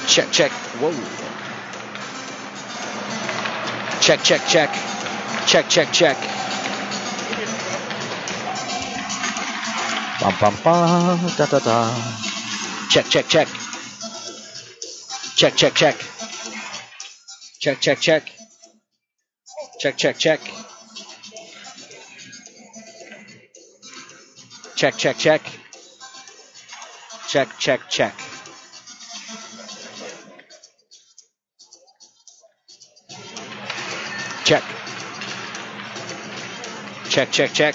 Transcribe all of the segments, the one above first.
Check, check. Whoa. Check, check, check. Check, check, check. Bum, bum, bum. Da, da, da. Check, check, check. Check, check, check. Check, check, check. Check, check, check. Check, check, check. Check, check, check. Check. Check, check, check.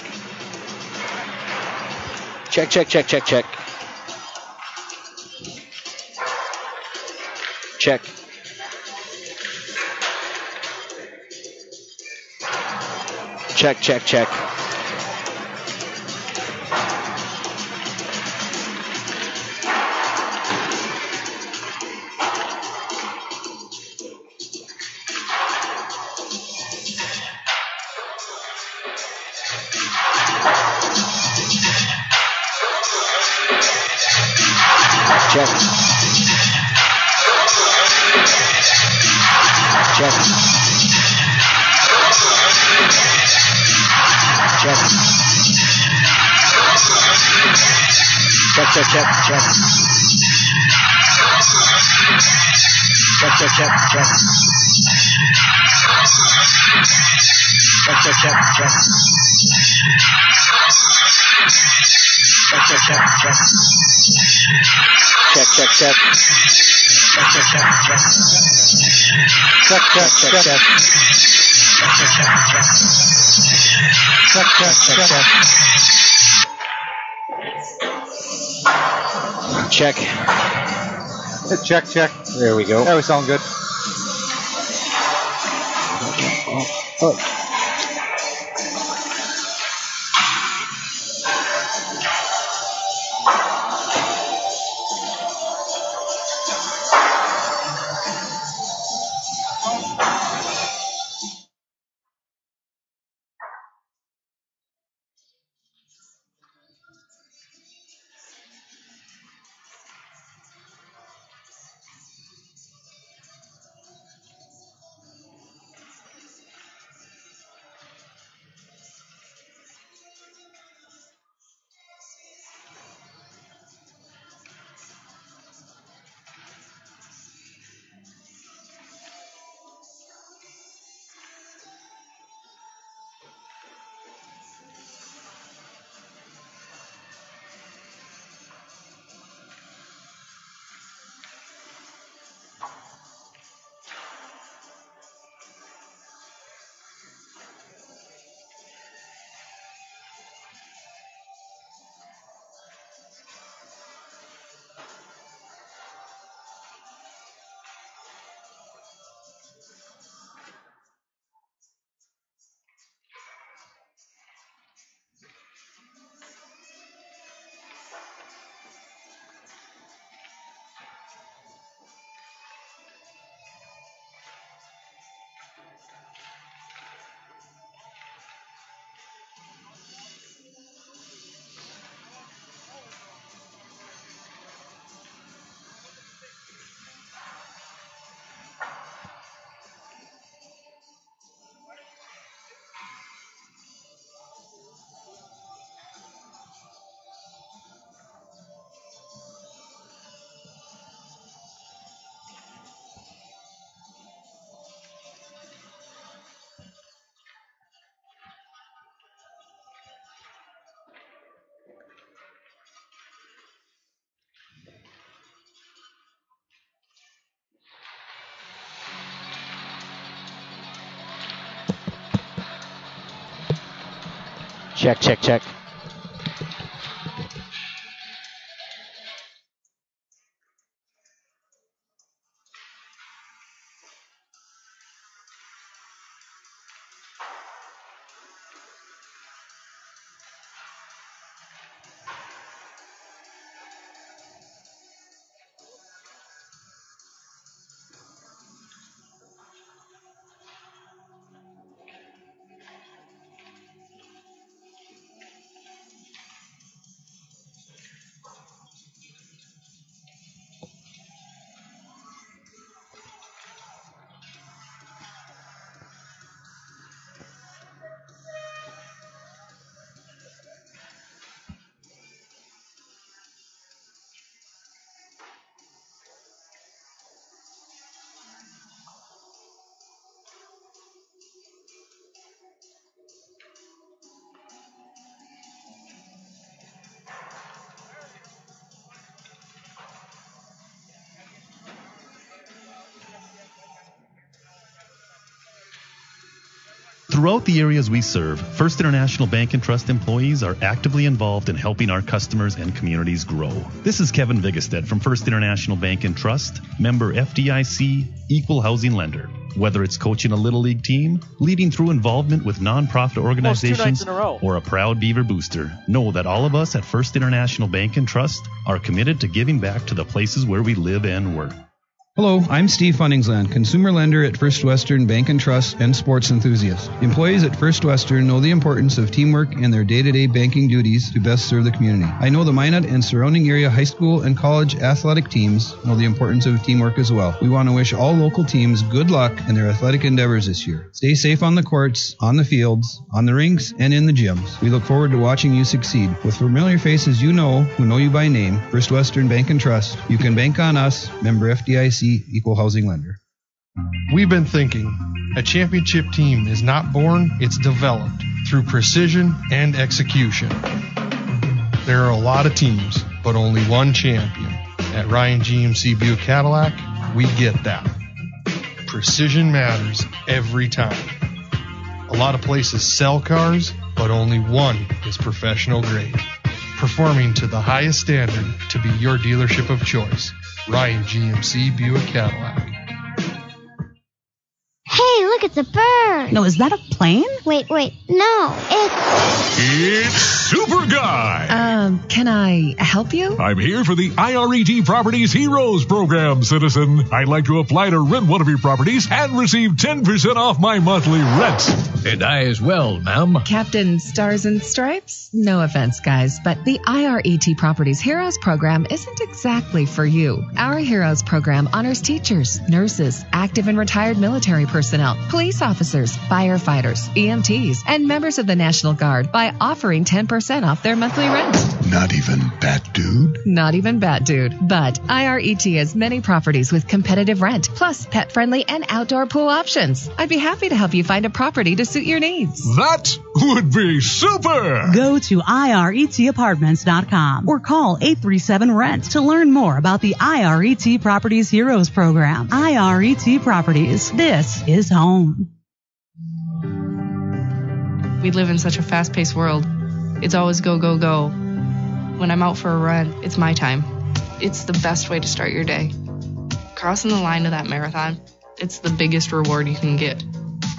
Check, check, check, check, check. Check. Check, check, check. Check. Check. Check. Check, check, check, check. Check, check, check, check. Check, check, check, check. Check, check, check, check. Check, check, check. Check, check, check, check. Check, check, check, check. Check, check, check, check. Check. Check, check. There we go. That was sound good. Oh. Check, check, check. Throughout the areas we serve, First International Bank and Trust employees are actively involved in helping our customers and communities grow. This is Kevin Vigestead from First International Bank and Trust, member FDIC, equal housing lender. Whether it's coaching a Little League team, leading through involvement with nonprofit organizations, or a proud Beaver booster, know that all of us at First International Bank and Trust are committed to giving back to the places where we live and work. Hello, I'm Steve Funningsland, consumer lender at First Western Bank and Trust and sports enthusiast. Employees at First Western know the importance of teamwork in their day-to-day banking duties to best serve the community. I know the Minot and surrounding area high school and college athletic teams know the importance of teamwork as well. We want to wish all local teams good luck in their athletic endeavors this year. Stay safe on the courts, on the fields, on the rinks, and in the gyms. We look forward to watching you succeed. With familiar faces you know, who know you by name, First Western Bank and Trust, you can bank on us, member FDIC, equal housing lender. We've been thinking, a championship team is not born, it's developed through precision and execution. There are a lot of teams, but only one champion. At Ryan GMC Buick Cadillac, we get that. Precision matters every time. A lot of places sell cars, but only one is professional grade. Performing to the highest standard to be your dealership of choice. Ryan GMC Buick Cadillac. Hey, look, it's a bird. No, is that a plane? Wait, no, It's Super Guy. Can I help you? I'm here for the IRET Properties Heroes Program, citizen. I'd like to apply to rent one of your properties and receive 10% off my monthly rent. And I as well, ma'am. Captain Stars and Stripes? No offense, guys, but the IRET Properties Heroes Program isn't exactly for you. Our Heroes Program honors teachers, nurses, active and retired military personnel, police officers, firefighters, EMTs, and members of the National Guard by offering 10% off their monthly rent. Not even Bat Dude? Not even Bat Dude. But IRET has many properties with competitive rent, plus pet-friendly and outdoor pool options. I'd be happy to help you find a property to suit your needs. That would be super! Go to iretapartments.com or call 837-RENT to learn more about the IRET Properties Heroes Program. IRET Properties. This is home. We live in such a fast-paced world. It's always go, go, go. When I'm out for a run, it's my time. It's the best way to start your day. Crossing the line of that marathon, it's the biggest reward you can get.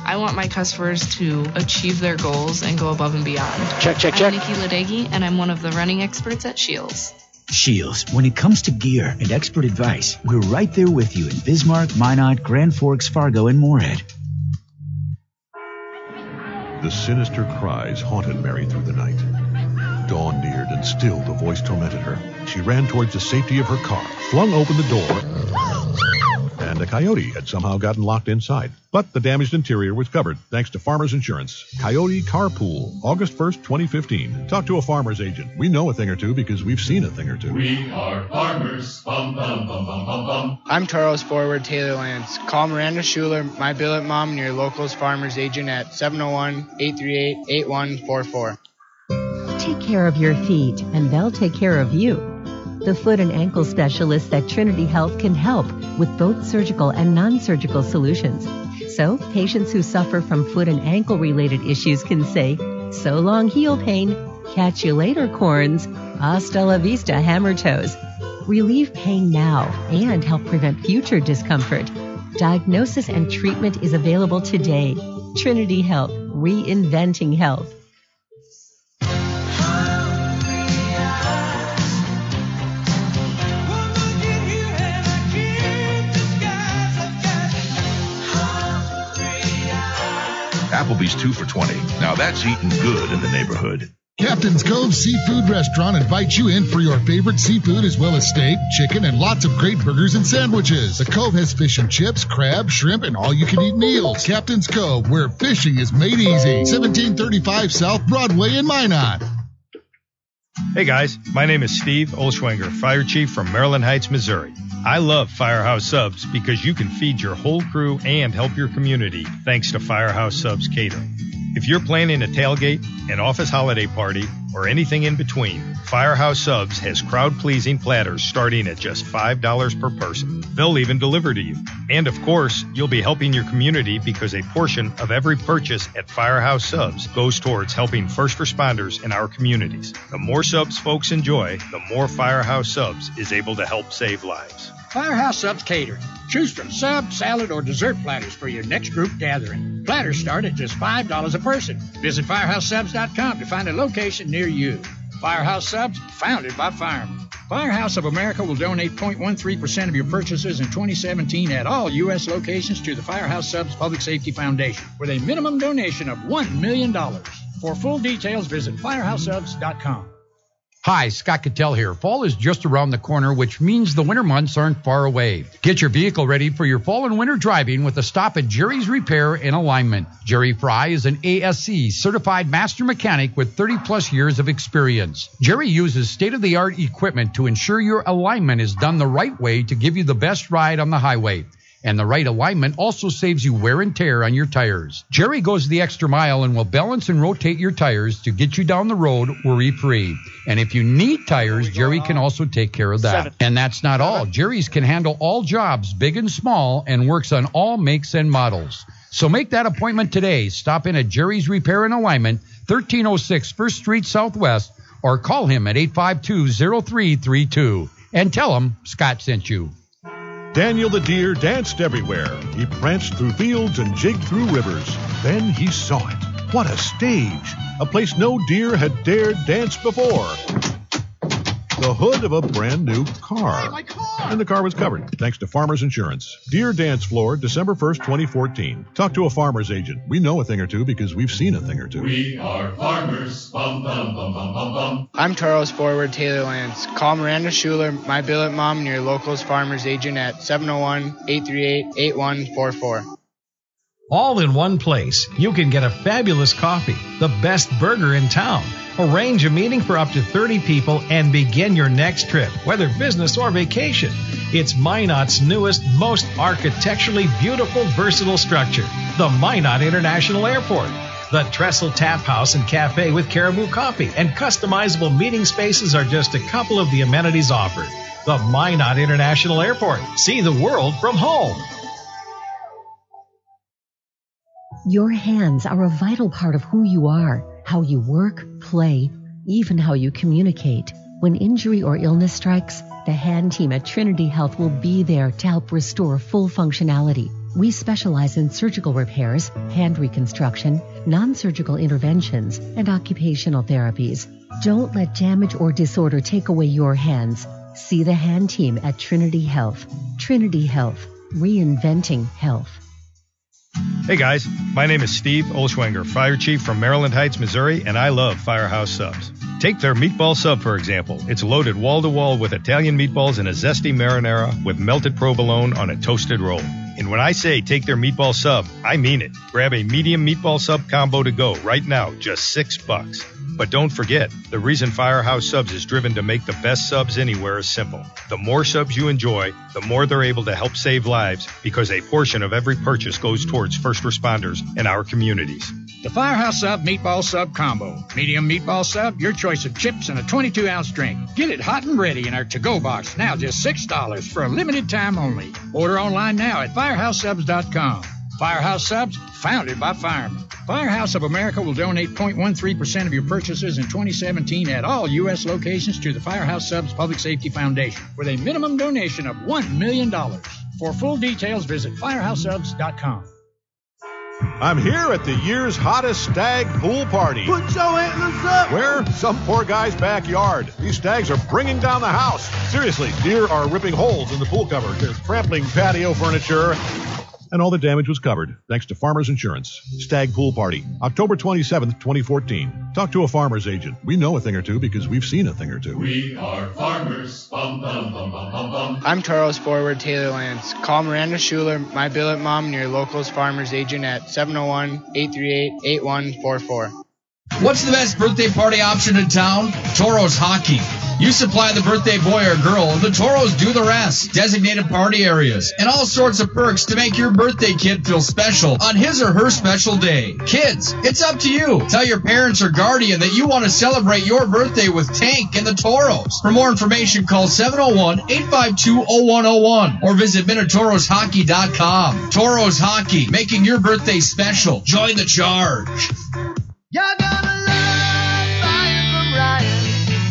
I want my customers to achieve their goals and go above and beyond. Check. I'm Nikki Ledecky, and I'm one of the running experts at Shields. Shields, when it comes to gear and expert advice, we're right there with you in Bismarck, Minot, Grand Forks, Fargo, and Moorhead. The sinister cries haunted Mary through the night. Dawn neared, and still the voice tormented her. She ran towards the safety of her car, flung open the door, and a coyote had somehow gotten locked inside. But the damaged interior was covered, thanks to Farmers Insurance. Coyote Carpool, August 1st, 2015. Talk to a farmer's agent. We know a thing or two because we've seen a thing or two. We are farmers. Bum, bum, bum, bum, bum, bum. I'm Taurus forward Taylor Lance. Call Miranda Schuler, my billet mom, and your local's farmer's agent at 701-838-8144. Take care of your feet, and they'll take care of you. The foot and ankle specialists at Trinity Health can help with both surgical and non-surgical solutions. So, patients who suffer from foot and ankle-related issues can say, so long heel pain, catch you later corns, hasta la vista hammer toes. Relieve pain now and help prevent future discomfort. Diagnosis and treatment is available today. Trinity Health, reinventing health. Applebee's 2 for $20. Now that's eating good in the neighborhood. Captain's Cove Seafood Restaurant invites you in for your favorite seafood as well as steak, chicken, and lots of great burgers and sandwiches. The Cove has fish and chips, crab, shrimp, and all-you-can-eat meals. Captain's Cove, where fishing is made easy. 1735 South Broadway in Minot. Hey guys, my name is Steve Olschwenger, Fire Chief from Maryland Heights, Missouri. I love Firehouse Subs because you can feed your whole crew and help your community thanks to Firehouse Subs Catering. If you're planning a tailgate, an office holiday party, or anything in between, Firehouse Subs has crowd-pleasing platters starting at just $5 per person. They'll even deliver to you. And of course, you'll be helping your community because a portion of every purchase at Firehouse Subs goes towards helping first responders in our communities. The more subs folks enjoy, the more Firehouse Subs is able to help save lives. Firehouse Subs Catering. Choose from sub, salad, or dessert platters for your next group gathering. Platters start at just $5 a person. Visit FirehouseSubs.com to find a location near you. Firehouse Subs, founded by firemen. Firehouse of America will donate 0.13% of your purchases in 2017 at all U.S. locations to the Firehouse Subs Public Safety Foundation with a minimum donation of $1 million. For full details, visit FirehouseSubs.com. Hi, Scott Cattell here. Fall is just around the corner, which means the winter months aren't far away. Get your vehicle ready for your fall and winter driving with a stop at Jerry's Repair and Alignment. Jerry Fry is an ASC certified master mechanic with 30-plus years of experience. Jerry uses state-of-the-art equipment to ensure your alignment is done the right way to give you the best ride on the highway. And the right alignment also saves you wear and tear on your tires. Jerry goes the extra mile and will balance and rotate your tires to get you down the road worry-free. And if you need tires, Jerry can also take care of that. And that's not all. Jerry's can handle all jobs, big and small, and works on all makes and models. So make that appointment today. Stop in at Jerry's Repair and Alignment, 1306 First Street Southwest, or call him at 852-0332. And tell him Scott sent you. Daniel the deer danced everywhere. He pranced through fields and jigged through rivers. Then he saw it. What a stage! A place no deer had dared dance before. The hood of a brand new car. Hey, my car! And the car was covered, thanks to Farmers Insurance. Deer Dance Floor, December 1st, 2014. Talk to a farmer's agent. We know a thing or two because we've seen a thing or two. We are farmers. Bum, bum, bum, bum, bum, bum. I'm Charles Forward Taylor Lance. Call Miranda Schuler, my billet mom, and your local's farmer's agent at 701-838-8144. All in one place, you can get a fabulous coffee, the best burger in town. Arrange a meeting for up to 30 people and begin your next trip, whether business or vacation. It's Minot's newest, most architecturally beautiful, versatile structure, the Minot International Airport. The Trestle Tap House and Cafe with Caribou Coffee and customizable meeting spaces are just a couple of the amenities offered. The Minot International Airport. See the world from home. Your hands are a vital part of who you are, how you work, play, even how you communicate. When injury or illness strikes, the hand team at Trinity Health will be there to help restore full functionality. We specialize in surgical repairs, hand reconstruction, non-surgical interventions, and occupational therapies. Don't let damage or disorder take away your hands. See the hand team at Trinity Health. Trinity Health, reinventing health. Hey guys, my name is Steve Olschwenger, Fire Chief from Maryland Heights, Missouri, and I love Firehouse Subs. Take their meatball sub, for example. It's loaded wall-to-wall with Italian meatballs and a zesty marinara with melted provolone on a toasted roll. And when I say take their meatball sub, I mean it. Grab a medium meatball sub combo to go right now, just $6. But don't forget, the reason Firehouse Subs is driven to make the best subs anywhere is simple. The more subs you enjoy, the more they're able to help save lives because a portion of every purchase goes towards first responders in our communities. The Firehouse Sub Meatball Sub Combo. Medium meatball sub, your choice of chips and a 22-ounce drink. Get it hot and ready in our to-go box, now just $6 for a limited time only. Order online now at FirehouseSubs.com. Firehouse Subs, founded by firemen. Firehouse of America will donate 0.13% of your purchases in 2017 at all U.S. locations to the Firehouse Subs Public Safety Foundation with a minimum donation of $1 million. For full details, visit FirehouseSubs.com. I'm here at the year's hottest stag pool party. Put your antlers up! Where? Some poor guy's backyard. These stags are bringing down the house. Seriously, deer are ripping holes in the pool cover. They're trampling patio furniture. And all the damage was covered, thanks to Farmers Insurance. Stag Pool Party, October 27th, 2014. Talk to a farmer's agent. We know a thing or two because we've seen a thing or two. We are farmers. Bum, bum, bum, bum, bum, bum. I'm Charles Forward Taylor Lance. Call Miranda Schuler, my billet mom, and your local's farmer's agent at 701-838-8144. What's the best birthday party option in town? Toros Hockey. You supply the birthday boy or girl, and the Toros do the rest. Designated party areas and all sorts of perks to make your birthday kid feel special on his or her special day. Kids, it's up to you. Tell your parents or guardian that you want to celebrate your birthday with Tank and the Toros. For more information, call 701-852-0101 or visit MinotaurosHockey.com. Toros Hockey, making your birthday special. Join the charge.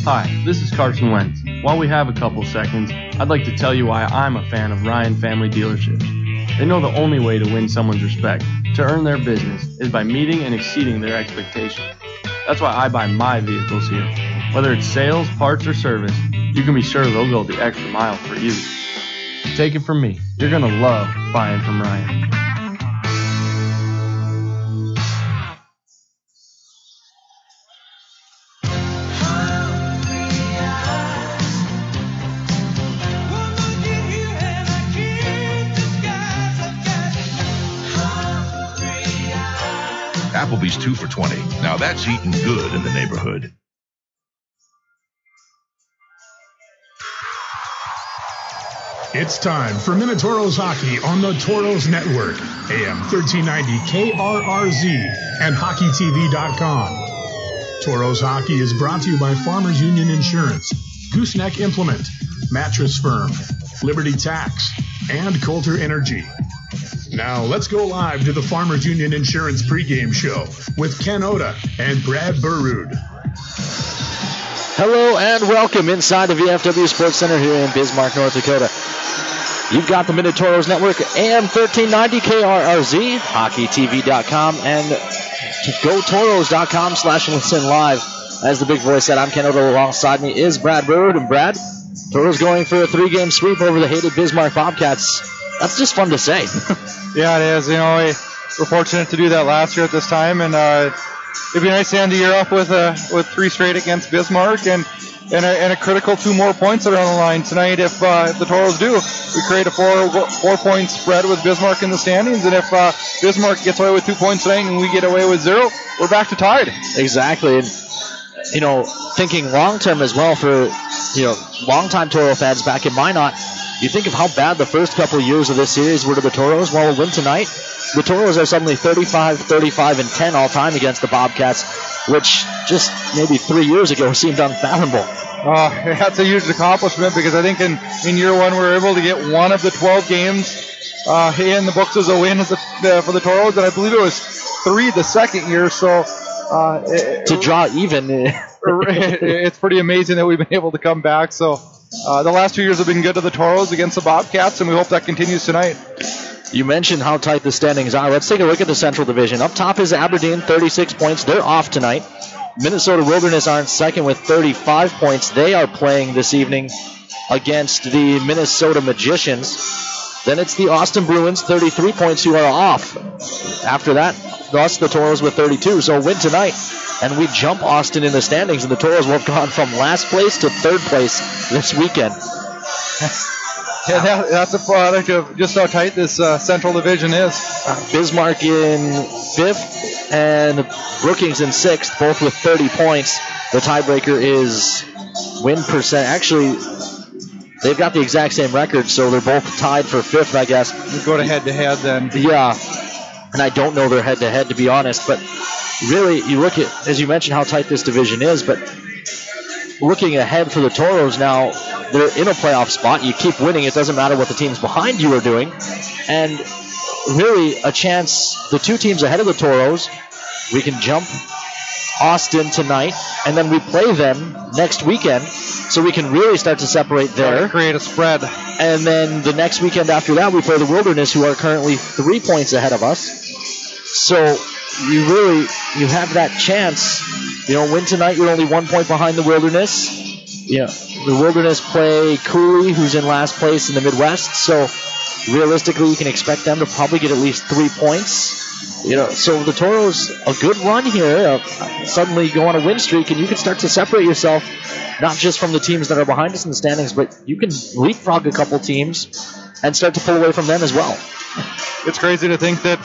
Hi, this is Carson Wentz. While we have a couple seconds, I'd like to tell you why I'm a fan of Ryan Family Dealerships. They know the only way to win someone's respect, to earn their business, is by meeting and exceeding their expectations. That's why I buy my vehicles here. Whether it's sales, parts, or service, you can be sure they'll go the extra mile for you. Take it from me, you're going to love buying from Ryan. Applebee's 2 for $20. Now that's eating good in the neighborhood. It's time for Minotauros Hockey on the Toros Network, AM 1390 KRRZ and HockeyTV.com. Toros Hockey is brought to you by Farmers Union Insurance, Gooseneck Implement, Mattress Firm, Liberty Tax, and Coulter Energy. Now let's go live to the Farmers Union Insurance pregame show with Ken Oda and Brad Burrud. Hello and welcome inside the VFW Sports Center here in Bismarck, North Dakota. You've got the Minotauros Network, AM 1390 KRRZ, HockeyTV.com, and GoToros.com/listen live. As the big voice said, I'm Ken Oda. Alongside me is Brad Burrud. And Brad, Toros going for a 3-game sweep over the hated Bismarck Bobcats. That's just fun to say. Yeah, it is. You know, we're fortunate to do that last year at this time, and it'd be nice to end the year up with 3 straight against Bismarck and a critical 2 more points that are on the line tonight. If the Toros do, we create a 4-point spread with Bismarck in the standings, and if Bismarck gets away with 2 points tonight and we get away with 0, we're back to tied. Exactly, and thinking long term as well for long-time Toro fans back in Minot. You think of how bad the first couple of years of this series were to the Toros. Well, we'll win tonight. The Toros are suddenly 35-and-10 all-time against the Bobcats, which just maybe 3 years ago seemed unfathomable. That's a huge accomplishment because I think in year one we were able to get 1 of the 12 games in the books as a win for the Toros, and I believe it was 3 the second year. So to draw even, it's pretty amazing that we've been able to come back. So the last 2 years have been good to the Toros against the Bobcats, and we hope that continues tonight. You mentioned how tight the standings are. Let's take a look at the Central Division. Up top is Aberdeen, 36 points. They're off tonight. Minnesota Wilderness are in second with 35 points. They are playing this evening against the Minnesota Magicians. Then it's the Austin Bruins, 33 points, who are off. After that, thus the Toros with 32. So win tonight, and we jump Austin in the standings, and the Toros will have gone from last place to 3rd place this weekend. Yeah, that's a product of just how tight this Central Division is. Bismarck in 5th and Brookings in 6th, both with 30 points. The tiebreaker is win percent. Actually, they've got the exact same record, so they're both tied for 5th, I guess. We go to head-to-head then. Yeah, and I don't know their head-to-head, to be honest. But really, you look at, as you mentioned, how tight this division is, but looking ahead for the Toros now, they're in a playoff spot. You keep winning. It doesn't matter what the teams behind you are doing. And really a chance, the 2 teams ahead of the Toros, we can jump Austin tonight, and then we play them next weekend, so we can really start to separate there. Create a spread. And then the next weekend after that, we play the Wilderness, who are currently 3 points ahead of us. So you have that chance. Win tonight, you're only 1 point behind the Wilderness. The Wilderness play Cooley, who's in last place in the Midwest. So realistically, you can expect them to probably get at least 3 points. So the Toros, a good run here, suddenly go on a win streak, and you can start to separate yourself, not just from the teams that are behind us in the standings, but you can leapfrog a couple teams and start to pull away from them as well. It's crazy to think that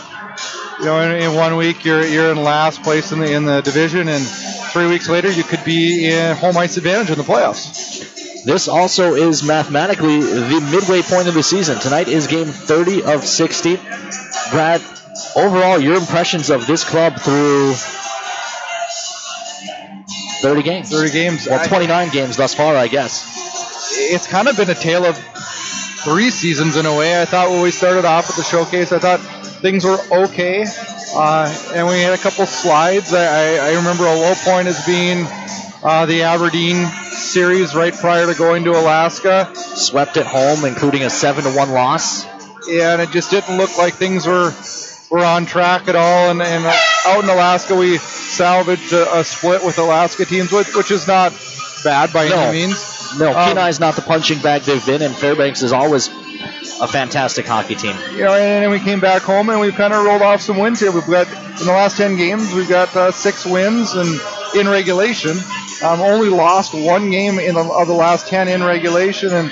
in 1 week you're in last place in the division, and 3 weeks later you could be in home ice advantage in the playoffs. This also is mathematically the midway point of the season. Tonight is game 30 of 60. Brad, overall, your impressions of this club through 30 games? 30 games. Well, 29 games thus far, I guess. It's kind of been a tale of 3 seasons in a way. I thought when we started off at the showcase, I thought things were okay, and we had a couple slides. I remember a low point as being the Aberdeen series right prior to going to Alaska. Swept at home, including a 7-1 loss. Yeah, and it just didn't look like things were on track at all. And out in Alaska, we salvaged a split with Alaska teams, which is not bad by any means. No, Kenai's not the punching bag they've been, and Fairbanks is always a fantastic hockey team. And we came back home, and we've kind of rolled off some wins here. We've got, in the last 10 games, we've got 6 wins and in regulation. Only lost 1 game of the last 10 in regulation, and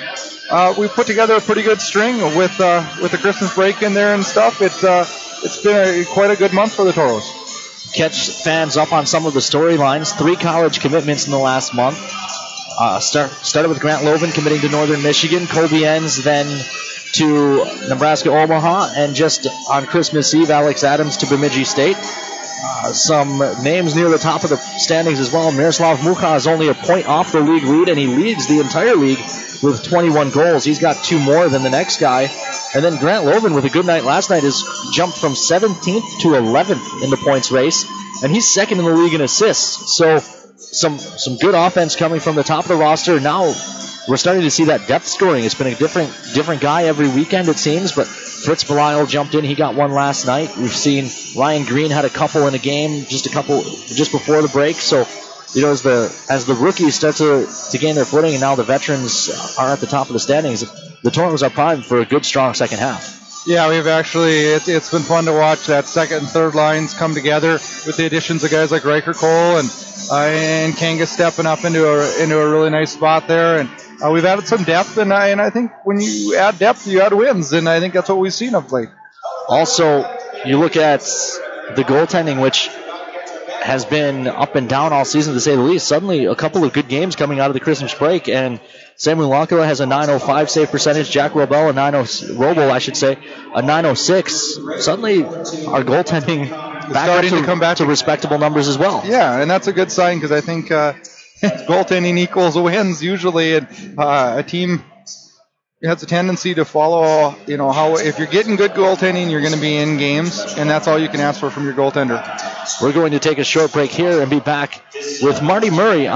we put together a pretty good string with the Christmas break in there and stuff. It's been quite a good month for the Toros. Catch fans up on some of the storylines. 3 college commitments in the last month. Started with Grant Loven committing to Northern Michigan. Kobe Enns then to Nebraska Omaha, and just on Christmas Eve, Alex Adams to Bemidji State. Some names near the top of the standings as well. Miroslav Mucha is only a point off the league lead, and he leads the entire league with 21 goals. He's got 2 more than the next guy. And then Grant Loven, with a good night last night, has jumped from 17th to 11th in the points race, and he's second in the league in assists. So some good offense coming from the top of the roster. Now we're starting to see that depth scoring. It's been a different guy every weekend, it seems, but Fritz Belisle jumped in. He got 1 last night. We've seen Ryan Green had a couple in a game just before the break. So, as the rookies start to gain their footing, and now the veterans are at the top of the standings, the Toros are primed for a good, strong second half. Yeah, we've actually, it's been fun to watch that second and third lines come together with the additions of guys like Riker Cole and Kanga stepping up into a really nice spot there. And we've added some depth, and I think when you add depth, you add wins, and I think that's what we've seen of late. Also, you look at the goaltending, which has been up and down all season, to say the least. Suddenly, a couple of good games coming out of the Christmas break, and Samuel Lankala has a .905 save percentage. Jack Robel, a 906. Suddenly, our goaltending starting to come back to respectable numbers as well. Yeah, and that's a good sign, because I think goaltending equals wins usually, and a team has a tendency to follow, how if you're getting good goaltending, you're going to be in games, and that's all you can ask for from your goaltender. We're going to take a short break here and be back with Marty Murray,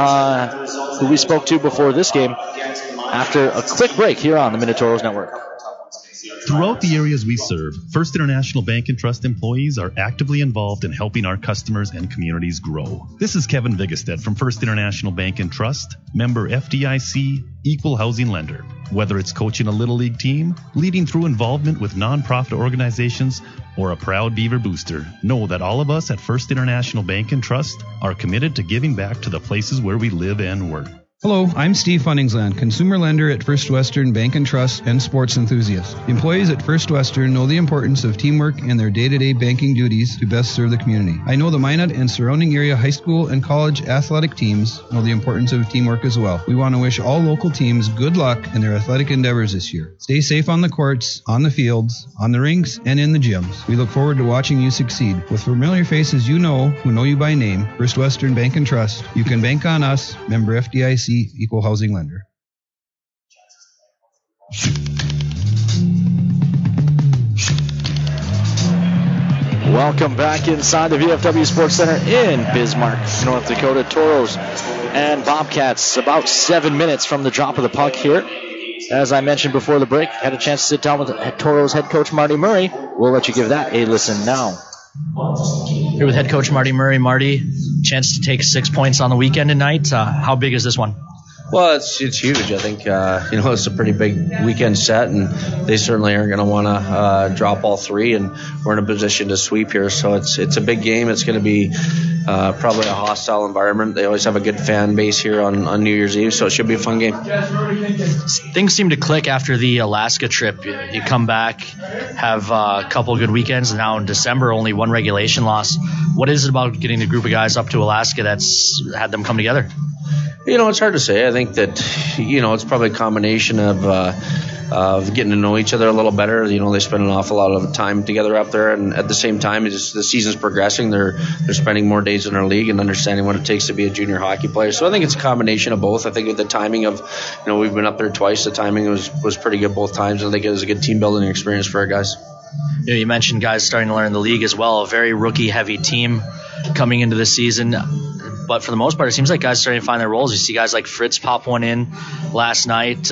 who we spoke to before this game, after a quick break here on the Minotauros Network. Throughout the areas we serve, First International Bank and Trust employees are actively involved in helping our customers and communities grow. This is Kevin Vigestad from First International Bank and Trust, member FDIC, equal housing lender. Whether it's coaching a Little League team, leading through involvement with nonprofit organizations, or a proud Beaver booster, know that all of us at First International Bank and Trust are committed to giving back to the places where we live and work. Hello, I'm Steve Funningsland, consumer lender at First Western Bank and Trust and sports enthusiast. The employees at First Western know the importance of teamwork in their day-to-day banking duties to best serve the community. I know the Minot and surrounding area high school and college athletic teams know the importance of teamwork as well. We want to wish all local teams good luck in their athletic endeavors this year. Stay safe on the courts, on the fields, on the rinks, and in the gyms. We look forward to watching you succeed. With familiar faces you know, who know you by name, First Western Bank and Trust, you can bank on us, member FDIC, equal housing lender. Welcome back inside the VFW Sports Center in Bismarck, North Dakota. Toros and Bobcats about 7 minutes from the drop of the puck here. As I mentioned before the break, had a chance to sit down with Toros head coach Marty Murray. We'll let you give that a listen now. Here with head coach Marty Murray. Marty, chance to take 6 points on the weekend tonight. How big is this one? Well, it's huge. I think it's a pretty big weekend set, and they certainly aren't going to want to drop all 3. And we're in a position to sweep here, so it's a big game. It's going to be probably a hostile environment. They always have a good fan base here on New Year's Eve, so it should be a fun game. Things seem to click after the Alaska trip. You come back, have a couple of good weekends, and now in December only one regulation loss. What is it about getting the group of guys up to Alaska that's had them come together? It's hard to say. I think that, it's probably a combination of getting to know each other a little better. They spend an awful lot of time together up there, and at the same time, as the season's progressing, they're spending more days in our league and understanding what it takes to be a junior hockey player. So I think it's a combination of both. I think with the timing of, we've been up there twice. The timing was pretty good both times. I think it was a good team building experience for our guys. You mentioned guys starting to learn the league as well. A very rookie-heavy team coming into the season. But for the most part, it seems like guys are starting to find their roles. You see guys like Fritz pop one in last night.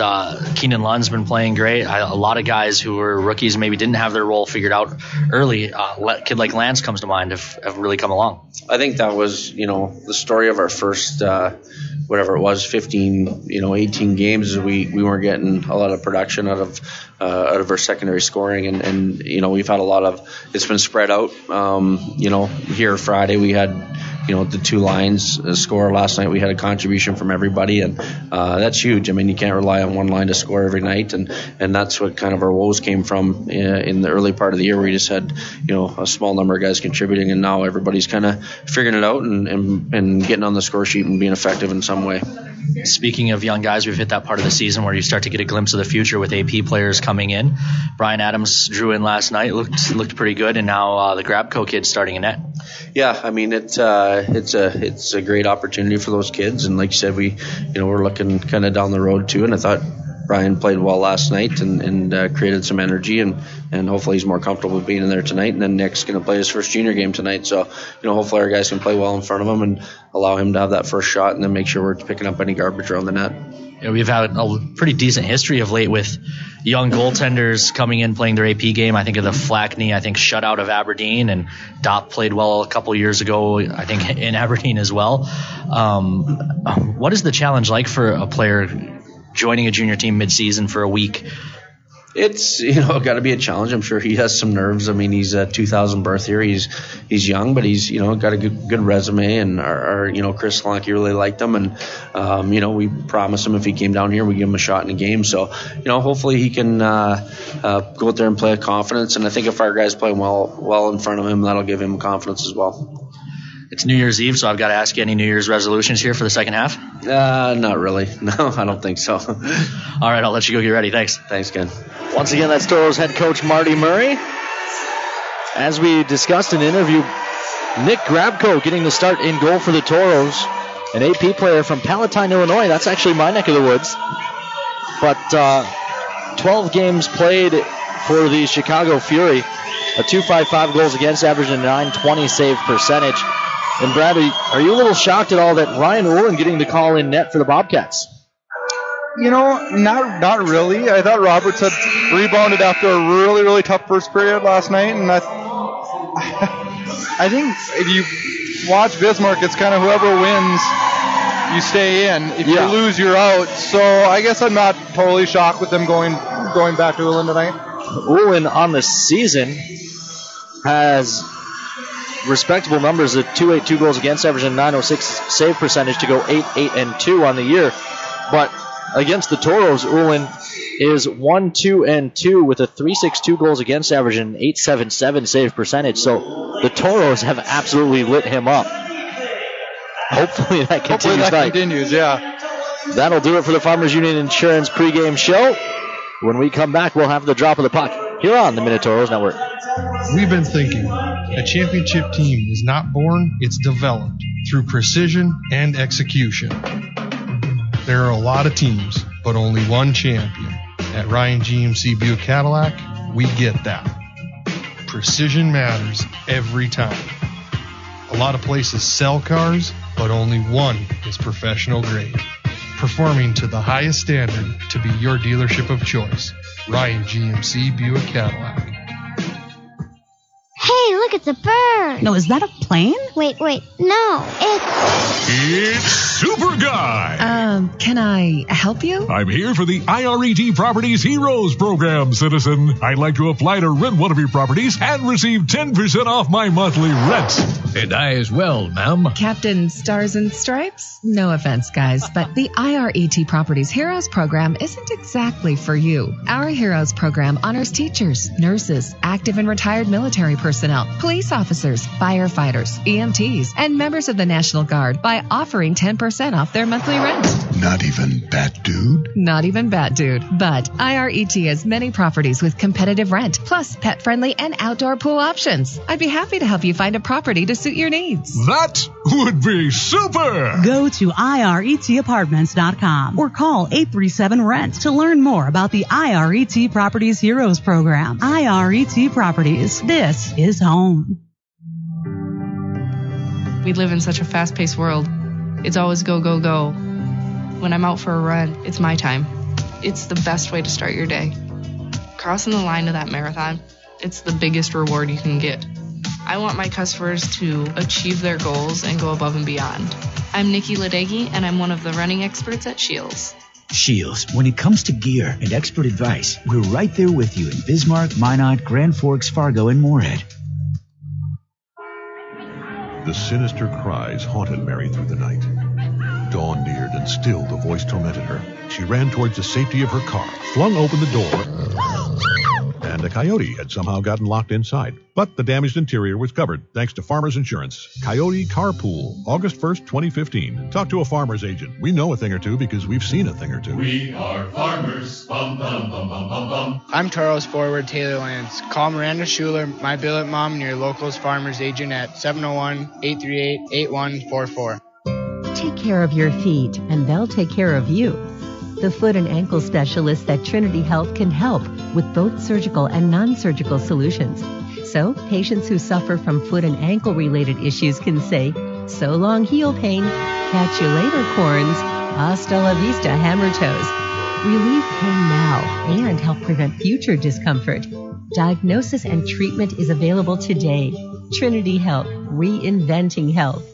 Keenan Lund's been playing great. A lot of guys who were rookies maybe didn't have their role figured out early. A kid like Lance comes to mind have really come along. I think that was, the story of our first, 15, 18 games. We weren't getting a lot of production out of our secondary scoring. And we've had a lot of, it's been spread out. Here Friday we had, the two lines score. Last night we had a contribution from everybody, and that's huge. I mean, you can't rely on one line to score every night, and that's what kind of our woes came from in the early part of the year, where we just had, a small number of guys contributing, and now everybody's kind of figuring it out and getting on the score sheet and being effective in some way. Speaking of young guys, we've hit that part of the season where you start to get a glimpse of the future with AP players coming in. Brian Adams drew in last night, looked pretty good, and now the Grabco kid's starting in net. Yeah, I mean it's a great opportunity for those kids, and like you said, we're looking kind of down the road too. And I thought Brian played well last night and created some energy, and hopefully he's more comfortable being in there tonight. And then Nick's going to play his first junior game tonight, so hopefully our guys can play well in front of him and allow him to have that first shot, and then make sure we're picking up any garbage around the net. We've had a pretty decent history of late with young goaltenders coming in playing their AP game. I think of the Flackney, shutout of Aberdeen, and Dopp played well a couple years ago, I think, in Aberdeen as well. What is the challenge like for a player joining a junior team mid-season for a week? It's got to be a challenge. I'm sure he has some nerves. I mean, he's a 2000 birth year. He's young, but he's got a good resume. And our Chris Solanke really liked him, and we promised him if he came down here, we give him a shot in the game. So hopefully he can go out there and play with confidence. And I think if our guys play well in front of him, that'll give him confidence as well. It's New Year's Eve, so I've got to ask you, any New Year's resolutions here for the second half? Not really. No, I don't think so. All right, I'll let you go get ready. Thanks. Thanks, Ken. Once again, that's Toros head coach Marty Murray. As we discussed in the interview, Nick Grabco getting the start in goal for the Toros, an AP player from Palatine, Illinois. That's actually my neck of the woods. But 12 games played for the Chicago Fury, a .255 goals against average and a .920 save percentage. And Brad, are you a little shocked at all that Ryan Ullin getting the call in net for the Bobcats? Not really. I thought Roberts had rebounded after a really, really tough first period last night, and I think if you watch Bismarck, it's kind of whoever wins, you stay in. If you lose, you're out. So I guess I'm not totally shocked with them going back to Ullin tonight. Ullin on the season has respectable numbers of .282 goals against average and .906 save percentage to go 8-8-2 on the year. But against the Toros, Ullin is 1-2-2 with a .362 goals against average and an .877 save percentage. So the Toros have absolutely lit him up. Hopefully that continues. Yeah. That'll do it for the Farmers Union Insurance pregame show. When we come back, we'll have the drop of the puck here on the Minotauros Network. We've been thinking, a championship team is not born, it's developed through precision and execution. There are a lot of teams, but only one champion. At Ryan GMC Buick Cadillac, we get that. Precision matters every time. A lot of places sell cars, but only one is professional grade. Performing to the highest standard to be your dealership of choice. Ryan GMC Buick Cadillac. Hey, look, it's a bird. No, is that a plane? Wait, no, It's Super Guy. Can I help you? I'm here for the IRET Properties Heroes Program, citizen. I'd like to apply to rent one of your properties and receive 10% off my monthly rent. And I as well, ma'am. Captain Stars and Stripes? No offense, guys, but the IRET Properties Heroes Program isn't exactly for you. Our Heroes Program honors teachers, nurses, active and retired military personnel, police officers, firefighters, EMTs, and members of the National Guard by offering 10% off their monthly rent. Not even Bat Dude? Not even Bat Dude. But IRET has many properties with competitive rent, plus pet-friendly and outdoor pool options. I'd be happy to help you find a property to suit your needs. That would be super! Go to IRETapartments.com or call 837-RENT to learn more about the IRET Properties Heroes Program. IRET Properties. This is home. We live in such a fast-paced world. It's always go, go, go. When I'm out for a run, it's my time. It's the best way to start your day. Crossing the line to that marathon, it's the biggest reward you can get. I want my customers to achieve their goals and go above and beyond. I'm Nikki Ladegi, and I'm one of the running experts at Shields. Shields, when it comes to gear and expert advice, we're right there with you in Bismarck, Minot, Grand Forks, Fargo, and Moorhead. The sinister cries haunted Mary through the night. Dawn neared, and still the voice tormented her. She ran towards the safety of her car, flung open the door, and a coyote had somehow gotten locked inside. But the damaged interior was covered thanks to Farmers Insurance. Coyote Carpool, August 1st, 2015. Talk to a farmer's agent. We know a thing or two because we've seen a thing or two. We are farmers. Bum, bum, bum, bum, bum, bum. I'm Toros forward Taylor Lance. Call Miranda Schuler, my billet mom, and your locals farmer's agent at 701-838-8144. Take care of your feet, and they'll take care of you. The foot and ankle specialists at Trinity Health can help with both surgical and non-surgical solutions. So, patients who suffer from foot and ankle related issues can say, so long heel pain, catch you later corns, hasta la vista hammer toes. Relieve pain now and help prevent future discomfort. Diagnosis and treatment is available today. Trinity Health, reinventing health.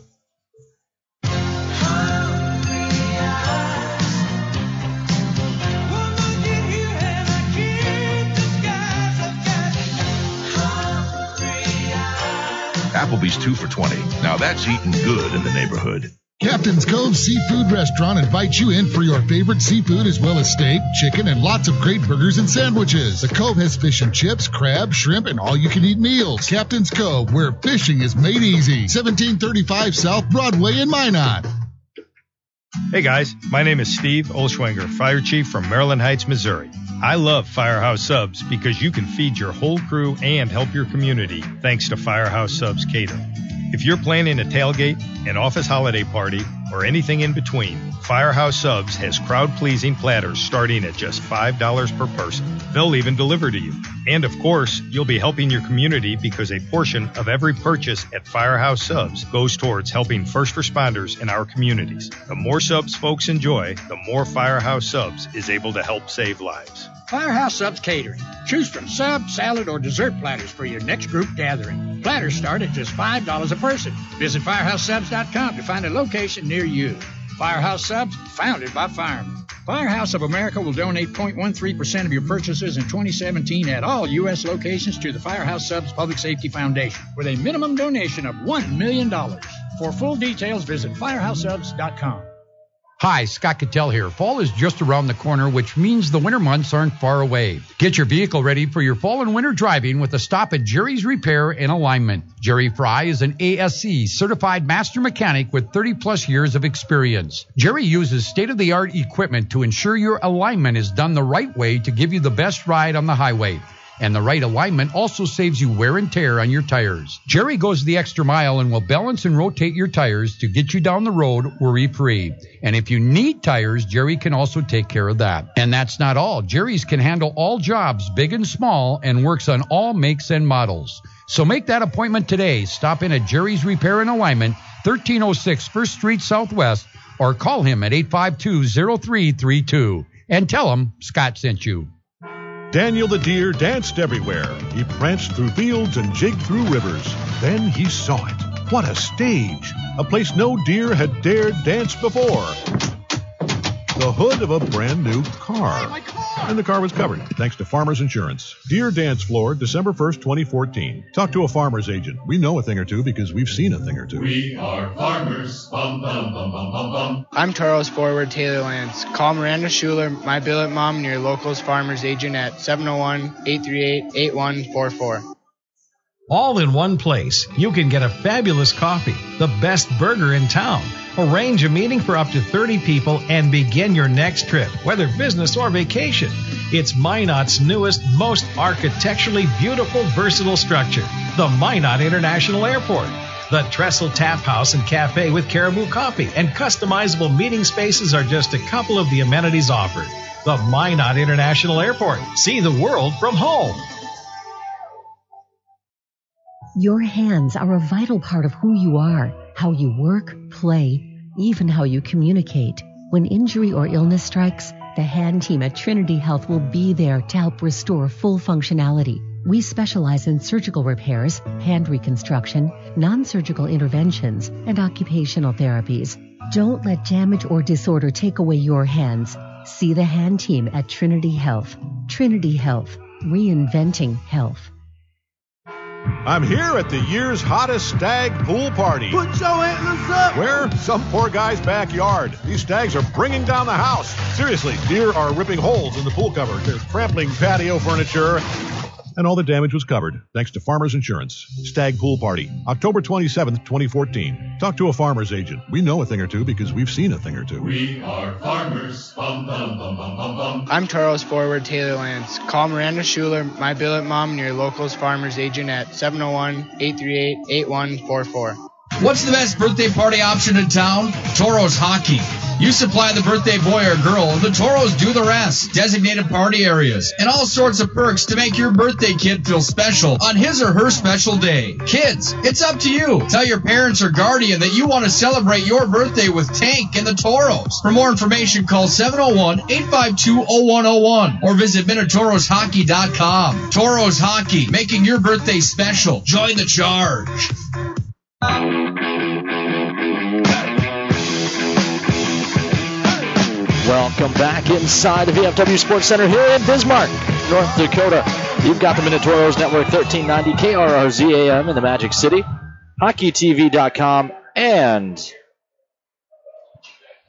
Applebee's 2 for $20. Now that's eating good in the neighborhood. Captain's Cove Seafood Restaurant invites you in for your favorite seafood as well as steak, chicken, and lots of great burgers and sandwiches. The Cove has fish and chips, crab, shrimp, and all-you-can-eat meals. Captain's Cove, where fishing is made easy. 1735 South Broadway in Minot. Hey guys, my name is Steve Olschwenger, Fire Chief from Maryland Heights, Missouri. I love Firehouse Subs because you can feed your whole crew and help your community thanks to Firehouse Subs Catering. If you're planning a tailgate, an office holiday party, or anything in between, Firehouse Subs has crowd-pleasing platters starting at just $5 per person. They'll even deliver to you. And of course, you'll be helping your community because a portion of every purchase at Firehouse Subs goes towards helping first responders in our communities. The more subs folks enjoy, the more Firehouse Subs is able to help save lives. Firehouse Subs Catering. Choose from sub, salad, or dessert platters for your next group gathering. Platters start at just $5 a person. Visit FirehouseSubs.com to find a location near you. Firehouse Subs, founded by firemen. Firehouse of America will donate 0.13% of your purchases in 2017 at all U.S. locations to the Firehouse Subs Public Safety Foundation with a minimum donation of $1 million. For full details, visit FirehouseSubs.com. Hi, Scott Cattell here. Fall is just around the corner, which means the winter months aren't far away. Get your vehicle ready for your fall and winter driving with a stop at Jerry's Repair and Alignment. Jerry Fry is an ASC certified master mechanic with 30-plus years of experience. Jerry uses state-of-the-art equipment to ensure your alignment is done the right way to give you the best ride on the highway. And the right alignment also saves you wear and tear on your tires. Jerry goes the extra mile and will balance and rotate your tires to get you down the road worry-free. And if you need tires, Jerry can also take care of that. And that's not all. Jerry's can handle all jobs, big and small, and works on all makes and models. So make that appointment today. Stop in at Jerry's Repair and Alignment, 1306 1st Street Southwest, or call him at 852-0332. And tell him Scott sent you. Daniel the deer danced everywhere. He pranced through fields and jigged through rivers. Then he saw it. What a stage! A place no deer had dared dance before. The hood of a brand new car. And the car was covered, thanks to Farmers Insurance. Deer Dance Floor, December 1st, 2014. Talk to a Farmer's agent. We know a thing or two because we've seen a thing or two. We are farmers. Bum, bum, bum, bum, bum, bum. I'm Toros forward Taylor Lance. Call Miranda Schuler, my billet mom, and your locals farmers agent at 701-838-8144. All in one place, you can get a fabulous coffee, the best burger in town. Arrange a meeting for up to 30 people and begin your next trip, whether business or vacation. It's Minot's newest, most architecturally beautiful, versatile structure, the Minot International Airport. The Trestle Tap House and Cafe with Caribou Coffee and customizable meeting spaces are just a couple of the amenities offered. The Minot International Airport. See the world from home. Your hands are a vital part of who you are, how you work, play, even how you communicate. When injury or illness strikes, the hand team at Trinity Health will be there to help restore full functionality. We specialize in surgical repairs, hand reconstruction, non-surgical interventions, and occupational therapies. Don't let damage or disorder take away your hands. See the hand team at Trinity Health. Trinity Health, reinventing health. I'm here at the year's hottest stag pool party. Put your antlers up! Where? Some poor guy's backyard. These stags are bringing down the house. Seriously, deer are ripping holes in the pool cover. They're trampling patio furniture. And all the damage was covered, thanks to Farmers Insurance. Stag Pool Party, October 27th, 2014. Talk to a farmer's agent. We know a thing or two because we've seen a thing or two. We are farmers. Bum, bum, bum, bum, bum, bum. I'm Toros forward Taylor Lance. Call Miranda Schuler, my billet mom, and your locals farmers agent at 701-838-8144. What's the best birthday party option in town? Toros Hockey. You supply the birthday boy or girl, and the Toros do the rest. Designated party areas and all sorts of perks to make your birthday kid feel special on his or her special day. Kids, it's up to you. Tell your parents or guardian that you want to celebrate your birthday with Tank and the Toros. For more information, call 701-852-0101 or visit MinotaurosHockey.com. Toros Hockey, making your birthday special. Join the charge. Welcome back inside the VFW Sports Center here in Bismarck, North Dakota. You've got the Minotauros Network, 1390 KRRZ-AM in the Magic City, HockeyTV.com, and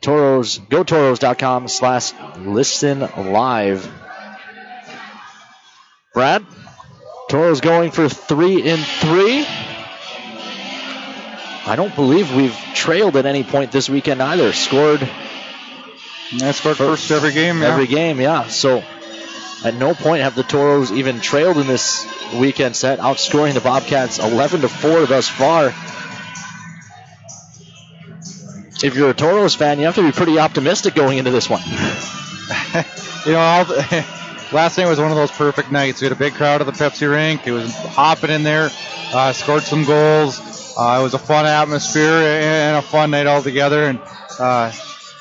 GoToros.com/listen live. Brad, Toros going for 3-3. I don't believe we've trailed at any point this weekend either. Scored first every game. Yeah. Every game, yeah. So at no point have the Toros even trailed in this weekend set, outscoring the Bobcats 11-4 thus far. If you're a Toros fan, you have to be pretty optimistic going into this one. Last night was one of those perfect nights. We had a big crowd at the Pepsi rink. It was hopping in there, scored some goals. It was a fun atmosphere and a fun night altogether. And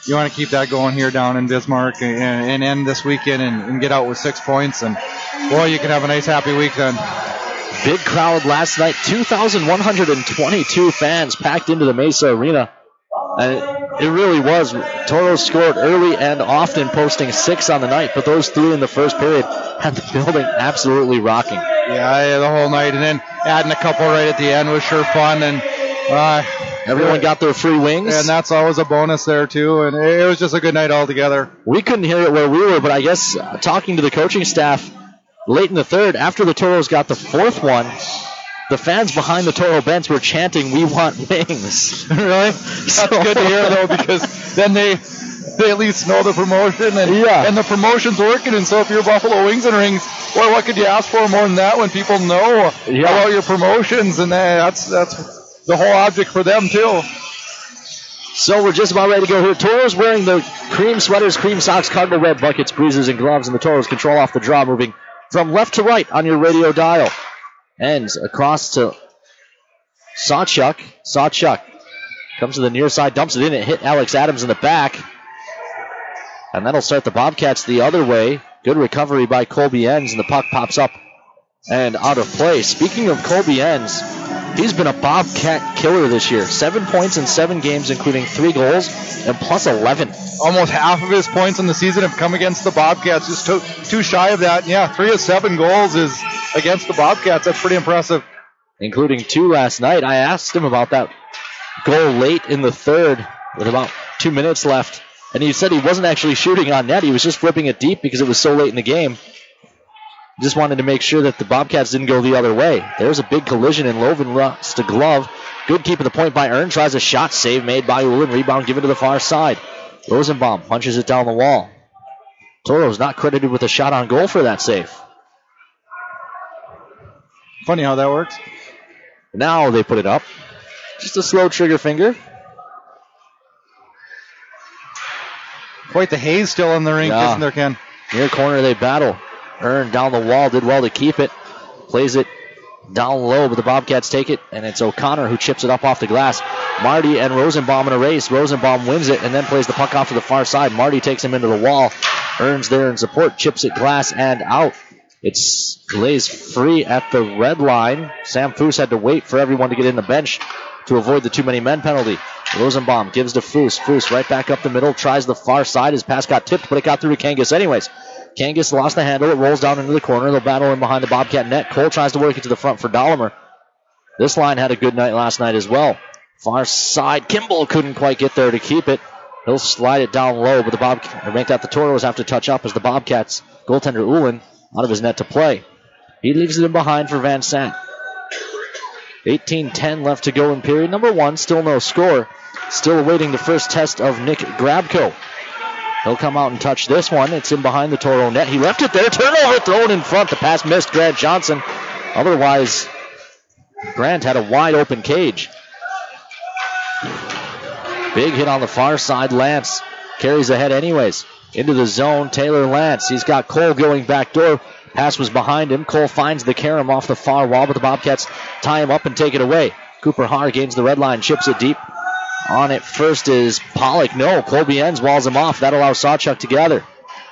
you want to keep that going here down in Bismarck and end this weekend and get out with 6 points. And, boy, you can have a nice, happy week then. Big crowd last night. 2,122 fans packed into the Mesa Arena. And it really was. Toros scored early and often, posting 6 on the night. But those 3 in the first period had the building absolutely rocking. Yeah, the whole night. And then adding a couple right at the end was sure fun. And everyone got their free wings. And that's always a bonus there, too. And it was just a good night altogether. We couldn't hear it where we were, but I guess talking to the coaching staff late in the third, after the Toros got the 4th one, the fans behind the Toro bench were chanting, "We want wings." Really? That's good to hear, though, because then they at least know the promotion. And the promotion's working. And so if you're Buffalo Wings and Rings, well, what could you ask for more than that when people know about your promotions? And that's the whole object for them, too. So we're just about ready to go here. Toros wearing the cream sweaters, cream socks, cardinal red buckets, breezers, and gloves. And the Toros control off the draw, moving from left to right on your radio dial. Ends across to Sawchuk. Sawchuk comes to the near side, dumps it in. It hit Alex Adams in the back. And that'll start the Bobcats the other way. Good recovery by Colby Enns, and the puck pops up and out of play. Speaking of Colby Enns, he's been a Bobcat killer this year. 7 points in 7 games, including 3 goals and plus 11. Almost half of his points in the season have come against the Bobcats. Just too shy of that. Yeah, 3 of 7 goals is against the Bobcats. That's pretty impressive. Including 2 last night. I asked him about that goal late in the third with about 2 minutes left, and he said he wasn't actually shooting on net. He was just flipping it deep because it was so late in the game. Just wanted to make sure that the Bobcats didn't go the other way. There's a big collision, and Loven lost a glove. Good keep of the point by Earn. Tries a shot. Save made by Ullin. Rebound given to the far side. Rosenbaum punches it down the wall. Toro's not credited with a shot on goal for that save. Funny how that works. Now they put it up. Just a slow trigger finger. Quite the haze still in the rink, isn't there, Ken? Near corner they battle. Earn down the wall, did well to keep it. Plays it down low, but the Bobcats take it, and it's O'Connor who chips it up off the glass. Marty and Rosenbaum in a race. Rosenbaum wins it and then plays the puck off to the far side. Marty takes him into the wall. Earn's there in support, chips it glass and out. It lays free at the red line. Sam Foose had to wait for everyone to get in the bench to avoid the too many men penalty. Rosenbaum gives to Foose. Foose right back up the middle, tries the far side. His pass got tipped, but it got through to Kangas anyways. Kangas lost the handle. It rolls down into the corner. They'll battle in behind the Bobcat net. Cole tries to work it to the front for Dollimer. This line had a good night last night as well. Far side. Kimball couldn't quite get there to keep it. He'll slide it down low, but the Toros have to touch up as the Bobcats goaltender Ullin out of his net to play. He leaves it in behind for Van Sant. 18-10 left to go in period number 1. Still no score. Still awaiting the first test of Nick Grabko. He'll come out and touch this one. It's in behind the Toro net. He left it there. Turnover thrown in front. The pass missed Grant Johnson. Otherwise, Grant had a wide open cage. Big hit on the far side. Lance carries ahead anyways. Into the zone, Taylor Lance. He's got Cole going back door. Pass was behind him. Cole finds the carom off the far wall, but the Bobcats tie him up and take it away. Cooper Haar gains the red line, chips it deep. On it first is Pollock. No, Colby Enns walls him off. That allows Sawchuk to gather.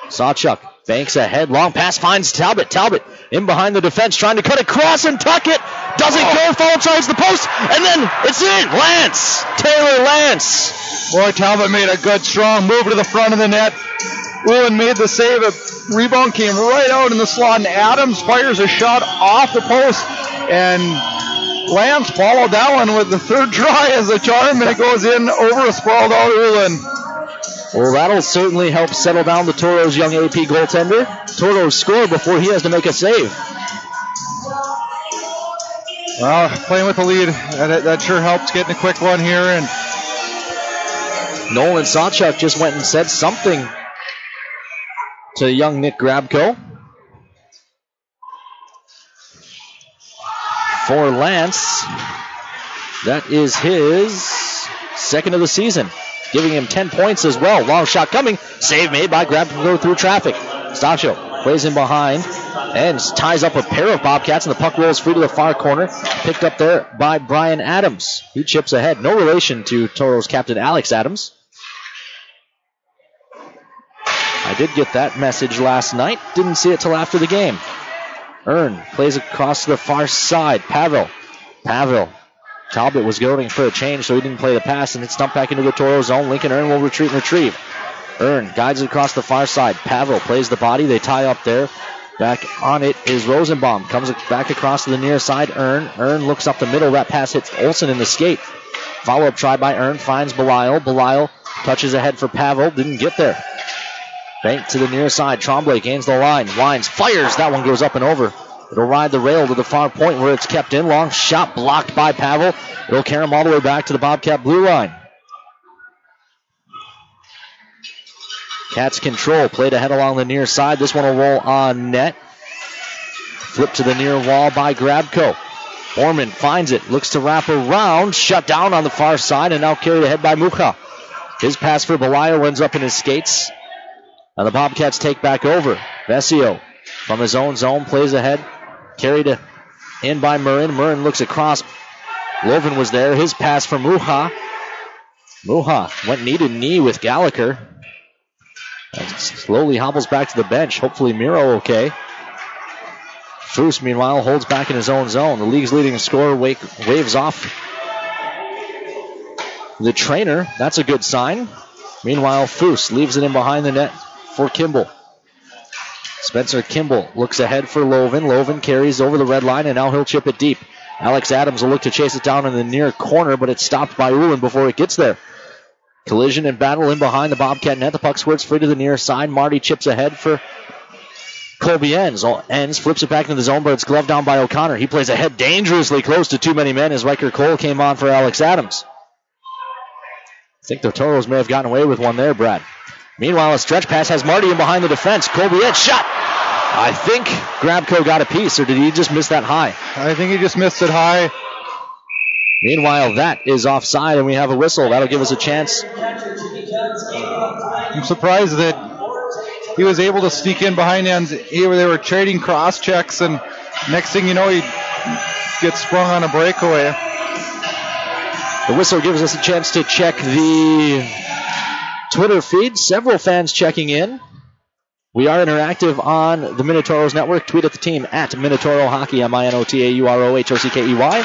Sawchuk banks ahead. Long pass finds Talbot. Talbot in behind the defense, trying to cut across and tuck it. Doesn't go. Foul tries the post, and then it's in. Lance. Taylor Lance. Boy, Talbot made a good, strong move to the front of the net. Ullin made the save. A rebound came right out in the slot, and Adams fires a shot off the post, and Lance followed that one with the third try as a charm, and it goes in over a sprawled out Ullin. Well, that'll certainly help settle down the Toros' young AP goaltender. Toros score before he has to make a save. Well, playing with the lead, that sure helps getting a quick one here. And Nolan Sawchuk just went and said something to young Nick Grabko. For Lance, that is his second of the season, giving him 10 points as well. Long shot coming. Save made by Grabko through traffic. Stacho plays in behind and ties up a pair of Bobcats, and the puck rolls free to the far corner. Picked up there by Brian Adams. He chips ahead. No relation to Toros captain Alex Adams. I did get that message last night. Didn't see it till after the game. Earn plays across to the far side. Pavel. Talbot was going for a change, so he didn't play the pass, and it's dumped back into the Toro zone. Lincoln Earn will retreat and retrieve. Earn guides it across the far side. Pavel plays the body. They tie up there. Back on it is Rosenbaum. Comes back across to the near side. Earn looks up the middle. That pass hits Olsen in the skate. Follow-up try by Earn. Finds Belial. Belial touches ahead for Pavel. Didn't get there. Bank to the near side. Tremblay gains the line. Wines fires. That one goes up and over. It'll ride the rail to the far point where it's kept in. Long shot blocked by Pavel. It'll carry him all the way back to the Bobcat blue line. Cats control. Played ahead along the near side. This one will roll on net. Flip to the near wall by Grabko. Orman finds it. Looks to wrap around. Shut down on the far side and now carried ahead by Mucha. His pass for Belial ends up in his skates. Now the Bobcats take back over. Vesio from his own zone plays ahead. Carried in by Murrin. Murrin looks across. Loven was there. His pass for Mucha. Mucha went knee to knee with Gallagher. Slowly hobbles back to the bench. Hopefully Miro okay. Foose, meanwhile, holds back in his own zone. The league's leading scorer waves off the trainer. That's a good sign. Meanwhile, Foose leaves it in behind the net for Kimball. Spencer Kimball looks ahead for Loven. Loven carries over the red line, and now he'll chip it deep. Alex Adams will look to chase it down in the near corner, but it's stopped by Ullin before it gets there. Collision and battle in behind the Bobcat net. The puck squirts free to the near side. Marty chips ahead for Colby Enns. Enns flips it back into the zone, but it's gloved down by O'Connor. He plays ahead dangerously close to too many men as Riker Cole came on for Alex Adams. I think the Toros may have gotten away with one there, Brad. Meanwhile, a stretch pass has Marty in behind the defense. Colby Enns shot. I think Grabko got a piece, or did he just miss that high? I think he just missed it high. Meanwhile, that is offside, and we have a whistle. That'll give us a chance. I'm surprised that he was able to sneak in behind ends. They were trading cross checks, and next thing you know, he gets sprung on a breakaway. The whistle gives us a chance to check the Twitter feed. Several fans checking in. We are interactive on the Minotauros Network. Tweet at the team at Minotauros Hockey, Minotaurohockey.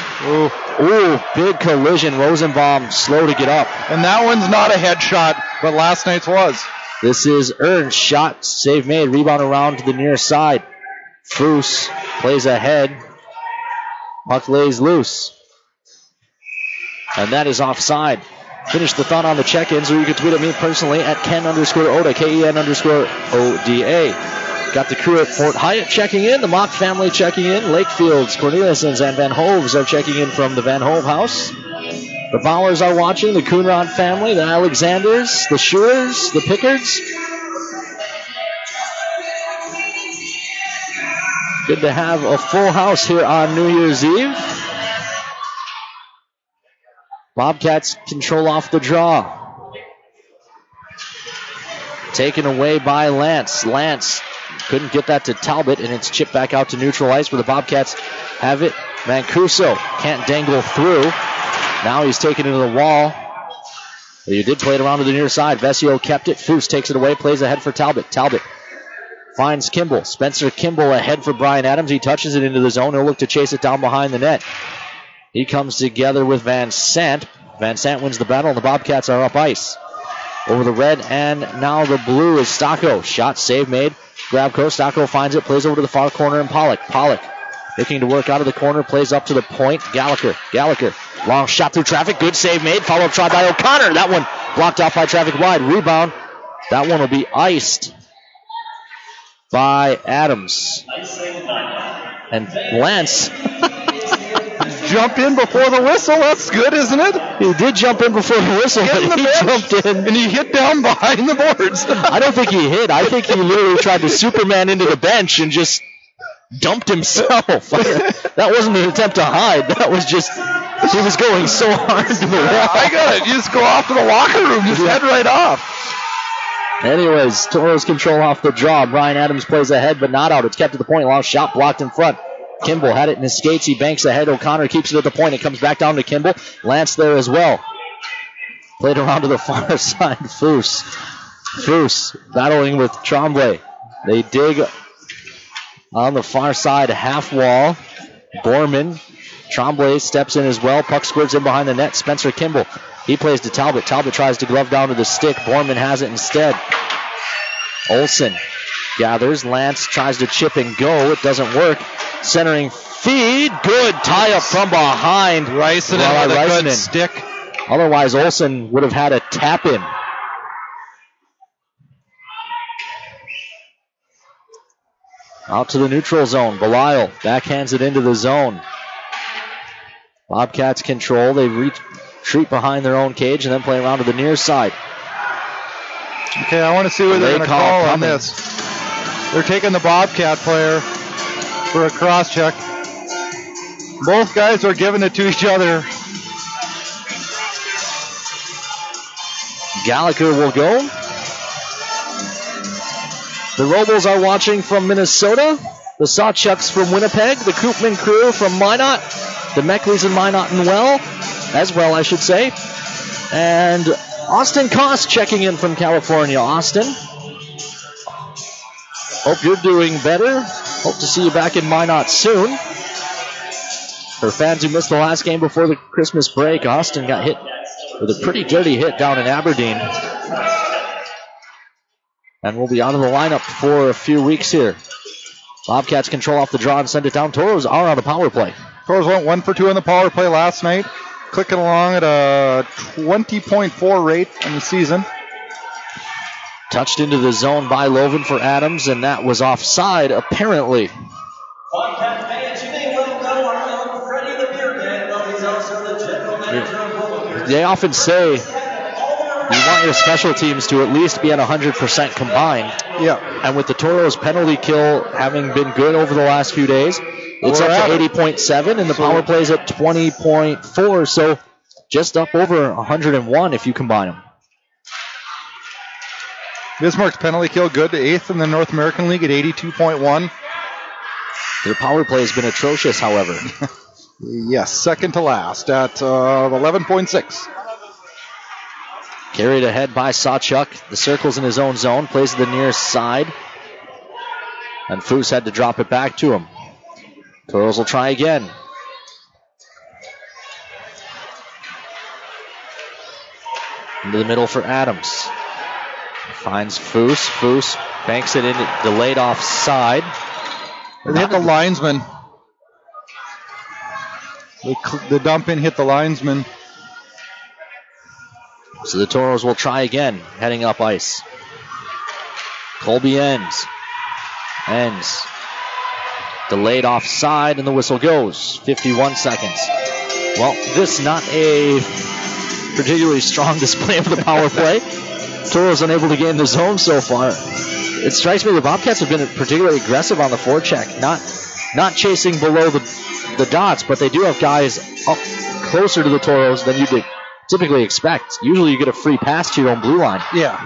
Ooh, big collision. Rosenbaum slow to get up. And that one's not a headshot, but last night's was. This is Ernst. Shot, save made, rebound around to the near side. Foose plays ahead. Puck lays loose. And that is offside. Finish the thought on the check-ins, or you can tweet at me personally at Ken_Oda, KEN_ODA. Got the crew at Fort Hyatt checking in, the Mock family checking in, Lakefields, Corneliusons, and Van Hoves are checking in from the Van Hove house. The Bowers are watching, the Coonrod family, the Alexanders, the Schurers, the Pickards. Good to have a full house here on New Year's Eve. Bobcats control off the draw. Taken away by Lance. Lance couldn't get that to Talbot, and it's chipped back out to neutral ice where the Bobcats have it. Mancuso can't dangle through. Now he's taken it to the wall. But he did play it around to the near side. Vesio kept it. Foose takes it away, plays ahead for Talbot. Talbot finds Kimball. Spencer Kimball ahead for Brian Adams. He touches it into the zone. He'll look to chase it down behind the net. He comes together with Van Sant. Van Sant wins the battle, and the Bobcats are up ice. Over the red and now the blue is Stocko. Shot, save made. Grabko. Stocko finds it, plays over to the far corner, and Pollock. Pollock looking to work out of the corner, plays up to the point. Gallagher. Long shot through traffic. Good save made. Follow-up try by O'Connor. That one blocked off by traffic wide. Rebound. That one will be iced by Adams. And Lance jumped in before the whistle. That's good, isn't it? He did jump in before the whistle, but he jumped in. And he hit down behind the boards. I don't think he hit. I think he literally tried to Superman into the bench and just dumped himself. That wasn't an attempt to hide. That was just, he was going so hard to the wall. I got it. You just go off to the locker room. Just head right off. Anyways, Toros control off the draw. Brian Adams plays ahead, but not out. It's kept to the point. Long shot blocked in front. Kimball had it in his skates. He banks ahead. O'Connor keeps it at the point. It comes back down to Kimball. Lance there as well. Played around to the far side. Foose battling with Tremblay. They dig on the far side half wall. Borman. Tremblay steps in as well. Puck squirts in behind the net. Spencer Kimball. He plays to Talbot. Talbot tries to glove down to the stick. Borman has it instead. Olsen gathers. Lance tries to chip and go. It doesn't work. Centering feed. Good tie up from behind. Reisinen with a good stick. Otherwise, Olsen would have had a tap in. Out to the neutral zone. Belisle backhands it into the zone. Bobcats control. They retreat behind their own cage and then play around to the near side. Okay, I want to see what they're going to call on this. They're taking the Bobcat player for a cross check. Both guys are giving it to each other. Gallagher will go. The Robles are watching from Minnesota. The Sawchucks from Winnipeg. The Koopman crew from Minot. The Meckleys and Minot as well, I should say. And Austin Koss checking in from California. Austin, Hope you're doing better. Hope to see you back in Minot soon. For fans who missed the last game before the Christmas break, Austin got hit with a pretty dirty hit down in Aberdeen. And will be out of the lineup for a few weeks here. Bobcats control off the draw and send it down. Toros are on the power play. Toros went 1 for 2 on the power play last night, clicking along at a 20.4 rate in the season. Touched into the zone by Loven for Adams, and that was offside, apparently. They often say you want your special teams to at least be at 100% combined. Yeah. And with the Toros penalty kill having been good over the last few days, it's up to 80.7, and the power plays at 20.4, so just up over 101 if you combine them. Bismarck's penalty kill good, 8th in the North American League at 82.1. Their power play has been atrocious, however. Yes, second to last at 11.6. Carried ahead by Sawchuk. The circle's in his own zone, plays to the near side. And Foose had to drop it back to him. Toros will try again. Into the middle for Adams. Finds Foose. Foose banks it in, delayed offside. They hit the linesman. The dump in hit the linesman. So the Toros will try again, heading up ice. Colby ends. Delayed offside, and the whistle goes. 51 seconds. Well, this not a particularly strong display of the power play. Toros unable to get in the zone so far. It strikes me the Bobcats have been particularly aggressive on the forecheck, not chasing below the dots, but they do have guys up closer to the Toros than you would typically expect. Usually you get a free pass to your own blue line. Yeah.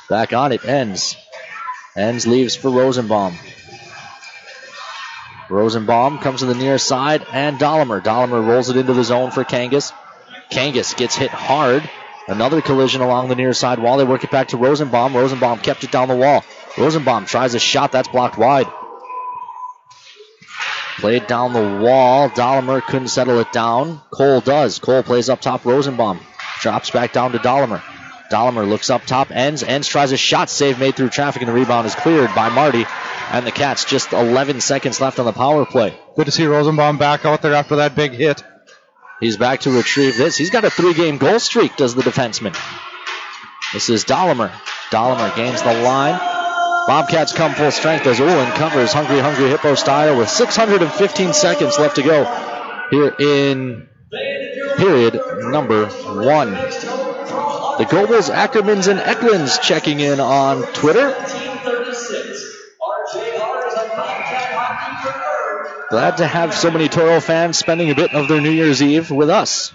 Back on it, Ends leaves for Rosenbaum. Rosenbaum comes to the near side, and Dahlemer. Dahlemer rolls it into the zone for Kangas. Kangas gets hit hard. Another collision along the near side wall. They work it back to Rosenbaum. Rosenbaum kept it down the wall. Rosenbaum tries a shot. That's blocked wide. Played down the wall. Dahlemer couldn't settle it down. Cole does. Cole plays up top. Rosenbaum drops back down to Dahlemer. Dahlemer looks up top. Ends tries a shot. Save made through traffic, and the rebound is cleared by Marty. And the Cats just 11 seconds left on the power play. Good to see Rosenbaum back out there after that big hit. He's back to retrieve this. He's got a 3-game goal streak, does the defenseman. This is Dahlemer. Dahlemer gains the line. Bobcats come full strength as Olin covers Hungry Hippo style with 615 seconds left to go here in period number 1. The Goebels, Ackermans, and Eklunds checking in on Twitter. Glad to have so many Toro fans spending a bit of their New Year's Eve with us.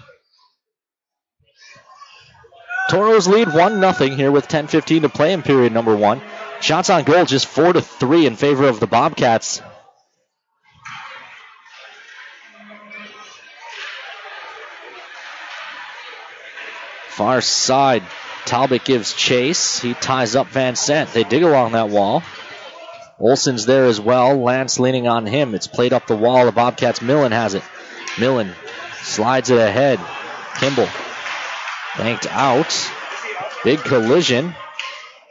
Toros lead 1-0 here with 10:15 to play in period number 1. Shots on goal just 4-3 in favor of the Bobcats. Far side, Talbot gives chase. He ties up Van Sant. They dig along that wall. Olsen's there as well. Lance leaning on him. It's played up the wall. The Bobcats. Millen has it. Millen slides it ahead. Kimball banked out. Big collision.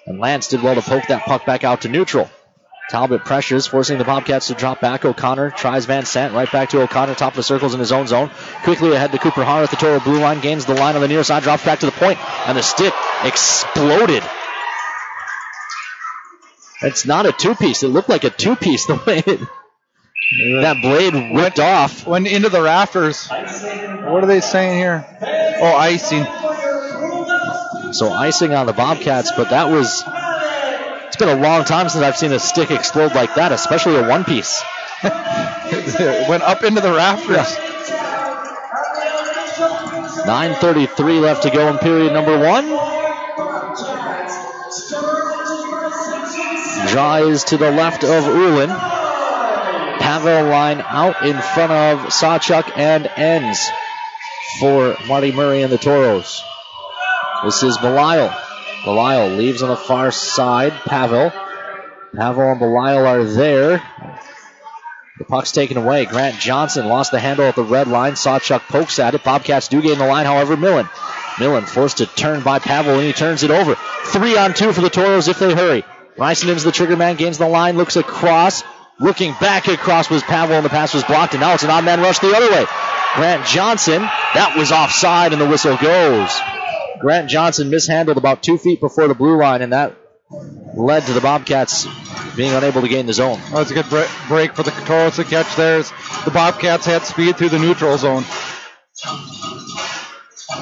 And Lance did well to poke that puck back out to neutral. Talbot pressures, forcing the Bobcats to drop back. O'Connor tries Van Sant. Right back to O'Connor. Top of the circles in his own zone. Quickly ahead to Cooper Har at the Toro blue line. Gains the line on the near side. Drops back to the point. And the stick exploded. It's not a two-piece. It looked like a two-piece the way that blade ripped off. Went into the rafters. What are they saying here? Oh, icing. So icing on the Bobcats, but that was... It's been a long time since I've seen a stick explode like that, especially a one-piece. It went up into the rafters. 9:33 left to go in period number 1. Draw is to the left of Ulin. Pavel line out in front of Sawchuk and Ends for Marty Murray and the Toros. This is Belisle. Belisle leaves on the far side. Pavel and Belisle are there. The puck's taken away. Grant Johnson lost the handle at the red line. Sawchuk pokes at it. Bobcats do gain the line, however. Millen forced to turn by Pavel, and he turns it over. 3-on-2 for the Toros if they hurry. Rysonen's the trigger man, gains the line, looks across. Looking back across was Pavel, and the pass was blocked, and now it's an odd man rush the other way. Grant Johnson, that was offside, and the whistle goes. Grant Johnson mishandled about 2 feet before the blue line, and that led to the Bobcats being unable to gain the zone. Well, that's a good break for the Toros to catch there as the Bobcats had speed through the neutral zone.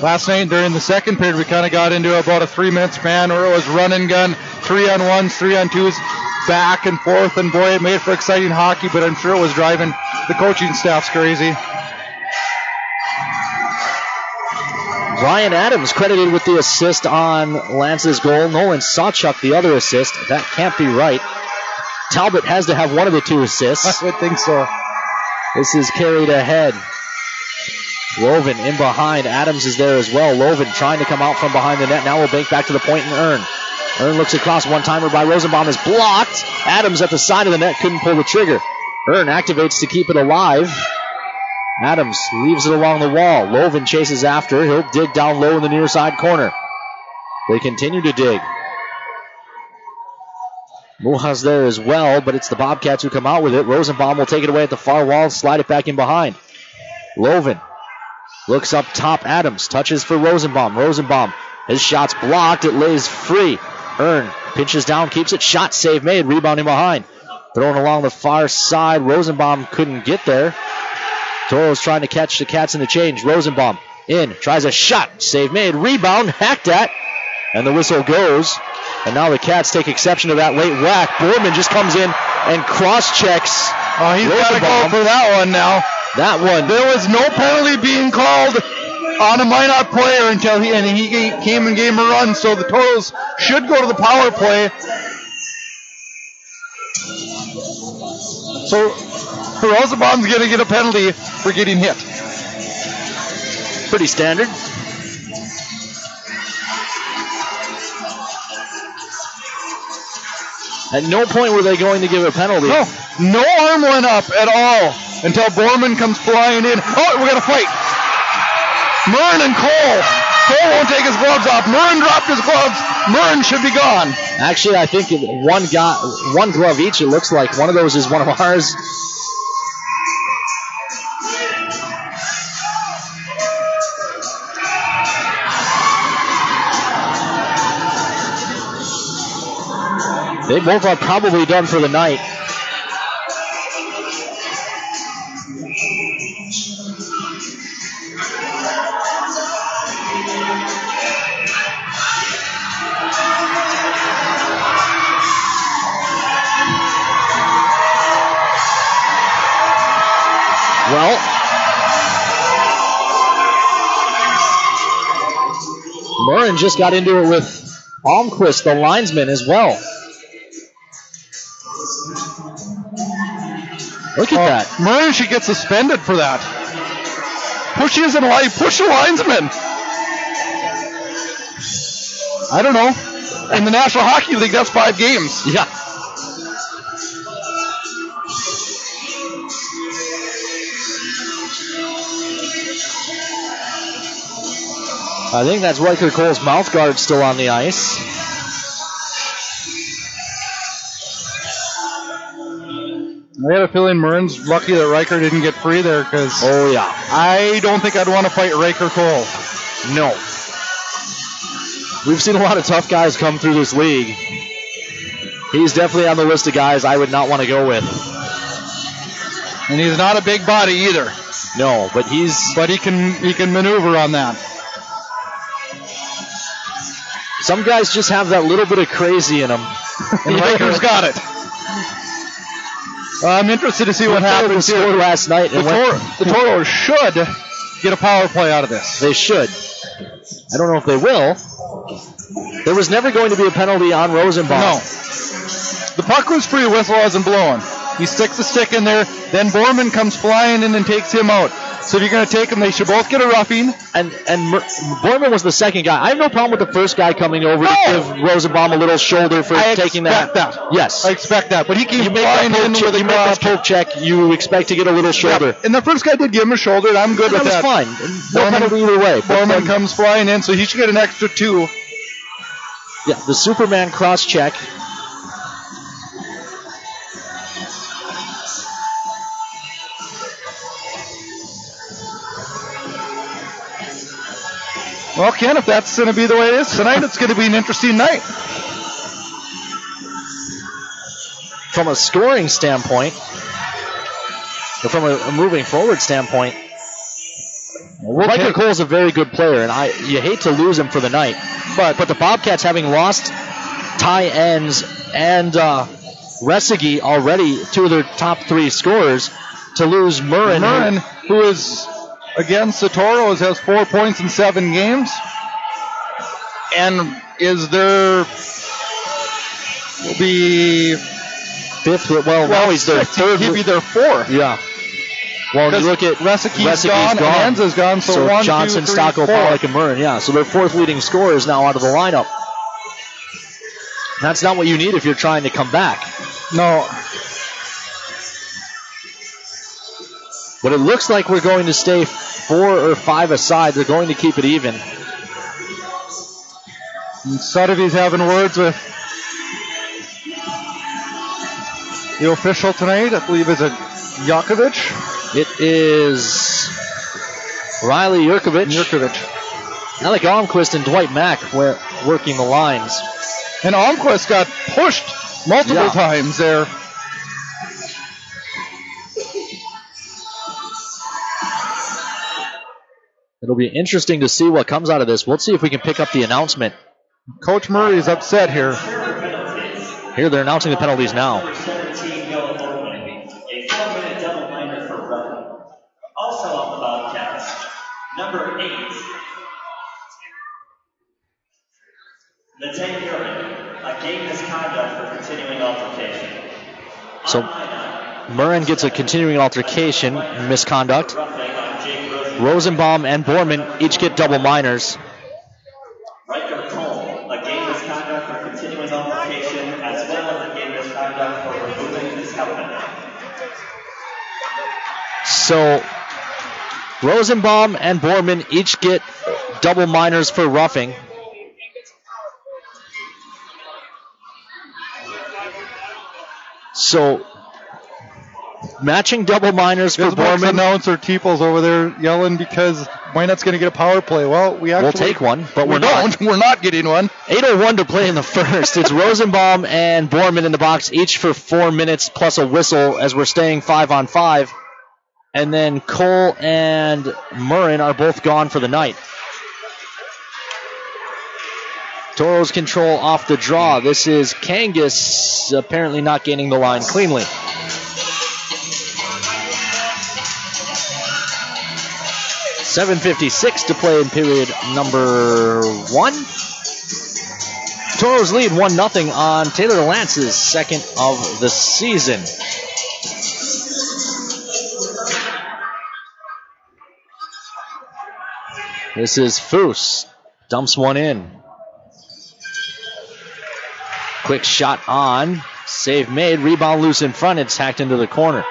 Last night during the second period, we kind of got into about a 3-minute span where it was run and gun, 3-on-1s, 3-on-2s, back and forth, and boy, it made for exciting hockey, but I'm sure it was driving the coaching staffs crazy. Ryan Adams credited with the assist on Lance's goal. Nolan Sawchuk the other assist. That can't be right. Talbot has to have one of the 2 assists. I would think so. This is carried ahead. Loven in behind. Adams is there as well. Loven trying to come out from behind the net. Now we'll bank back to the point and Earn. Earn looks across. One-timer by Rosenbaum is blocked. Adams at the side of the net couldn't pull the trigger. Earn activates to keep it alive. Adams leaves it along the wall. Loven chases after. He'll dig down low in the near side corner. They continue to dig. Muha's there as well, but it's the Bobcats who come out with it. Rosenbaum will take it away at the far wall and slide it back in behind. Loven looks up top. Adams touches for Rosenbaum. Rosenbaum, his shot's blocked. It lays free. Earn pinches down, keeps it. Shot save made. Rebounding behind. Thrown along the far side. Rosenbaum couldn't get there. Toros trying to catch the Cats in the change. Rosenbaum in, tries a shot. Save made. Rebound, hacked at. And the whistle goes. And now the Cats take exception to that late whack. Borman just comes in and cross-checks. Oh, he's got to go for that one now. That one. There was no penalty being called on a Minot player until he came and gave him a run. So the Toros should go to the power play. So Rosenbaum's going to get a penalty for getting hit. Pretty standard. At no point were they going to give a penalty. No arm went up at all until Borman comes flying in. Oh, we got a fight. Murn and Cole. Cole won't take his gloves off. Murn dropped his gloves. Murn should be gone. Actually, I think one glove each, it looks like. One of those is one of ours. They both are probably done for the night. Well, Murren just got into it with Almquist, the linesman, as well. Look at that. Murray should get suspended for that. Push the linesman. I don't know. In the National Hockey League, that's 5 games. Yeah. I think that's Riker Cole's mouth guard still on the ice. I had a feeling Murren's lucky that Riker didn't get free there because I don't think I'd want to fight Riker Cole. No. We've seen a lot of tough guys come through this league. He's definitely on the list of guys I would not want to go with. And he's not a big body either. No, but he can maneuver on that. Some guys just have that little bit of crazy in them. And Riker's got it. I'm interested to see what happens here. Last night. The Toros should get a power play out of this. They should. I don't know if they will. There was never going to be a penalty on Rosenbaum. No. The puck was free, whistle wasn't blowing. He sticks the stick in there, then Borman comes flying in and takes him out. So if you're going to take them, they should both get a roughing. And Borman was the second guy. I have no problem with the first guy coming over to give Rosenbaum a little shoulder for taking that. I expect that. Yes. I expect that. But he keeps you make flying in with you make that poke check, you expect to get a little shoulder. Yep. And the first guy did give him a shoulder, and I'm good with that. That was fine. No penalty either way. Borman comes flying in, so he should get an extra 2. Yeah, the Superman cross check. Well, Ken, if that's going to be the way it is tonight, it's going to be an interesting night. From a scoring standpoint, or from a moving forward standpoint, Riker Cole's a very good player, and you hate to lose him for the night. But the Bobcats, having lost Ty Enns and Resegi already, 2 of their top 3 scorers, to lose Murren, who is against the Toros, has 4 points in 7 games, and is their will be 5th. Well, now he's their 3rd. He'd be their 4th. Yeah. Well, you look at Reseki's gone, and Enns is gone, so 1, Johnson, 2, 3, Stocko, 4. Pollock, and Murren. Yeah, so their 4th leading scorers now out of the lineup. That's not what you need if you're trying to come back. No. But it looks like we're going to stay 4 or 5 aside. They're going to keep it even. And Sotheby's having words with the official tonight. I believe is a Jakovic. It is Riley Jurkovic. Alec Almquist and Dwight Mack working the lines. And Almquist got pushed multiple times there. It'll be interesting to see what comes out of this. We'll see if we can pick up the announcement. Coach Murray is upset here. Here they're announcing the penalties now. A 4-minute double minor for Rudd. Also on the Bobcats, number 8, Nathan Murren, a game misconduct for continuing altercation. So Murren gets a continuing altercation, misconduct. Rosenbaum and Borman each get double minors. Riker Cole, a game misconduct for continuing altercation, as well as a game misconduct for removing his helmet. So Rosenbaum and Borman each get double minors for roughing. So matching double minors for Borman. Announcer Teeples over there yelling because Minot's going to get a power play. Well, we'll take one, but we're not getting one. 8:01 to play in the first. It's Rosenbaum and Borman in the box, each for 4 minutes plus a whistle as we're staying 5-on-5. And then Cole and Murren are both gone for the night. Toros control off the draw. This is Kangas apparently not gaining the line cleanly. .756 to play in period number 1. Toros lead 1-0 on Taylor Lance's second of the season. This is Foose. Dumps one in. Quick shot on. Save made. Rebound loose in front. It's hacked into the corner.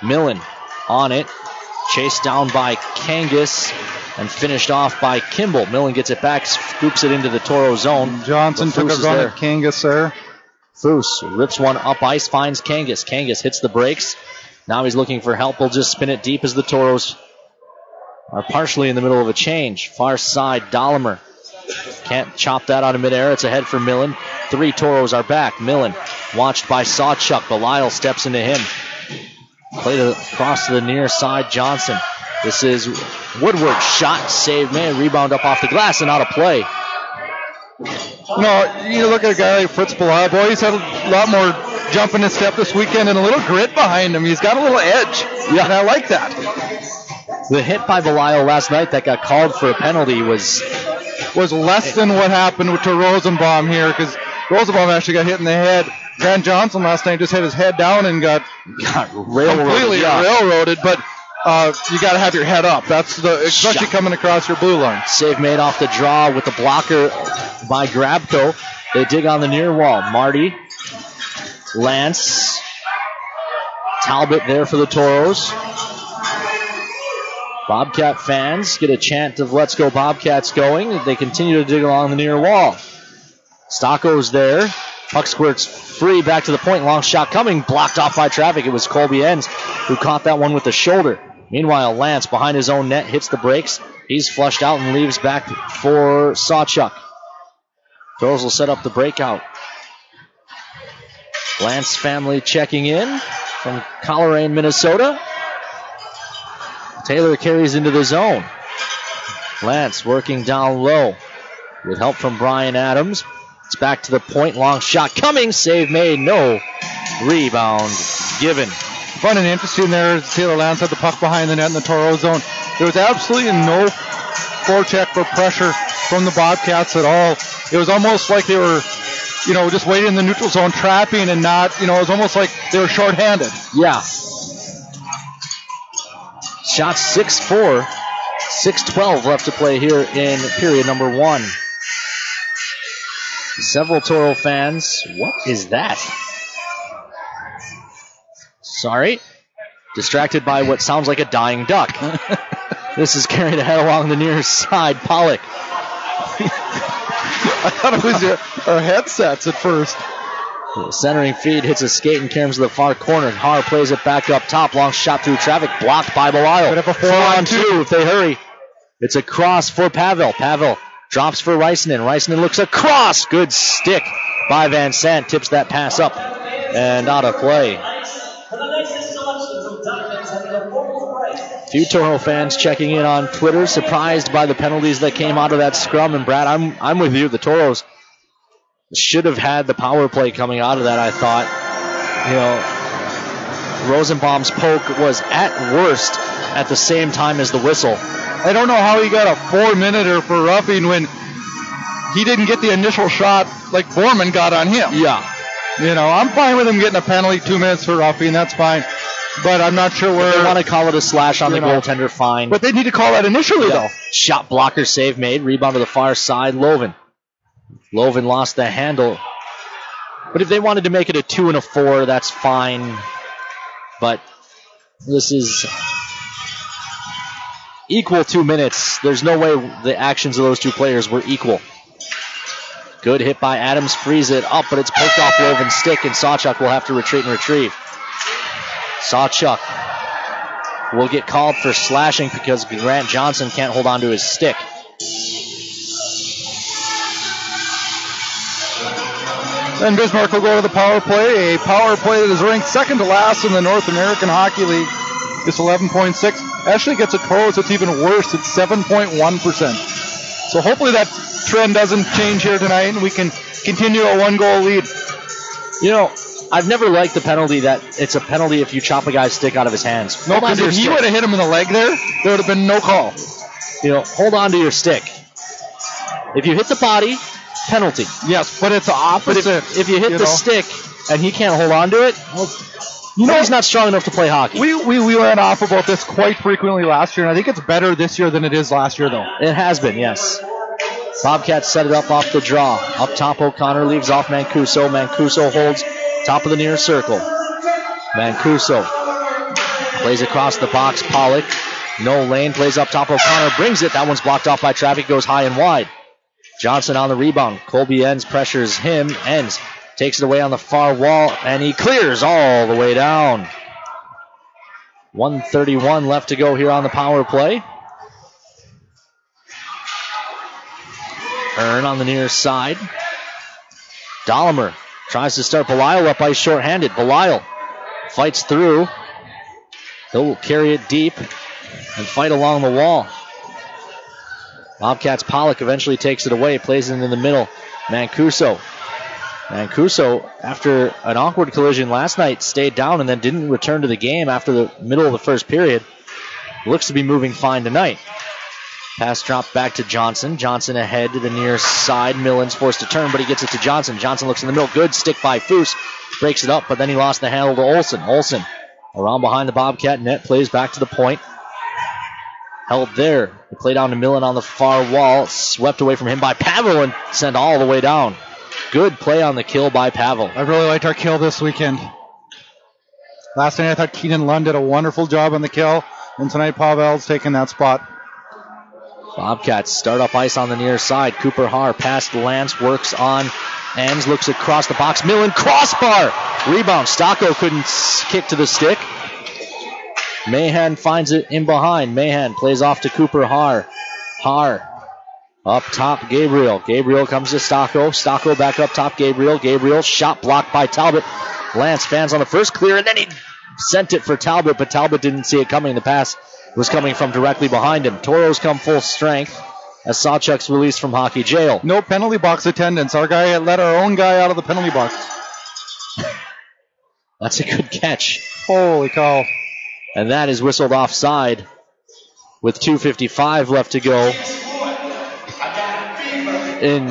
Millen on it. Chased down by Kangas and finished off by Kimball. Millen gets it back, scoops it into the Toro zone. Johnson took a run at Kangas there. Foose rips one up ice, finds Kangas. Kangas hits the brakes. Now he's looking for help. He'll just spin it deep as the Toros are partially in the middle of a change. Far side, Dahlemer. Can't chop that out of midair. It's ahead for Millen. 3 Toros are back. Millen watched by Sawchuk. Belial steps into him. Played across to the near side, Johnson. This is Woodward. Shot, save, man. Rebound up off the glass and out of play. No, you look at a guy like Fritz Belial. Boy, he's had a lot more jump in his step this weekend and a little grit behind him. He's got a little edge. Yeah. And I like that. The hit by Belial last night that got called for a penalty was less than what happened to Rosenbaum here, because Rosenbaum actually got hit in the head. Grant Johnson last night just had his head down and got railroaded. Completely railroaded. But you got to have your head up. That's especially coming across your blue line. Save made off the draw with the blocker by Grabko. They dig on the near wall. Marty, Lance, Talbot there for the Toros. Bobcat fans get a chant of "Let's Go Bobcats" going. They continue to dig along the near wall. Stocko's there. Puck squirts free back to the point. Long shot coming. Blocked off by traffic. It was Colby Enns who caught that one with the shoulder. Meanwhile, Lance behind his own net hits the brakes. He's flushed out and leaves back for Sawchuk. Toros will set up the breakout. Lance family checking in from Coleraine, Minnesota. Taylor carries into the zone. Lance working down low with help from Brian Adams. It's back to the point. Long shot coming. Save made. No rebound given. Fun and interesting there. Taylor Lance had the puck behind the net in the Toro zone. There was absolutely no forecheck or pressure from the Bobcats at all. It was almost like they were, just waiting in the neutral zone, trapping and not, it was almost like they were shorthanded. Yeah. Shot 6-4. 6:12 left to play here in period number 1. Several Toro fans. What is that? Sorry. Distracted by what sounds like a dying duck. This is carried ahead along the near side. Pollock. I thought it was our headsets at first. The centering feed hits a skate and carries to the far corner. Har plays it back up top. Long shot through traffic. Blocked by Belisle. Could have a 4-on-2 if they hurry. It's a cross for Pavel. Pavel drops for Reisanen. Reisanen looks across. Good stick by Van Sant. Tips that pass up and out of play. Few Toro fans checking in on Twitter, surprised by the penalties that came out of that scrum. And Brad, I'm with you. The Toros should have had the power play coming out of that, I thought. Rosenbaum's poke was at worst at the same time as the whistle. I don't know how he got a 4-minute for roughing when he didn't get the initial shot like Borman got on him. Yeah. I'm fine with him getting a penalty 2 minutes for roughing. That's fine. But I'm not sure where. If they want to call it a slash on the goaltender, fine. But they need to call that initially, though. Shot blocker save made. Rebound to the far side. Loven lost the handle. But if they wanted to make it a 2 and a 4, that's fine. But this is equal 2 minutes. There's no way the actions of those two players were equal. Good hit by Adams. Frees it up, but it's poked off Loven's stick, and Sawchuk will have to retreat and retrieve. Sawchuk will get called for slashing because Grant Johnson can't hold on to his stick. Then Bismarck will go to the power play. A power play that is ranked second to last in the North American Hockey League. It's 11.6. Actually gets a Toros that's even worse. It's 7.1%. So hopefully that trend doesn't change here tonight and we can continue a 1-goal lead. I've never liked the penalty that it's a penalty if you chop a guy's stick out of his hands. No, because if he would have hit him in the leg there would have been no call. Hold on to your stick. If you hit the body, penalty. Yes, but it's the opposite. But if you hit the stick and he can't hold on to it, he's not strong enough to play hockey. We went off about this quite frequently last year, and I think it's better this year than it is last year, though. It has been, yes. Bobcats set it up off the draw. Up top, O'Connor leaves off Mancuso. Mancuso holds top of the near circle. Mancuso plays across the box. Pollock, no lane, plays up top. O'Connor brings it. That one's blocked off by traffic, goes high and wide. Johnson on the rebound. Colby Enns pressures him. Enns takes it away on the far wall, and he clears all the way down. 1:31 left to go here on the power play. Earn on the near side. Dahlemer tries to start Belisle up ice shorthanded. Belisle fights through. He'll carry it deep and fight along the wall. Bobcats Pollock eventually takes it away, plays it in the middle. Mancuso, after an awkward collision last night, stayed down and then didn't return to the game after the middle of the first period. Looks to be moving fine tonight. Pass dropped back to Johnson. Johnson ahead to the near side. Millen's forced to turn, but he gets it to Johnson. Johnson looks in the middle. Good stick by Foose. Breaks it up, but then he lost the handle to Olsen. Olsen around behind the Bobcat net. Plays back to the point. Held there. The play down to Millen on the far wall. Swept away from him by Pavel and sent all the way down. Good play on the kill by Pavel. I really liked our kill this weekend. Last night I thought Keenan Lund did a wonderful job on the kill, and tonight Pavel's taking that spot. Bobcats start up ice on the near side. Cooper Haar past Lance, works on ends, looks across the box. Millen, crossbar! Rebound. Stocko couldn't kick to the stick. Mahan finds it in behind. Mahan plays off to Cooper Haar. Haar up top, Gabriel. Gabriel comes to Stocko. Stocko back up top, Gabriel. Gabriel shot blocked by Talbot. Lance fans on the first clear, and then he sent it for Talbot, but Talbot didn't see it coming. The pass was coming from directly behind him. Toros come full strength as Sawchuk's released from hockey jail. No penalty box attendance. Our guy let our own guy out of the penalty box. That's a good catch. Holy cow. And that is whistled offside with 2:55 left to go in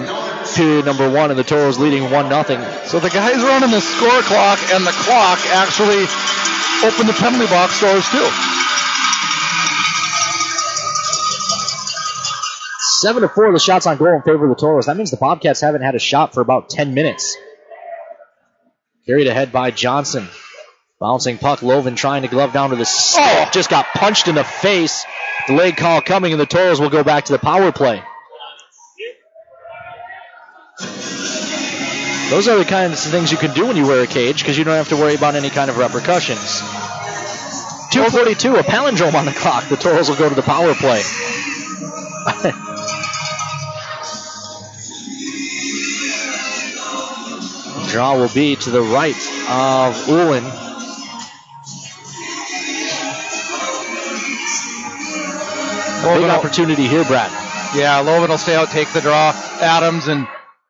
period number 1, and the Toros leading 1-0. So the guys running the score clock and the clock actually opened the penalty box doors too. 7-4 the shots on goal in favor of the Toros. That means the Bobcats haven't had a shot for about 10 minutes. Carried ahead by Johnson. Bouncing puck, Loven trying to glove down to the stick. Just got punched in the face. Delayed call coming, and the Toros will go back to the power play. Those are the kinds of things you can do when you wear a cage, because you don't have to worry about any kind of repercussions. 2:42, a palindrome on the clock. The Toros will go to the power play. Draw will be to the right of Ullin. Big opportunity here, Brad. Yeah, Loven will stay out, take the draw. Adams and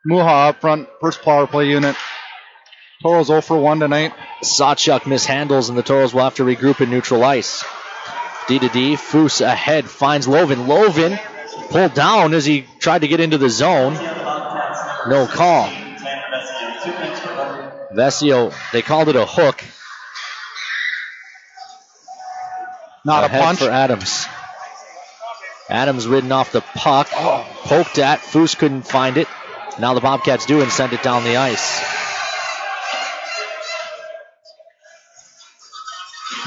Muha up front, first power play unit. Toros 0 for 1 tonight. Sawchuk mishandles, and the Toros will have to regroup in neutral ice. D to D, Foose ahead, finds Loven. Loven pulled down as he tried to get into the zone. No call. Vesio, they called it a hook. Not a punch for Adams. Adams ridden off the puck, poked at. Foose couldn't find it. Now the Bobcats do and send it down the ice.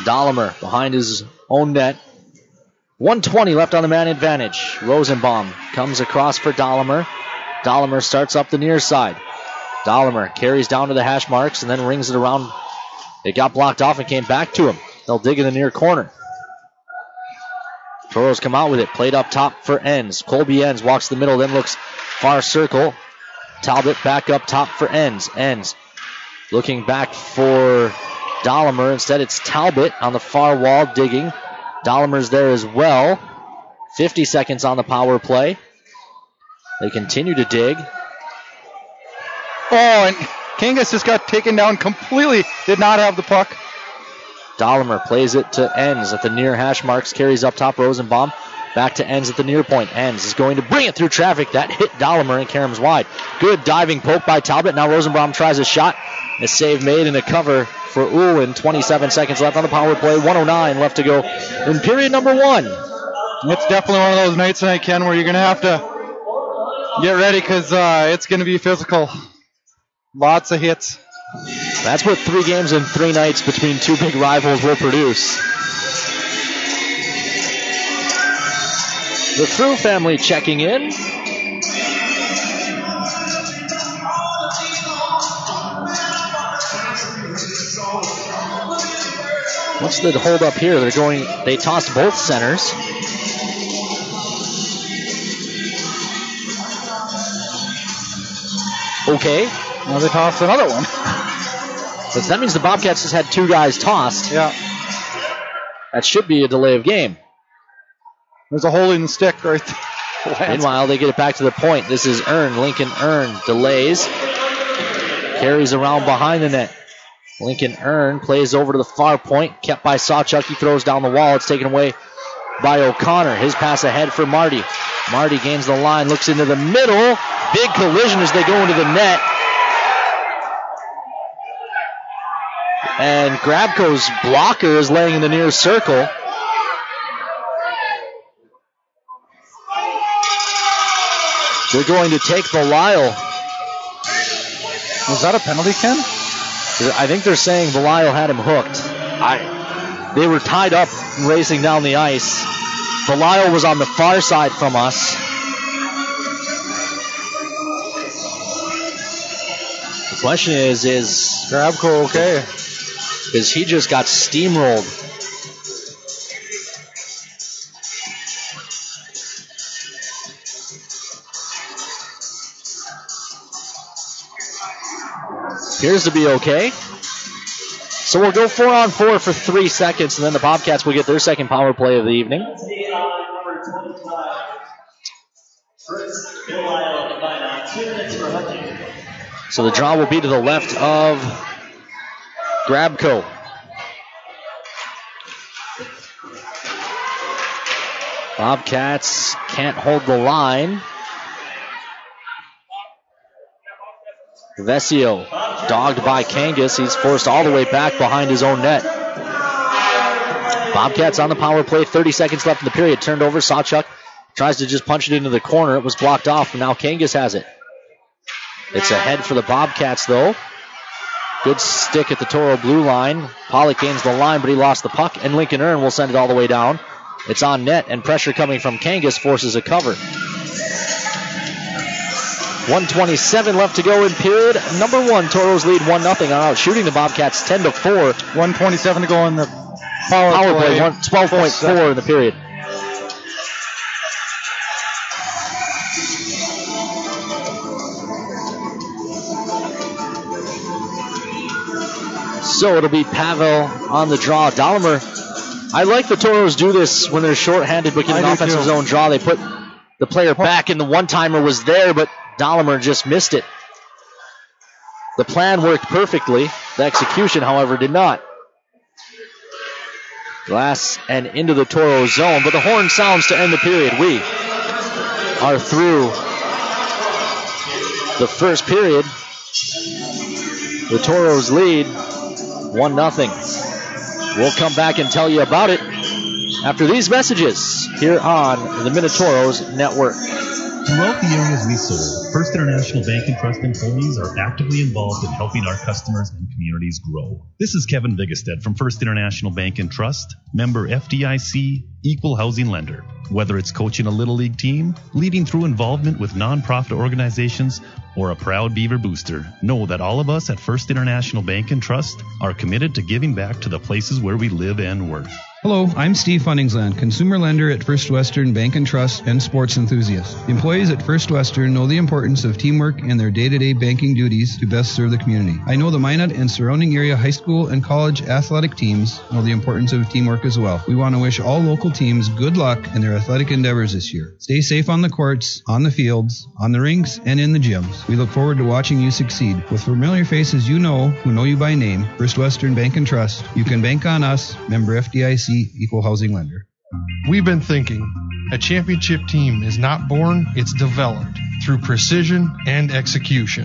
Dahlemer behind his own net. 1:20 left on the man advantage. Rosenbaum comes across for Dahlemer. Dahlemer starts up the near side. Dahlemer carries down to the hash marks and then rings it around. It got blocked off and came back to him. They'll dig in the near corner. Toros come out with it. Played up top for Enns. Colby Enns walks the middle, then looks far circle. Talbot back up top for Enns. Enns looking back for Dahlemer. Instead, it's Talbot on the far wall digging. Dahlemer's there as well. 50 seconds on the power play. They continue to dig. Oh, and Kangas just got taken down completely. Did not have the puck. Dahlemer plays it to Enns at the near hash marks. Carries up top Rosenbaum. Back to Enns at the near point. Enns is going to bring it through traffic. That hit Dahlemer and Karam's wide. Good diving poke by Talbot. Now Rosenbaum tries a shot. A save made and a cover for Ullin. 27 seconds left on the power play. 1:09 left to go in period number 1. It's definitely one of those nights tonight, Ken, where you're going to have to get ready because it's going to be physical. Lots of hits. That's what 3 games in 3 nights between 2 big rivals will produce. The Frew family checking in. What's the hold up here? They tossed both centers. Okay. Now they tossed another one. So that means the Bobcats just had 2 guys tossed. Yeah. That should be a delay of game. There's a hole in the stick right there. Meanwhile, they get it back to the point. This is Lincoln Earn delays. Carries around behind the net. Lincoln Earn plays over to the far point. Kept by Sawchuk. He throws down the wall. It's taken away by O'Connor. His pass ahead for Marty. Marty gains the line. Looks into the middle. Big collision as they go into the net. And Grabko's blocker is laying in the near circle. They're going to take Belial. Was that a penalty, Ken? I think they're saying Belial had him hooked. They were tied up racing down the ice. Belial was on the far side from us. The question is Grabko okay? Because he just got steamrolled. Appears to be okay. So we'll go 4-on-4 for 3 seconds, and then the Bobcats will get their second power play of the evening. So the draw will be to the left of Grabko. Bobcats can't hold the line. Vesio dogged by Kangas. He's forced all the way back behind his own net. Bobcats on the power play. 30 seconds left in the period. Turned over. Sawchuk tries to just punch it into the corner. It was blocked off. And now Kangas has it. It's ahead for the Bobcats, though. Good stick at the Toro blue line. Pollock gains the line, but he lost the puck. And Lincoln Earn will send it all the way down. It's on net, and pressure coming from Kangas forces a cover. 1:27 left to go in period number 1. Toros lead 1-0 on out, shooting the Bobcats 10-4. 1:27 to go in the power play. 12.4 in the period. So it'll be Pavel on the draw. Dahlimer, I like the Toros do this when they're shorthanded but get an offensive zone draw. They put the player back, and the one-timer was there, but Dahlimer just missed it. The plan worked perfectly. The execution, however, did not. Glass and into the Toro zone, but the horn sounds to end the period. We are through the first period. The Toros lead 1-0. We'll come back and tell you about it after these messages here on the Minotauros Network. Throughout the areas we serve, First International Bank and Trust employees are actively involved in helping our customers and communities grow. This is Kevin Vigestead from First International Bank and Trust, member FDIC, equal housing lender. Whether it's coaching a Little League team, leading through involvement with nonprofit organizations, or a proud Beaver booster, know that all of us at First International Bank and Trust are committed to giving back to the places where we live and work. Hello, I'm Steve Funningsland, consumer lender at First Western Bank and Trust and sports enthusiast. The employees at First Western know the importance of teamwork and their day-to-day banking duties to best serve the community. I know the Minot and surrounding area high school and college athletic teams know the importance of teamwork as well. We want to wish all local teams good luck in their athletic endeavors this year. Stay safe on the courts, on the fields, on the rinks, and in the gyms. We look forward to watching you succeed. With familiar faces you know, who know you by name, First Western Bank and Trust, you can bank on us, member FDIC, equal housing lender. We've been thinking. A championship team is not born, it's developed through precision and execution.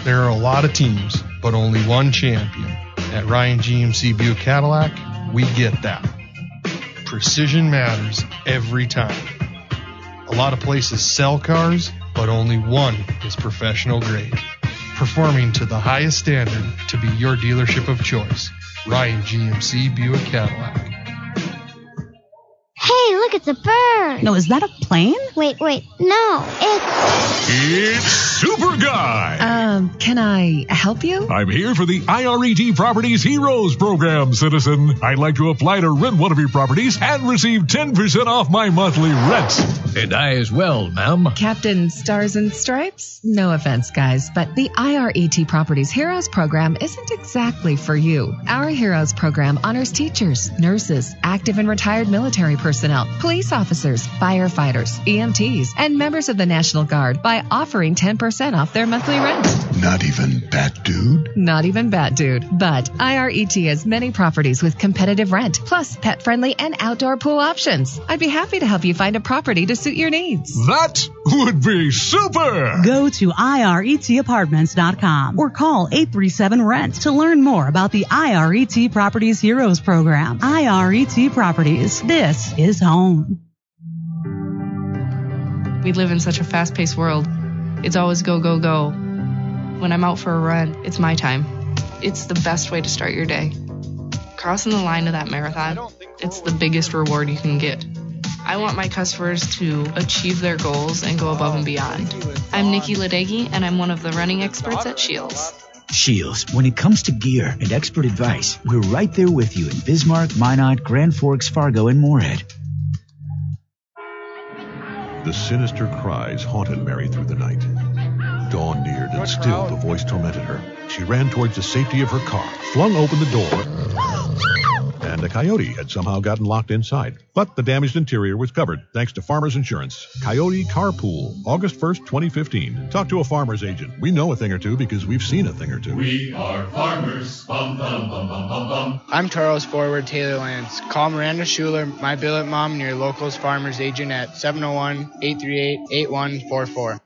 There are a lot of teams, but only one champion. At Ryan GMC Buick Cadillac, we get that. Precision matters every time. A lot of places sell cars, but only one is professional grade. Performing to the highest standard to be your dealership of choice. Ryan GMC Buick Cadillac. Hey, look, it's a bird. No, is that a plane? Wait, no, It's Super Guy. Can I help you? I'm here for the IRET Properties Heroes Program, citizen. I'd like to apply to rent one of your properties and receive 10% off my monthly rent. And I as well, ma'am. Captain Stars and Stripes? No offense, guys, but the IRET Properties Heroes Program isn't exactly for you. Our Heroes Program honors teachers, nurses, active and retired military personnel, police officers, firefighters, EMTs, and members of the National Guard by offering 10% off their monthly rent. Not even Bat Dude? Not even Bat Dude. But IRET has many properties with competitive rent, plus pet-friendly and outdoor pool options. I'd be happy to help you find a property to suit your needs. That would be super! Go to IRETapartments.com or call 837-RENT to learn more about the IRET Properties Heroes Program. IRET Properties. This is home. We live in such a fast-paced world. It's always go, go, go. When I'm out for a run, it's my time. It's the best way to start your day. Crossing the line of that marathon, it's the biggest reward you can get. I want my customers to achieve their goals and go above and beyond. I'm Nikki Ledegi, and I'm one of the running experts at Shields. Shields, when it comes to gear and expert advice, we're right there with you in Bismarck, Minot, Grand Forks, Fargo, and Moorhead. The sinister cries haunted Mary through the night. Dawn neared, and still the voice tormented her. She ran towards the safety of her car, flung open the door, and a coyote had somehow gotten locked inside. But the damaged interior was covered thanks to Farmers Insurance. Coyote Carpool, August 1st, 2015. Talk to a farmer's agent. We know a thing or two because we've seen a thing or two. We are farmers. Bum, bum, bum, bum, bum, bum. I'm Toros forward Taylor Lance. Call Miranda Schuler, my billet mom, and your locals farmers agent at 701-838-8144.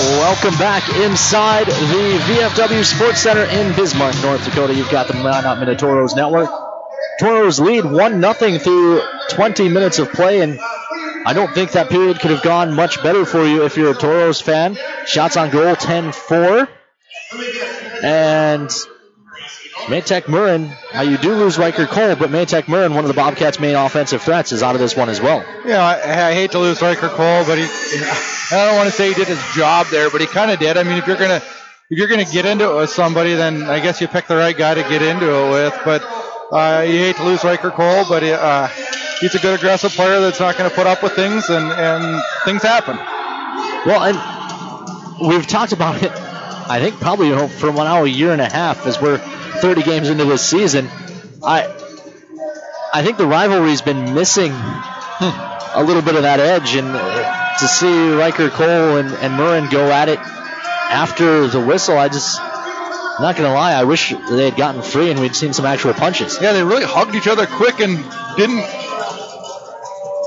Welcome back inside the VFW Sports Center in Bismarck, North Dakota. You've got the Minot Minotauros Network. Toros lead 1-0 through 20 minutes of play, and I don't think that period could have gone much better for you if you're a Toros fan. Shots on goal, 10-4. And Maytech Murren, you do lose Riker Cole, but Maytech Murren, one of the Bobcats' main offensive threats, is out of this one as well. Yeah, I hate to lose Riker Cole, but I don't want to say he did his job there, but he kind of did. I mean, if you're gonna get into it with somebody, then I guess you pick the right guy to get into it with. But you hate to lose Riker Cole, but he's a good aggressive player that's not going to put up with things, and things happen. Well, and we've talked about it, I think probably for now a year and a half as we're 30 games into this season. I think the rivalry's been missing a little bit of that edge, and to see Riker Cole and Murren go at it after the whistle, I'm not going to lie, I wish they had gotten free and we'd seen some actual punches. Yeah, they really hugged each other quick and didn't,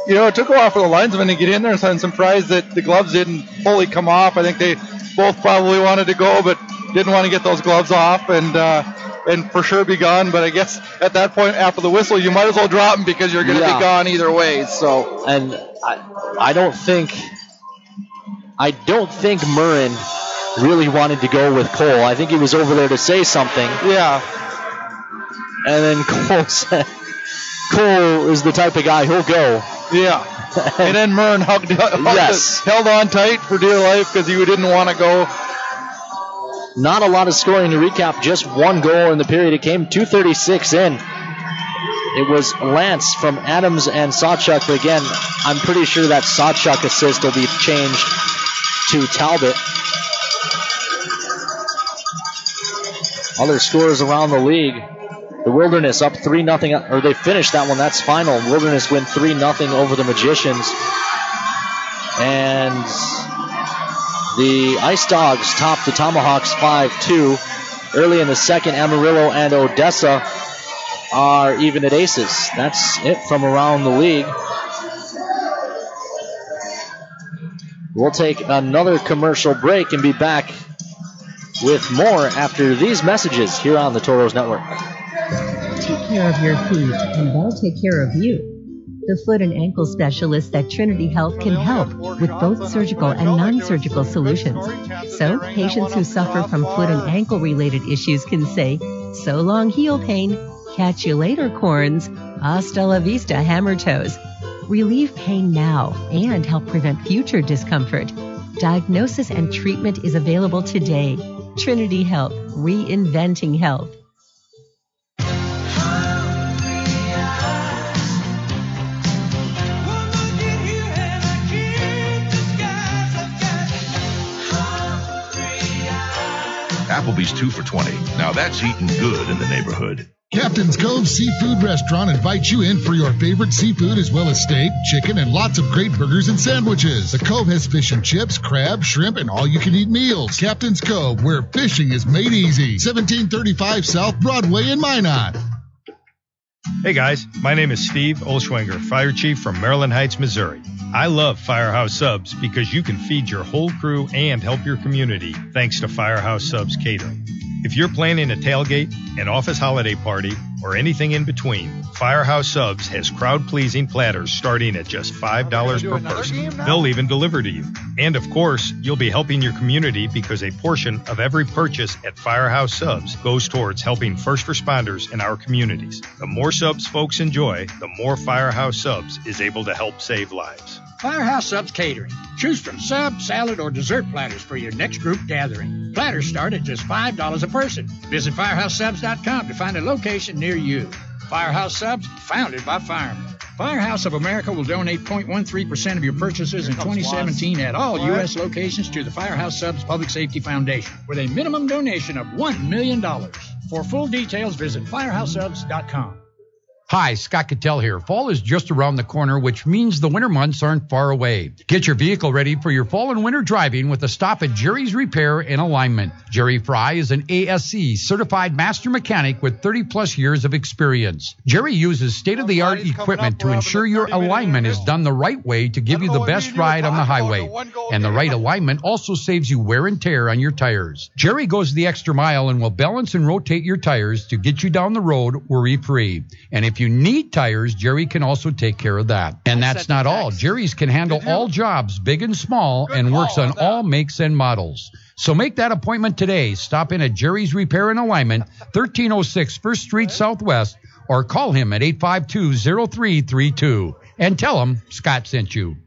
it took a while for the linesmen to get in there, so I'm surprised that the gloves didn't fully come off. I think they both probably wanted to go, but didn't want to get those gloves off and for sure be gone. But I guess at that point after the whistle, you might as well drop them because you're going to be gone either way. So, and I don't think Murren really wanted to go with Cole. I think he was over there to say something. Yeah. And then Cole said, Cole is the type of guy who'll go. Yeah. And then Murren held on tight for dear life because he didn't want to go. Not a lot of scoring to recap, just one goal in the period. It came 2:36 in. It was Lance from Adams and Sawchuk, but again, I'm pretty sure that Sawchuk assist will be changed to Talbot. Other scores around the league. The Wilderness up 3-0, or they finished that one, that's final. Wilderness win 3-0 over the Magicians. And the Ice Dogs top the Tomahawks 5-2. Early in the second, Amarillo and Odessa are even at aces. That's it from around the league. We'll take another commercial break and be back with more after these messages here on the Toros Network. Take care of your feet, and they'll take care of you. The foot and ankle specialists at Trinity Health can help with both surgical and non-surgical solutions. So patients who suffer from foot and ankle related issues can say, so long heel pain, catch you later corns, hasta la vista hammer toes. Relieve pain now and help prevent future discomfort. Diagnosis and treatment is available today. Trinity Health, reinventing health. Applebee's 2 for $20. Now that's eating good in the neighborhood. Captain's Cove Seafood Restaurant invites you in for your favorite seafood as well as steak, chicken, and lots of great burgers and sandwiches. The Cove has fish and chips, crab, shrimp, and all-you-can-eat meals. Captain's Cove, where fishing is made easy. 1735 South Broadway in Minot. Hey guys, my name is Steve Olschwenger, Fire Chief from Maryland Heights, Missouri. I love Firehouse Subs because you can feed your whole crew and help your community thanks to Firehouse Subs Catering. If you're planning a tailgate, an office holiday party, or anything in between, Firehouse Subs has crowd-pleasing platters starting at just $5 per person. They'll even deliver to you. And of course, you'll be helping your community because a portion of every purchase at Firehouse Subs goes towards helping first responders in our communities. The more subs folks enjoy, the more Firehouse Subs is able to help save lives. Firehouse Subs Catering. Choose from sub, salad, or dessert platters for your next group gathering. Platters start at just $5 a person. Visit FirehouseSubs.com to find a location near you. Firehouse Subs, founded by firemen. Firehouse of America will donate 0.13% of your purchases in 2017 at all U.S. locations to the Firehouse Subs Public Safety Foundation with a minimum donation of $1 million. For full details, visit FirehouseSubs.com. Hi, Scott Cattell here. Fall is just around the corner, which means the winter months aren't far away. Get your vehicle ready for your fall and winter driving with a stop at Jerry's Repair and Alignment. Jerry Fry is an ASC certified master mechanic with 30-plus years of experience. Jerry uses state-of-the-art equipment to ensure your alignment is done the right way to give you the best ride on the highway. And the right alignment also saves you wear and tear on your tires. Jerry goes the extra mile and will balance and rotate your tires to get you down the road worry-free. And if you need tires, Jerry can also take care of that. And that's not all. Jerry's can handle all jobs, big and small, and works on all makes and models. So make that appointment today. Stop in at Jerry's Repair and Alignment, 1306 First Street Southwest, or call him at 852-0332 and tell him Scott sent you.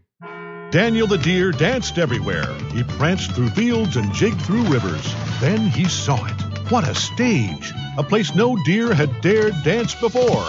Daniel the deer danced everywhere. He pranced through fields and jigged through rivers. Then he saw it. What a stage! A place no deer had dared dance before.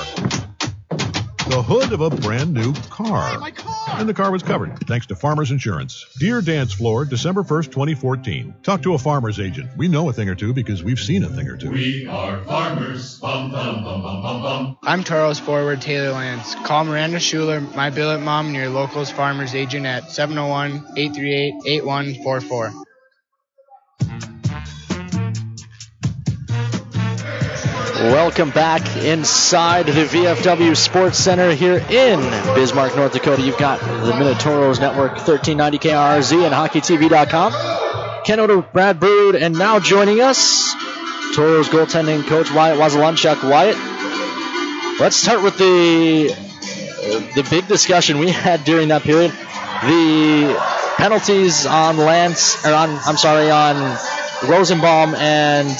The hood of a brand new car. Hey, my car! And the car was covered, thanks to Farmers Insurance. Deer Dance Floor, December 1st, 2014. Talk to a farmer's agent. We know a thing or two because we've seen a thing or two. We are farmers. Bum, bum, bum, bum, bum, bum. I'm Taurus forward Taylor Lance. Call Miranda Schuler, my billet mom, and your locals farmers agent at 701-838-8144. Welcome back inside the VFW Sports Center here in Bismarck, North Dakota. You've got the Minotauros Network, 1390 KRZ and HockeyTV.com. Ken Odo, Brad Brood, and now joining us, Toros goaltending coach Wyatt Wazelanchuk. Wyatt, let's start with the big discussion we had during that period. The penalties on on Rosenbaum and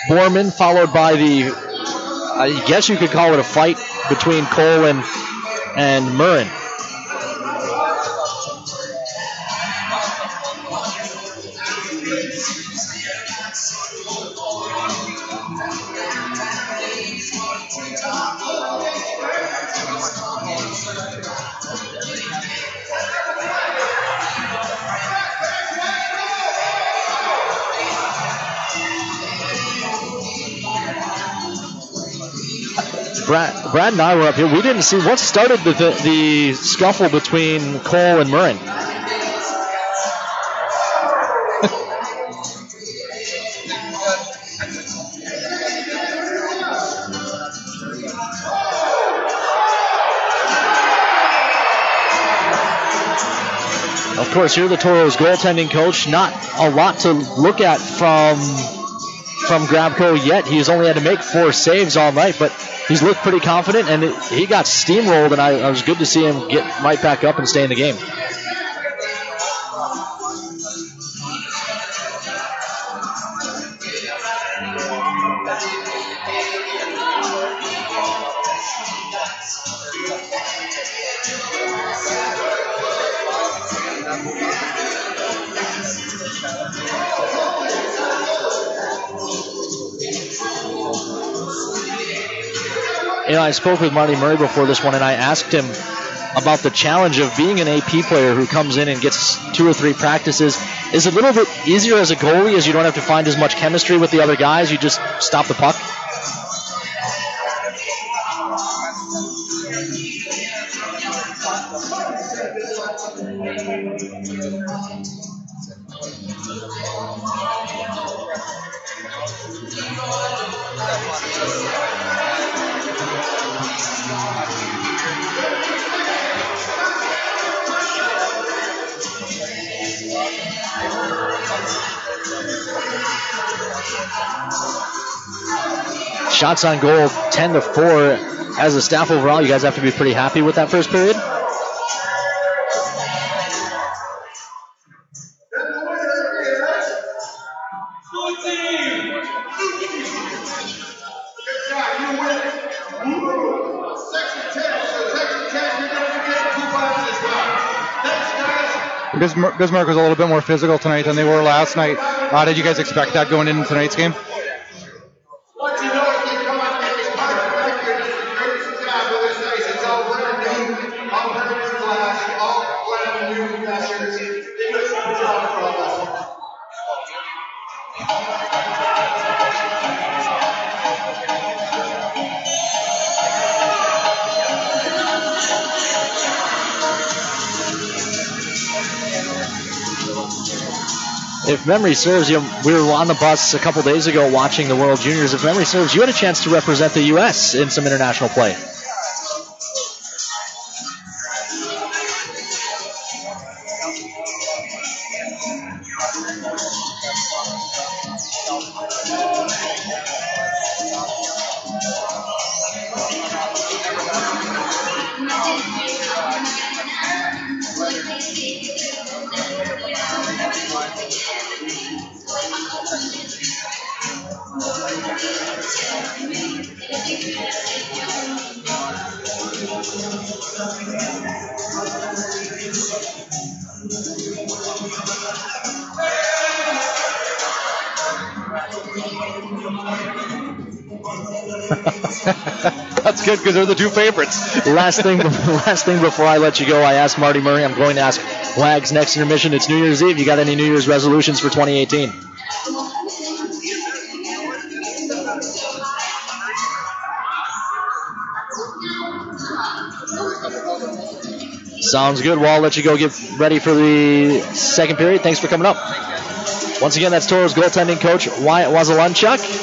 Borman, followed by the, I guess you could call it a fight between Cole and Murrin. Brad and I were up here. We didn't see what started the scuffle between Cole and Murrin. Of course, you're the Toros goaltending coach. Not a lot to look at from Grabko yet. He's only had to make 4 saves all night, but he's looked pretty confident, and he got steamrolled, and I was good to see him get right back up and stay in the game. You know, I spoke with Marty Murray before this one, and I asked him about the challenge of being an AP player who comes in and gets 2 or 3 practices. Is it a little bit easier as a goalie, as you don't have to find as much chemistry with the other guys? You just stop the puck? Shots on goal, 10-4. As a staff overall, you guys have to be pretty happy with that first period. Bismarck was a little bit more physical tonight than they were last night. Did you guys expect that going into tonight's game? If memory serves you, we were on the bus a couple days ago watching the World Juniors. If memory serves, you had a chance to represent the U.S. in some international play. That's good because they're the two favorites. Last thing before I let you go, I asked Marty Murray. I'm going to ask Wags next intermission. It's New Year's Eve. You got any New Year's resolutions for 2018? Sounds good. Well, I'll let you go get ready for the second period. Thanks for coming up. Once again, that's Toros goaltending coach Wyatt Wazelanchuk.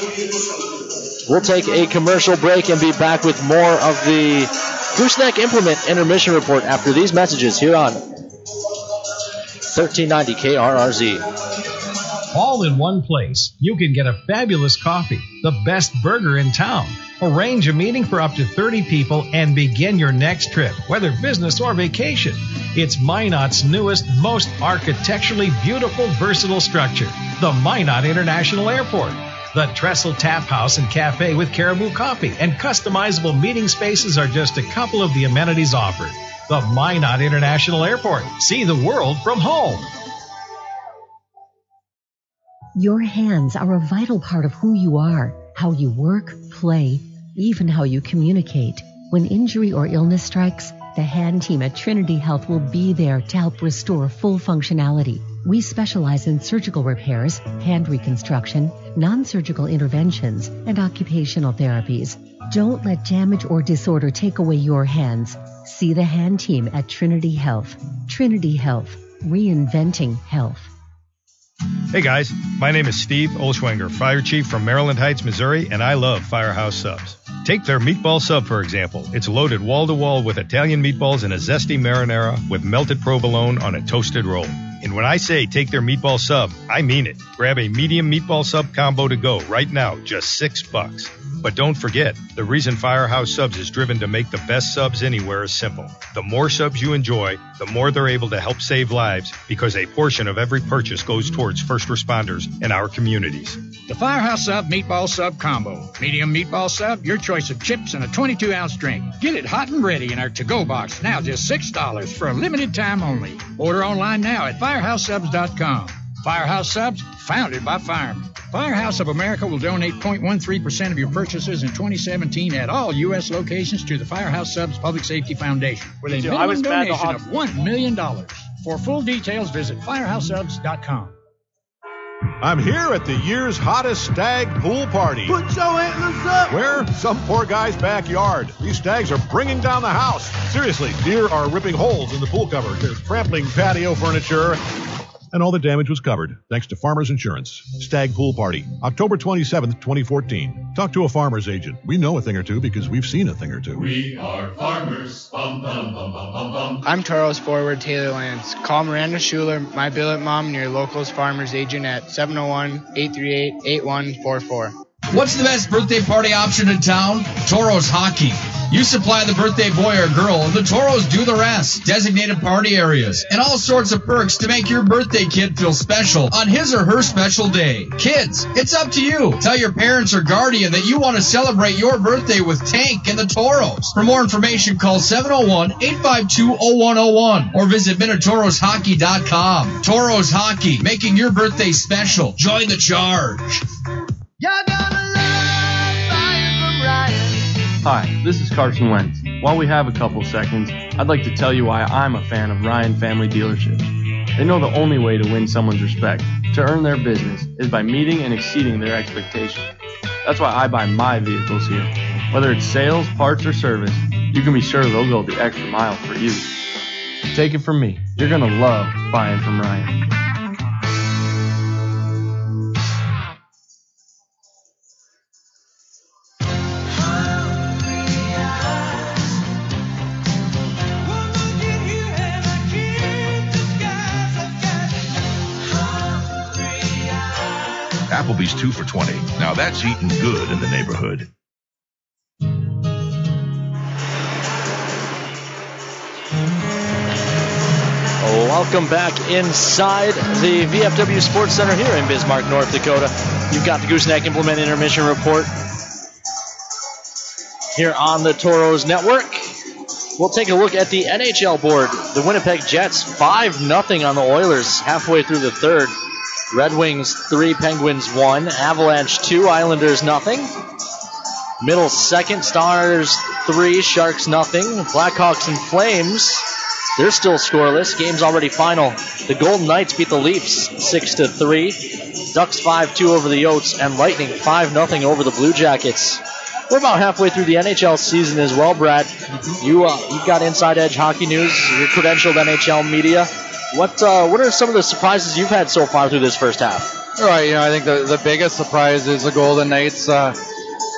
We'll take a commercial break and be back with more of the Gooseneck Implement Intermission Report after these messages here on 1390 KRRZ. All in one place. You can get a fabulous coffee, the best burger in town. Arrange a meeting for up to 30 people and begin your next trip, whether business or vacation. It's Minot's newest, most architecturally beautiful, versatile structure, the Minot International Airport. The Trestle Tap House and Cafe with Caribou Coffee and customizable meeting spaces are just a couple of the amenities offered. The Minot International Airport. See the world from home. Your hands are a vital part of who you are, how you work, play, even how you communicate. When injury or illness strikes, the hand team at Trinity Health will be there to help restore full functionality. We specialize in surgical repairs, hand reconstruction, non-surgical interventions, and occupational therapies. Don't let damage or disorder take away your hands. See the hand team at Trinity Health. Trinity Health, reinventing health. Hey guys, my name is Steve Olschwenger, Fire Chief from Maryland Heights, Missouri, and I love Firehouse Subs. Take their meatball sub, for example. It's loaded wall-to-wall with Italian meatballs and a zesty marinara with melted provolone on a toasted roll. And when I say take their meatball sub, I mean it. Grab a medium meatball sub combo to go right now, just $6. But don't forget, the reason Firehouse Subs is driven to make the best subs anywhere is simple. The more subs you enjoy, the more they're able to help save lives because a portion of every purchase goes towards first responders in our communities. The Firehouse Sub Meatball Sub Combo. Medium meatball sub, your choice of chips and a 22-ounce drink. Get it hot and ready in our to-go box, now just $6 for a limited time only. Order online now at FirehouseSubs.com. Firehouse Subs, founded by firemen. Firehouse of America will donate 0.13% of your purchases in 2017 at all U.S. locations to the Firehouse Subs Public Safety Foundation with a minimum donation of $1 million. For full details, visit FirehouseSubs.com. I'm here at the year's hottest stag pool party. Put your antlers up! Where? Some poor guy's backyard. These stags are bringing down the house. Seriously, deer are ripping holes in the pool covers. They're trampling patio furniture. and all the damage was covered thanks to Farmers Insurance. Stag Pool Party, October 27th, 2014. Talk to a farmer's agent. We know a thing or two because we've seen a thing or two. We are farmers. Bum, bum, bum, bum, bum, bum. I'm Toros forward Taylor Lance. Call Miranda Schuler, my billet mom, and your locals farmers agent at 701-838-8144. What's the best birthday party option in town? Toros Hockey. You supply the birthday boy or girl, and the Toros do the rest. Designated party areas and all sorts of perks to make your birthday kid feel special on his or her special day. Kids, it's up to you. Tell your parents or guardian that you want to celebrate your birthday with Tank and the Toros. For more information, call 701-852-0101 or visit MinotaurosHockey.com. Toros Hockey, making your birthday special. Join the charge. Hi, this is Carson Wentz. While we have a couple seconds, I'd like to tell you why I'm a fan of Ryan Family Dealerships. They know the only way to win someone's respect, to earn their business, is by meeting and exceeding their expectations. That's why I buy my vehicles here. Whether it's sales, parts, or service, you can be sure they'll go the extra mile for you. Take it from me, you're going to love buying from Ryan. Applebee's 2 for $20. Now that's eating good in the neighborhood. Welcome back inside the VFW Sports Center here in Bismarck, North Dakota. You've got the Gooseneck Implement Intermission Report here on the Toros Network. We'll take a look at the NHL board. The Winnipeg Jets 5-0 on the Oilers halfway through the third. Red Wings 3, Penguins 1, Avalanche 2, Islanders 0. Middle second, Stars 3, Sharks 0. Blackhawks and Flames, they're still scoreless. Game's already final. The Golden Knights beat the Leafs 6-3. Ducks 5-2 over the Yotes, and Lightning 5-0 over the Blue Jackets. We're about halfway through the NHL season as well, Brad. You've got Inside Edge Hockey News, your credentialed NHL media. What are some of the surprises you've had so far through this first half? All right, I think the biggest surprise is the Golden Knights. I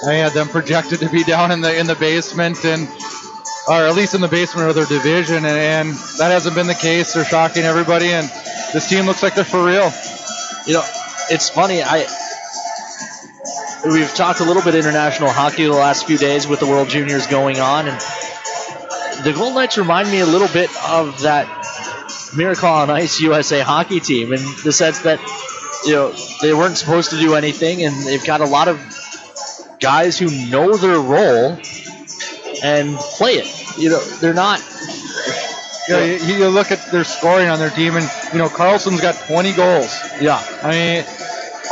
had them projected to be down in the basement, or at least in the basement of their division, and that hasn't been the case. They're shocking everybody, and this team looks like they're for real. It's funny. We've talked a little bit international hockey the last few days with the World Juniors going on, and the Golden Knights remind me a little bit of that Miracle on Ice USA hockey team in the sense that they weren't supposed to do anything, and they've got a lot of guys who know their role and play it. They're not. You look at their scoring on their team, and Carlson's got 20 goals. Yeah, I mean,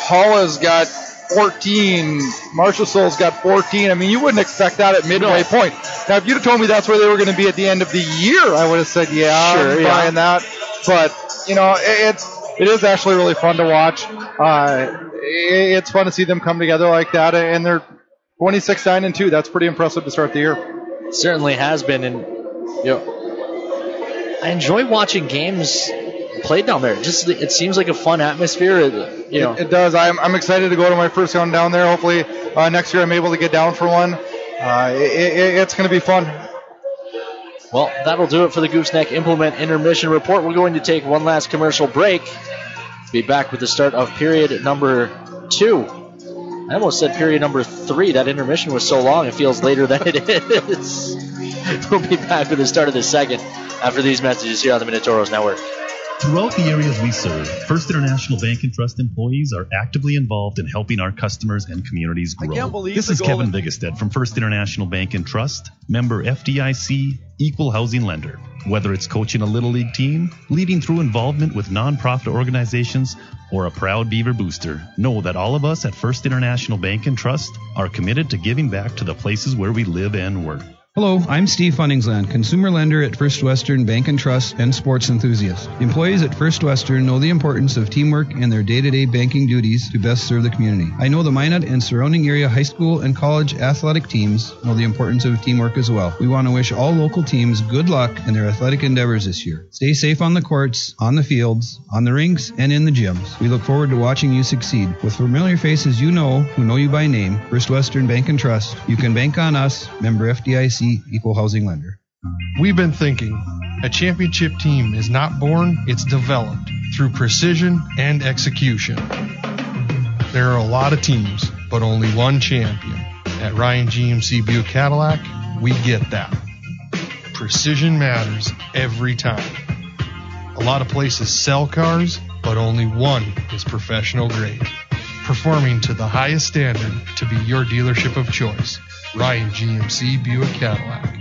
Halla's got 14. Marchessault's got 14. I mean, you wouldn't expect that at midway point. Now, if you'd have told me that's where they were going to be at the end of the year, I would have said, I'm buying that. But, it is actually really fun to watch. It's fun to see them come together like that, and they're 26-9-2. That's pretty impressive to start the year. It certainly has been, and I enjoy watching games played down there. It seems like a fun atmosphere. It does. I'm excited to go to my first one down there. Hopefully next year I'm able to get down for one. It's going to be fun. Well, that'll do it for the Gooseneck Implement Intermission Report. We're going to take one last commercial break. Be back with the start of period number 2. I almost said period number 3. That intermission was so long it feels later than it is. We'll be back with the start of the second after these messages here on the Minotauros Network. Throughout the areas we serve, First International Bank and Trust employees are actively involved in helping our customers and communities grow. This is Kevin Vigestad from First International Bank and Trust, member FDIC, equal housing lender. Whether it's coaching a Little League team, leading through involvement with nonprofit organizations, or a proud Beaver booster, know that all of us at First International Bank and Trust are committed to giving back to the places where we live and work. Hello, I'm Steve Funningsland, consumer lender at First Western Bank and Trust and sports enthusiast. Employees at First Western know the importance of teamwork in their day-to-day banking duties to best serve the community. I know the Minot and surrounding area high school and college athletic teams know the importance of teamwork as well. We want to wish all local teams good luck in their athletic endeavors this year. Stay safe on the courts, on the fields, on the rinks, and in the gyms. We look forward to watching you succeed. With familiar faces you know, who know you by name, First Western Bank and Trust, you can bank on us, member FDIC, equal housing lender. We've been thinking, a championship team is not born, it's developed through precision and execution. There are a lot of teams, but only one champion. At Ryan GMC Buick Cadillac, we get that. Precision matters every time. A lot of places sell cars, but only one is professional grade. Performing to the highest standard to be your dealership of choice. Ryan GMC Buick Cadillac.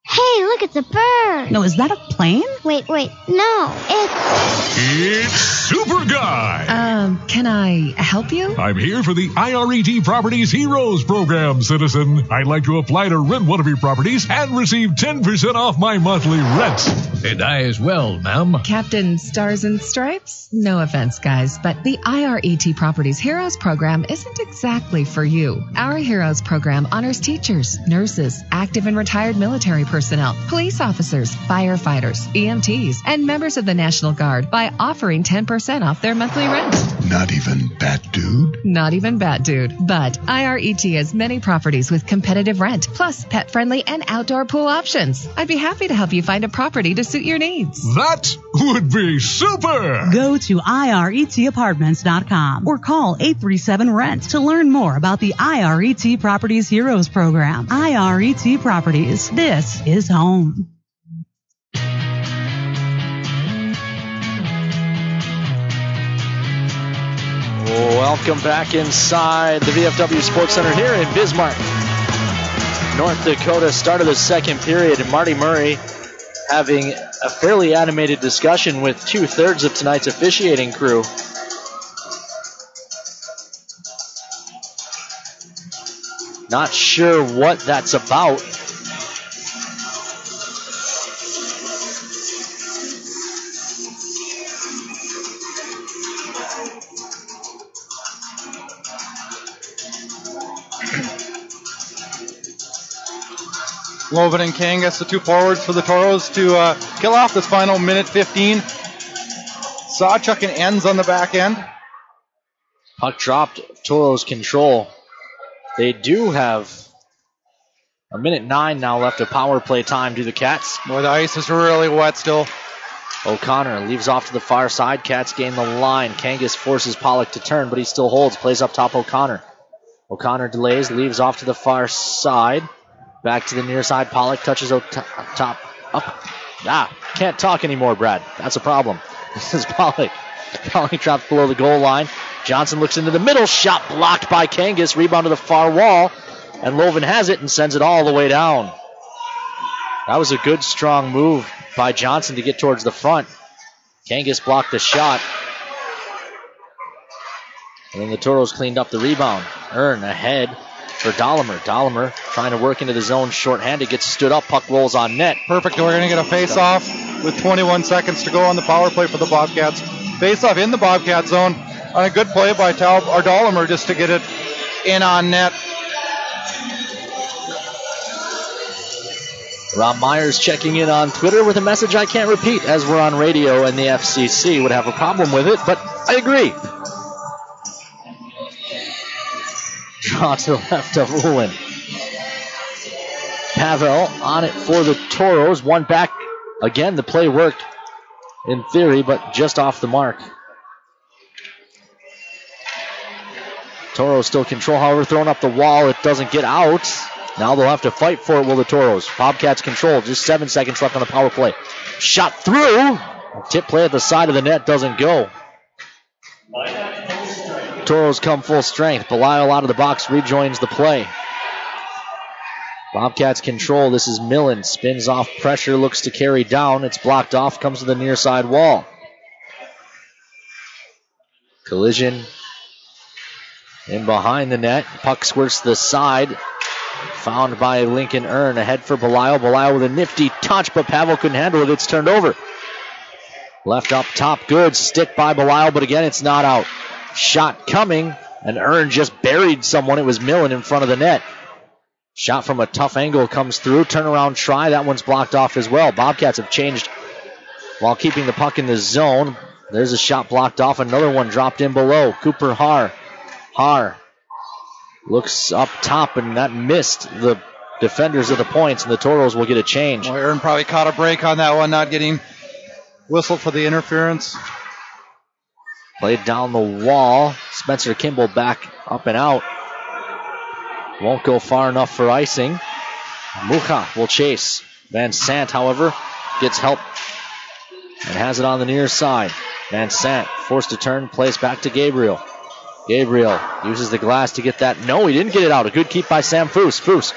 Hey, look, it's a bird. No, is that a plane? Wait, no, It's Super Guy. Can I help you? I'm here for the IRET Properties Heroes Program, citizen. I'd like to apply to rent one of your properties and receive 10% off my monthly rent. And I as well, ma'am. Captain Stars and Stripes? No offense, guys, but the IRET Properties Heroes Program isn't exactly for you. Our Heroes Program honors teachers, nurses, active and retired military personnel, police officers, firefighters, EMTs, and members of the National Guard by offering 10% off their monthly rent. Not even Bat Dude? Not even Bat Dude. But IRET has many properties with competitive rent, plus pet-friendly and outdoor pool options. I'd be happy to help you find a property to suit your needs. That would be super! Go to iretapartments.com or call 837-RENT to learn more about the IRET Properties Heroes Program. IRET Properties. This is home. Welcome back inside the VFW Sports Center here in Bismarck, North Dakota. Start of the second period, and Marty Murray having a fairly animated discussion with 2/3 of tonight's officiating crew. Not sure what that's about. Loven and Kangas, the two forwards for the Toros, to kill off this final minute 15. Sawchuk and ends on the back end. Puck dropped, Toros control. They do have a minute 9 now left of power play time to the Cats. Boy, the ice is really wet still. O'Connor leaves off to the far side. Cats gain the line. Kangas forces Pollock to turn, but he still holds. Plays up top O'Connor. O'Connor delays, leaves off to the far side. Back to the near side. Pollock touches top. Up. Can't talk anymore, Brad. That's a problem. This is Pollock. Pollock drops below the goal line. Johnson looks into the middle. Shot blocked by Kangas. Rebound to the far wall. And Loven has it and sends it all the way down. That was a good, strong move by Johnson to get towards the front. Kangas blocked the shot. And then the Toros cleaned up the rebound. Earn ahead for Dahlimer. Dahlimer trying to work into the zone shorthanded. Gets stood up. Puck rolls on net. Perfect. We're going to get a face-off with 21 seconds to go on the power play for the Bobcats. Face-off in the Bobcat zone on a good play by Dahlimer just to get it in on net. Rob Myers checking in on Twitter with a message I can't repeat as we're on radio and the FCC would have a problem with it, but I agree. Draw to the left of Lewin. Pavel on it for the Toros. One back. Again, the play worked in theory, but just off the mark. Toros still control, however, throwing up the wall. It doesn't get out. Now they'll have to fight for it, will the Toros. Bobcats control. Just 7 seconds left on the power play. Shot through. Tip play at the side of the net doesn't go. Toros come full strength. Belial out of the box rejoins the play. Bobcats control. This is Millen. Spins off pressure. Looks to carry down. It's blocked off. Comes to the near side wall. Collision in behind the net. Puck squirts to the side. Found by Lincoln Earn. Ahead for Belisle. Belisle with a nifty touch, but Pavel couldn't handle it. It's turned over. Left up top, good. Stick by Belisle, but again, it's not out. Shot coming, and Earn just buried someone. It was Millen in front of the net. Shot from a tough angle comes through. Turnaround try. That one's blocked off as well. Bobcats have changed while keeping the puck in the zone. There's a shot blocked off. Another one dropped in below. Cooper Haar. Haar looks up top, and that missed the defenders of the points, and the Toros will get a change. Well, Earn probably caught a break on that one, not getting whistled for the interference. Played down the wall. Spencer Kimball back up and out. Won't go far enough for icing. Mucha will chase. Van Sant, however, gets help and has it on the near side. Van Sant forced to turn, plays back to Gabriel. Gabriel uses the glass to get that. No, he didn't get it out. A good keep by Sam Foose. Foose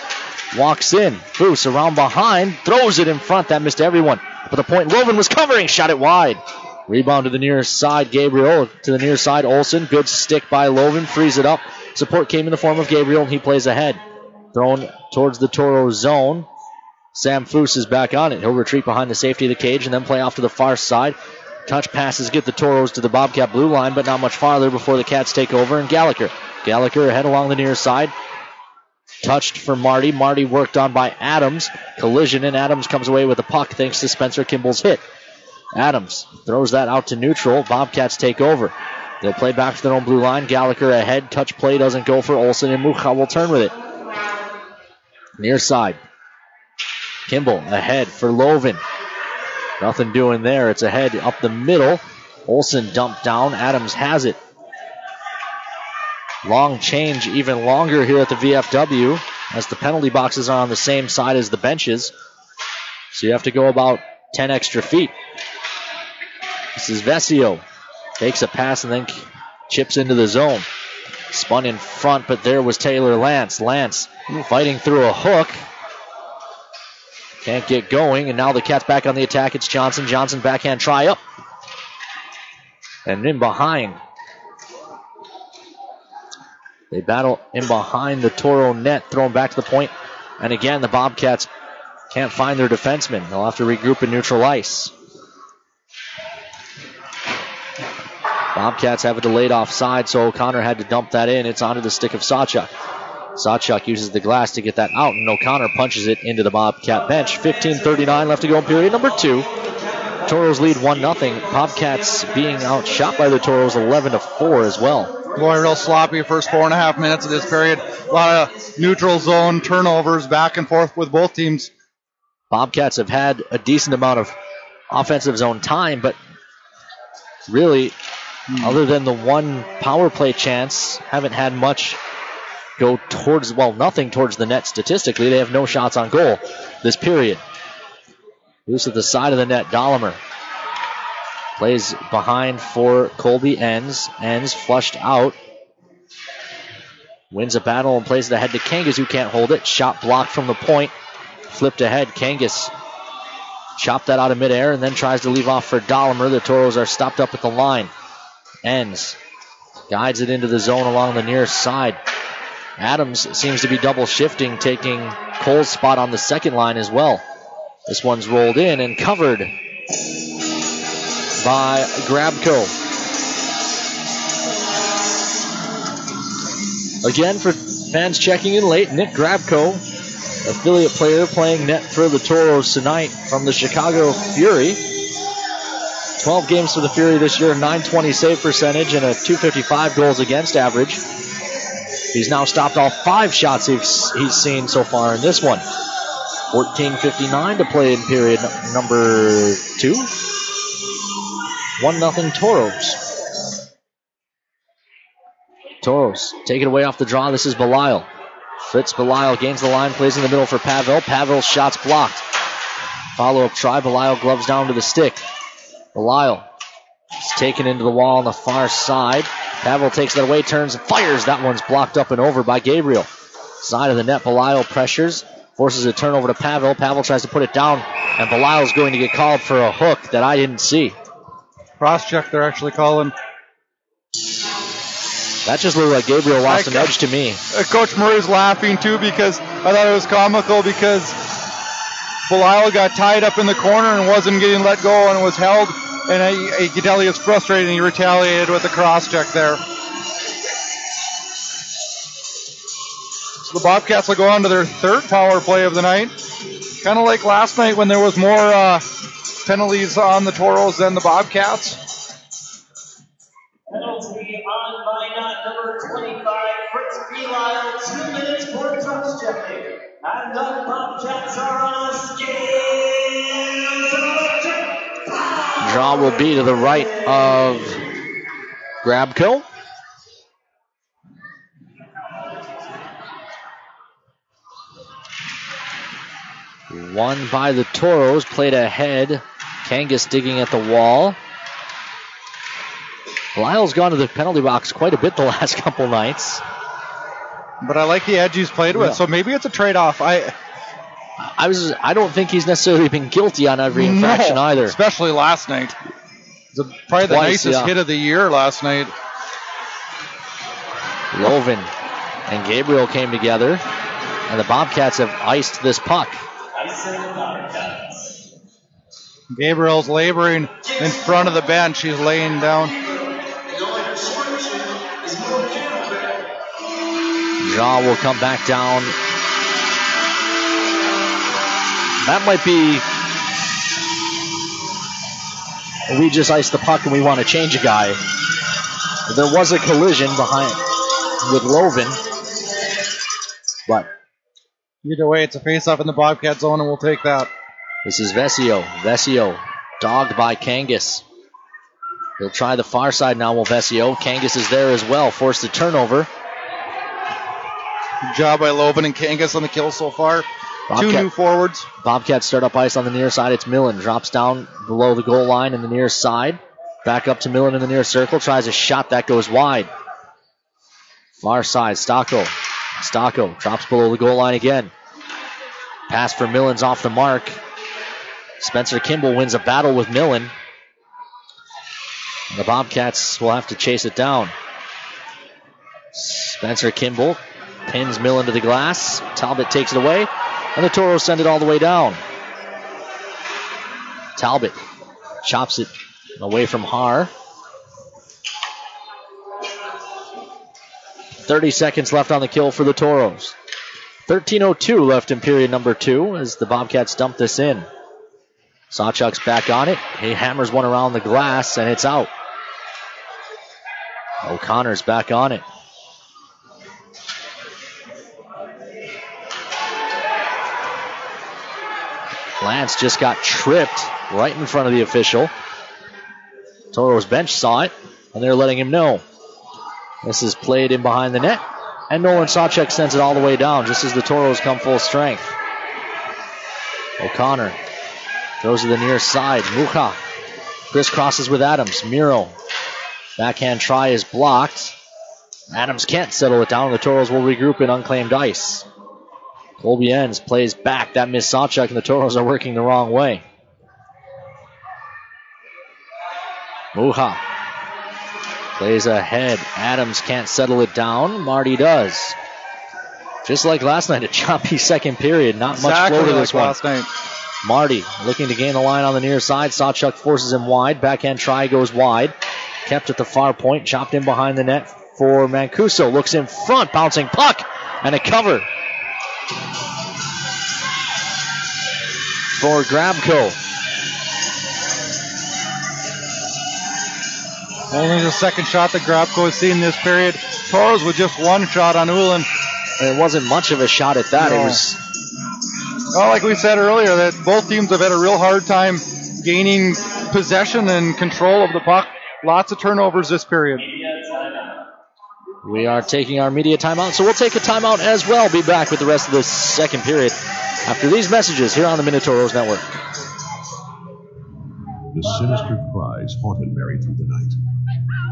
walks in. Foose around behind, throws it in front. That missed everyone. But the point, Loven was covering, shot it wide. Rebound to the near side, Gabriel. To the near side, Olsen. Good stick by Loven, frees it up. Support came in the form of Gabriel, and he plays ahead. Thrown towards the Toro zone. Sam Foose is back on it. He'll retreat behind the safety of the cage and then play off to the far side. Touch passes get the Toros to the Bobcat blue line, but not much farther before the Cats take over. And Gallagher ahead along the near side. Touched for Marty. Marty worked on by Adams. Collision, and Adams comes away with the puck thanks to Spencer Kimball's hit. Adams throws that out to neutral. Bobcats take over. They'll play back to their own blue line. Gallagher ahead. Touch play doesn't go for Olsen, and Mucha will turn with it. Near side. Kimball ahead for Loven. Nothing doing there. It's ahead up the middle. Olsen dumped down. Adams has it. Long change, even longer here at the VFW, as the penalty boxes are on the same side as the benches. So you have to go about 10 extra feet. This is Vesio. Takes a pass and then chips into the zone. Spun in front, but there was Taylor Lance. Lance fighting through a hook. Can't get going, and now the Cats back on the attack. It's Johnson. Johnson backhand try up. And in behind. They battle in behind the Toro net, thrown back to the point. And again, the Bobcats can't find their defensemen. They'll have to regroup in neutral ice. Bobcats have a delayed offside, so O'Connor had to dump that in. It's onto the stick of Sawchuk. Sawchuk uses the glass to get that out, and O'Connor punches it into the Bobcat bench. 15:39 left to go in period number 2. Toros lead 1-0. Bobcats being outshot by the Toros 11-4 as well. Boy, real sloppy first 4.5 minutes of this period. A lot of neutral zone turnovers back and forth with both teams. Bobcats have had a decent amount of offensive zone time, but really, other than the one power play chance, haven't had much go towards, well, nothing towards the net statistically. They have no shots on goal this period. Loose at the side of the net, Dahlemer plays behind for Colby Enns. Enns flushed out. Wins a battle and plays it ahead to Kangas, who can't hold it. Shot blocked from the point. Flipped ahead. Kangas chopped that out of midair and then tries to leave off for Dahlemer. The Toros are stopped up at the line. Enns guides it into the zone along the near side. Adams seems to be double shifting, taking Cole's spot on the second line as well. This one's rolled in and covered by Grabko. Again, for fans checking in late, Nick Grabko, affiliate player playing net for the Toros tonight from the Chicago Fury. 12 games for the Fury this year, 920 save percentage, and a .255 goals against average. He's now stopped all 5 shots he's seen so far in this one. 14:59 to play in period number 2. 1-0 Toros. Toros take it away off the draw. This is Belisle. Fritz Belisle gains the line, plays in the middle for Pavel. Pavel's shot's blocked. Follow-up try. Belisle gloves down to the stick. Belisle is taken into the wall on the far side. Pavel takes that away, turns and fires. That one's blocked up and over by Gabriel. Side of the net, Belisle pressures, forces a turnover to Pavel. Pavel tries to put it down, and Belisle's going to get called for a hook that I didn't see. Cross check they're actually calling. That just looked like Gabriel lost an edge to me. Coach Murray's laughing too because I thought it was comical because Belisle got tied up in the corner and wasn't getting let go and was held. And you could tell he was frustrated and he retaliated with a cross check there. So the Bobcats will go on to their third power play of the night. Kind of like last night when there was more penalties on the Toros than the Bobcats. Penalty on Minot, number 25, Fritz Belisle, 2 minutes for touch checking. And the Bobcats are on a scale. Draw will be to the right of Grabko. Won by the Toros, played ahead. Kangas digging at the wall. Lyle's gone to the penalty box quite a bit the last couple nights. But I like the edge he's played with, so maybe it's a trade-off. I don't think he's necessarily been guilty on every infraction either. Especially last night. Probably the nicest hit of the year last night. Lovin and Gabriel came together, and the Bobcats have iced this puck. Gabriel's laboring in front of the bench. He's laying down. Jaw will come back down. That might be... We just iced the puck and we want to change a guy. There was a collision behind with Lovin. But either way, it's a face-off in the Bobcat zone, and we'll take that. This is Vesio. Vesio dogged by Kangas. He'll try the far side now, will Vesio. Kangas is there as well. Forced the turnover. Good job by Lovin and Kangas on the kill so far. Two new forwards. Bobcats start up ice on the near side. It's Millen. Drops down below the goal line in the near side. Back up to Millen in the near circle. Tries a shot that goes wide. Far side, Stocko. Stocko drops below the goal line again. Pass for Millen's off the mark. Spencer Kimball wins a battle with Millen. The Bobcats will have to chase it down. Spencer Kimball pins Millen to the glass. Talbot takes it away, and the Toros send it all the way down. Talbot chops it away from Haar. 30 seconds left on the kill for the Toros. 13:02 left in period number 2 as the Bobcats dump this in. Sawchuk's back on it. He hammers one around the glass, and it's out. O'Connor's back on it. Lance just got tripped right in front of the official. Toro's bench saw it, and they're letting him know. This is played in behind the net, and Nolan Sawchuk sends it all the way down just as the Toros come full strength. O'Connor throws to the near side. Mucha crisscrosses with Adams. Miro. Backhand try is blocked. Adams can't settle it down. The Toros will regroup in unclaimed ice. Colbienz plays back. That missed Sawchuk, and the Toros are working the wrong way. Mucha plays ahead. Adams can't settle it down. Marty does. Just like last night, a choppy second period. Not much flow to this one. Last night. Marty looking to gain the line on the near side. Sawchuk forces him wide. Backhand try goes wide. Kept at the far point. Chopped in behind the net for Mancuso. Looks in front. Bouncing puck. And a cover for Grabko. Only the second shot that Grabko has seen this period. Toros with just one shot on Ullin. It wasn't much of a shot at that. No. It was... Well, like we said earlier, that both teams have had a real hard time gaining possession and control of the puck. Lots of turnovers this period. We are taking our media timeout, so we'll take a timeout as well. Be back with the rest of the second period after these messages here on the Minotauros Network. The sinister cries haunted Mary through the night.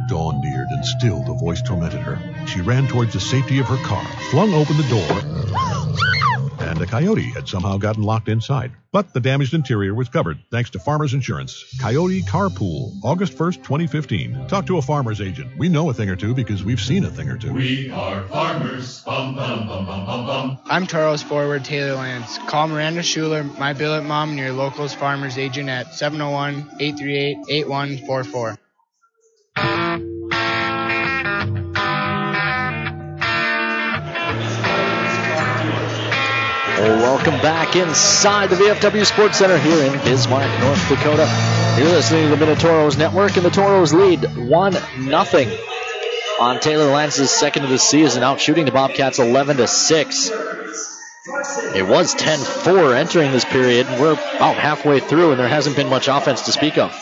Dawn neared, and still the voice tormented her. She ran towards the safety of her car, flung open the door, and a coyote had somehow gotten locked inside. But the damaged interior was covered thanks to Farmers Insurance. Coyote Carpool, August 1st, 2015. Talk to a farmer's agent. We know a thing or two because we've seen a thing or two. We are farmers. Bum, bum, bum, bum, bum, bum. I'm Toros forward Taylor Lance. Call Miranda Schuler, my billet mom, and your local's farmer's agent at 701-838-8144. Welcome back inside the VFW Sports Center here in Bismarck, North Dakota. You're listening to the Minotauros Network, and the Toros lead 1-0 on Taylor Lance's second of the season, out shooting the Bobcats 11-6. It was 10-4 entering this period. We're about halfway through, and there hasn't been much offense to speak of.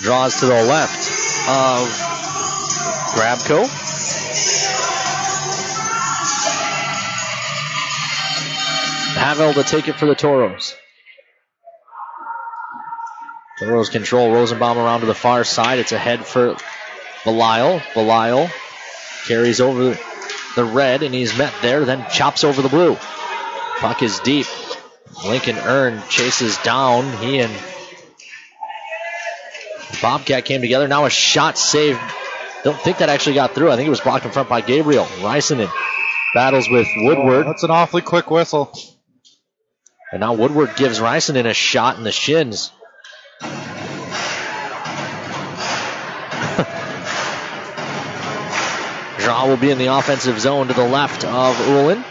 Draws to the left of Grabko. Pavel to take it for the Toros. Toros control. Rosenbaum around to the far side. It's ahead for Belial. Belial carries over the red, and he's met there, then chops over the blue. Puck is deep. Lincoln Earn chases down. He and Bobcat came together. Now a shot saved. Don't think that actually got through. I think it was blocked in front by Gabriel. Reisenen battles with Woodward. That's an awfully quick whistle. And now Woodward gives Reisenen a shot in the shins. Draw will be in the offensive zone to the left of Ullin.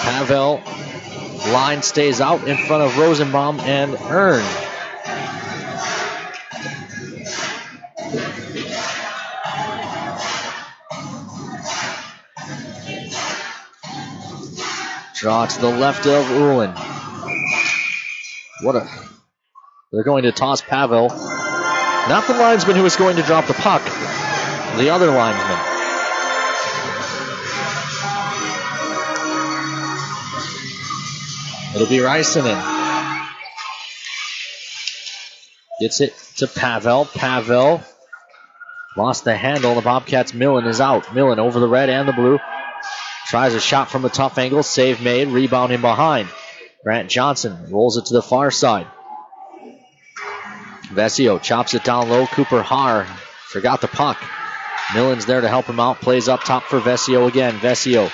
Pavel line stays out in front of Rosenbaum and Earn. Draw to the left of Ullin. They're going to toss Pavel. Not the linesman who was going to drop the puck. The other linesman. It'll be Reisenen. Gets it to Pavel. Pavel lost the handle. The Bobcats' Millen is out. Millen over the red and the blue. Tries a shot from a tough angle. Save made. Rebound in behind. Grant Johnson rolls it to the far side. Vesio chops it down low. Cooper Haar forgot the puck. Millen's there to help him out. Plays up top for Vesio again. Vesio.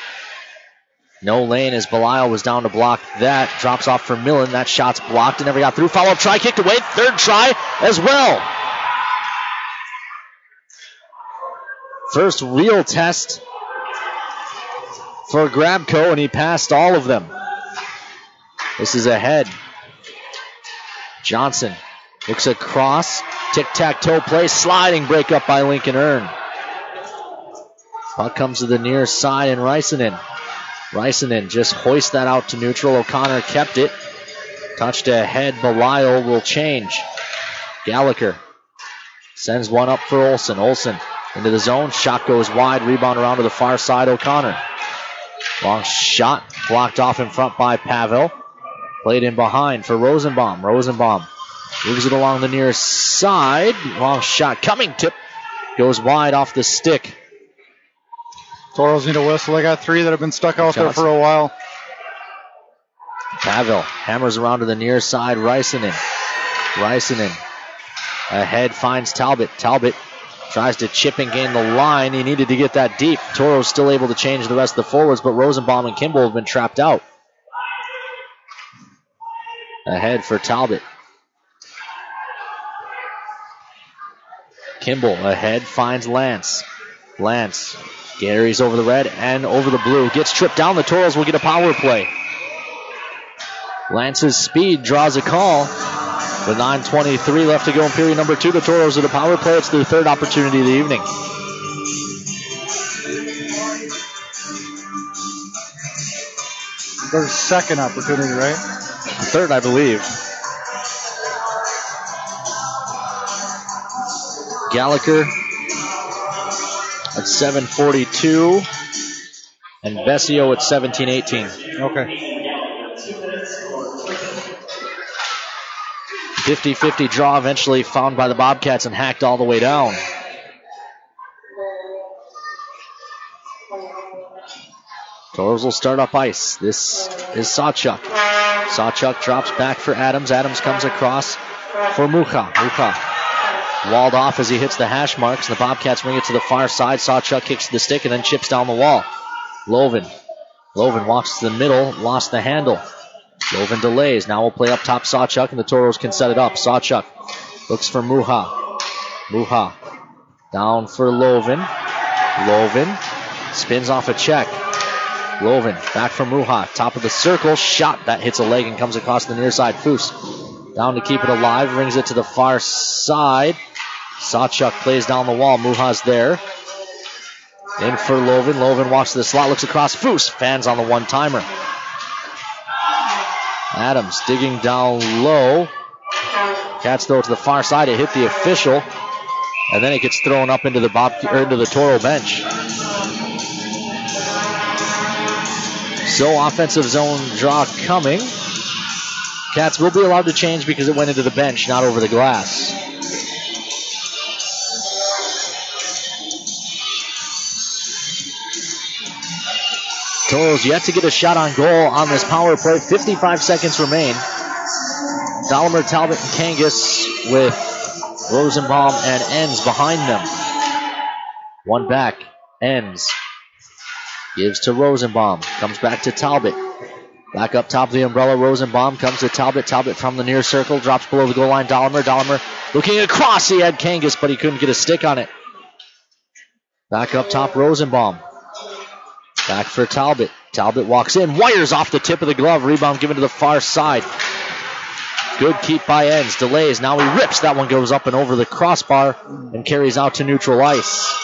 No lane as Belial was down to block that. Drops off for Millen. That shot's blocked and never got through. Follow-up try. Kicked away. Third try as well. First real test for Grabko, and he passed all of them. This is ahead. Johnson looks across. Tic-tac-toe play. Sliding break up by Lincoln Earn. Puck comes to the near side, and Reisenen just hoists that out to neutral. O'Connor kept it. Touched ahead. Belial will change. Gallagher sends one up for Olsen. Olsen into the zone. Shot goes wide. Rebound around to the far side. O'Connor. Long shot blocked off in front by Pavel. Played in behind for Rosenbaum. Rosenbaum moves it along the near side. Long shot coming. Tip goes wide off the stick. Toros need a whistle. They got three that have been stuck out there for a while. Pavel hammers around to the near side. Reisenen ahead finds Talbot. Talbot tries to chip and gain the line. He needed to get that deep. Toro's still able to change the rest of the forwards, but Rosenbaum and Kimball have been trapped out. Ahead for Talbot. Kimball ahead finds Lance. Lance carries over the red and over the blue. Gets tripped down. The Toros will get a power play. Lance's speed draws a call. With 9:23 left to go in period number 2, the Toros at a power play. It's their third opportunity of the evening. Their second opportunity, right? Third, I believe. Gallagher at 7:42, and Vesio at 17:18. Okay. 50-50 draw eventually found by the Bobcats and hacked all the way down. Toros will start up ice. This is Sawchuk. Sawchuk drops back for Adams. Adams comes across for Mucha. Mucha walled off as he hits the hash marks. The Bobcats bring it to the far side. Sawchuk kicks the stick and then chips down the wall. Loven walks to the middle, lost the handle. Loven delays. Now we'll play up top Sawchuk, and the Toros can set it up. Sawchuk looks for Mucha. Mucha down for Loven. Loven spins off a check. Loven back for Mucha. Top of the circle. Shot that hits a leg and comes across the near side. Foose down to keep it alive. Brings it to the far side. Sawchuk plays down the wall. Mucha's there. In for Loven. Loven walks to the slot. Looks across. Foose fans on the one-timer. Adams digging down low. Cats throw it to the far side. It hit the official. And then it gets thrown up into the Toro bench. So offensive zone draw coming. Cats will be allowed to change because it went into the bench, not over the glass. Toros yet to get a shot on goal on this power play. 55 seconds remain. Dahlimer, Talbot, and Kangas with Rosenbaum and Enns behind them. One back. Enns gives to Rosenbaum. Comes back to Talbot. Back up top of the umbrella. Rosenbaum comes to Talbot. Talbot from the near circle. Drops below the goal line. Dahlimer. Dahlimer looking across. He had Kangas, but he couldn't get a stick on it. Back up top. Rosenbaum. Back for Talbot. Talbot walks in. Wires off the tip of the glove. Rebound given to the far side. Good keep by Enns. Delays. Now he rips. That one goes up and over the crossbar and carries out to neutral ice.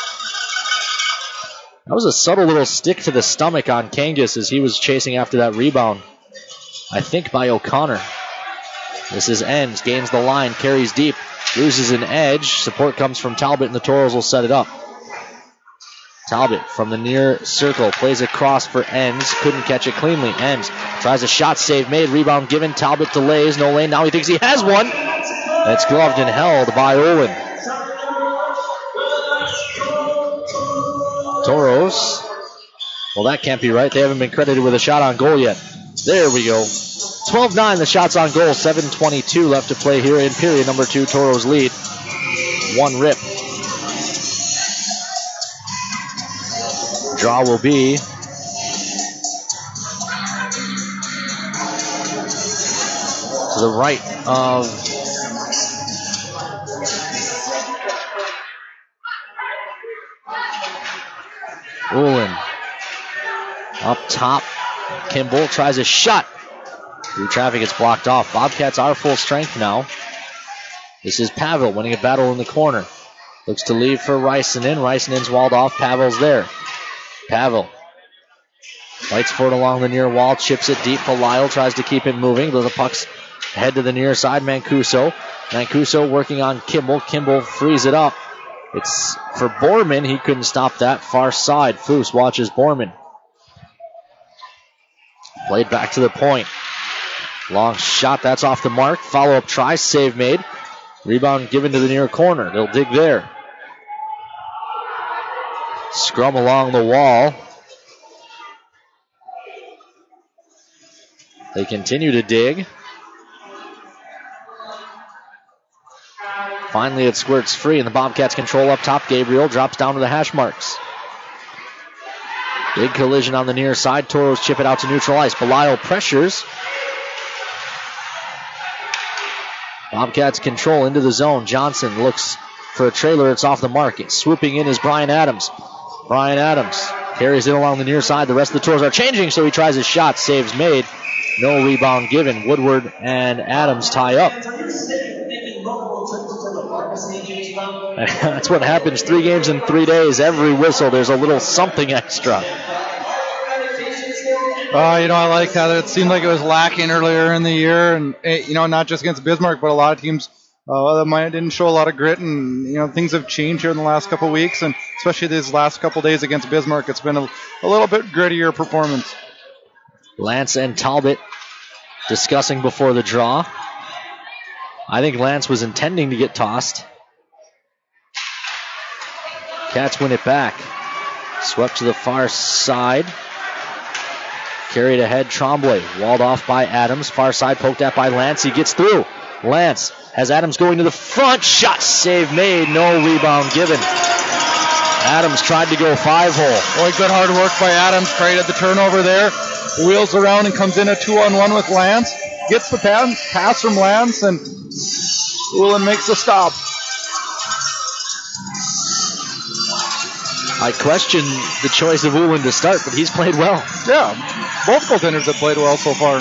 That was a subtle little stick to the stomach on Kangas as he was chasing after that rebound. I think by O'Connor. This is Enns. Gains the line. Carries deep. Loses an edge. Support comes from Talbot and the Toros will set it up. Talbot from the near circle plays across for Enns. Couldn't catch it cleanly. Enns tries a shot, save made. Rebound given. Talbot delays. No lane. Now he thinks he has one. It's gloved and held by Owen. Toros. Well, that can't be right. They haven't been credited with a shot on goal yet. There we go. 12-9, the shots on goal. 7:22 left to play here in period number 2. Toros lead. One rip. Draw will be to the right of Ullin. Up top, Kimball tries a shot. Through traffic, it's blocked off. Bobcats are full strength now. This is Pavel winning a battle in the corner. Looks to leave for Rysonen. Rysonen's walled off. Pavel's there. Pavel fights for it along the near wall, chips it deep. Lyle tries to keep it moving, but the puck's head to the near side. Mancuso working on Kimball. Kimball frees it up. It's for Borman. He couldn't stop that. Far side. Foose watches Borman. Played back to the point. Long shot. That's off the mark. Follow-up try. Save made. Rebound given to the near corner. They'll dig there. Scrum along the wall. They continue to dig. Finally, it squirts free, and the Bobcats control up top. Gabriel drops down to the hash marks. Big collision on the near side. Toros chip it out to neutral ice. Belial pressures. Bobcats control into the zone. Johnson looks for a trailer. It's off the mark. Swooping in is Brian Adams. Brian Adams carries it along the near side. The rest of the Toros are changing, so he tries his shot. Saves made. No rebound given. Woodward and Adams tie up. That's what happens 3 games in 3 days. Every whistle, there's a little something extra. I like that. It seemed like it was lacking earlier in the year, and not just against Bismarck, but a lot of teams that didn't show a lot of grit, and things have changed here in the last couple of weeks, and especially these last couple of days against Bismarck, it's been a little bit grittier performance. Lance and Talbot discussing before the draw. I think Lance was intending to get tossed. Cats win it back. Swept to the far side. Carried ahead, Tremblay. Walled off by Adams. Far side poked at by Lance. He gets through. Lance has Adams going to the front. Shot save made. No rebound given. Adams tried to go 5-hole. Boy, good hard work by Adams. Created the turnover there. Wheels around and comes in a 2-on-1 with Lance. Gets the pass from Lance, and Ullin makes the stop. I question the choice of Ullin to start, but he's played well. Yeah, both goaltenders have played well so far.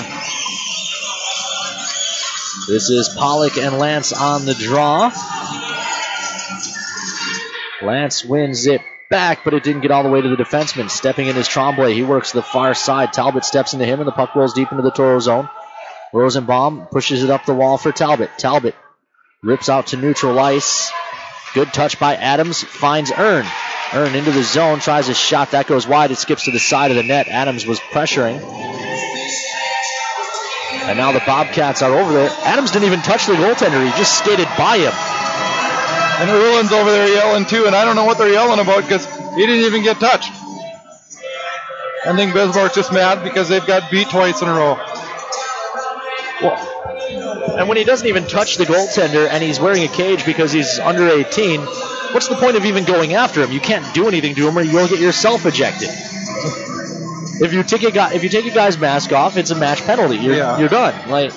This is Pollock and Lance on the draw. Lance wins it back, but it didn't get all the way to the defenseman. Stepping in is Tremblay. He works the far side. Talbot steps into him, and the puck rolls deep into the Toro zone. Rosenbaum pushes it up the wall for Talbot. Talbot rips out to neutral ice. Good touch by Adams. Finds Earn. Earn into the zone. Tries a shot. That goes wide. It skips to the side of the net. Adams was pressuring. And now the Bobcats are over there. Adams didn't even touch the goaltender. He just skated by him. And Erlin's over there yelling too, and I don't know what they're yelling about because he didn't even get touched. I think Bismarck's just mad because they've got beat twice in a row. Well, and when he doesn't even touch the goaltender and he's wearing a cage because he's under 18, what's the point of even going after him? You can't do anything to him or you'll get yourself ejected. If you take a guy's mask off, it's a match penalty. You're done. Like,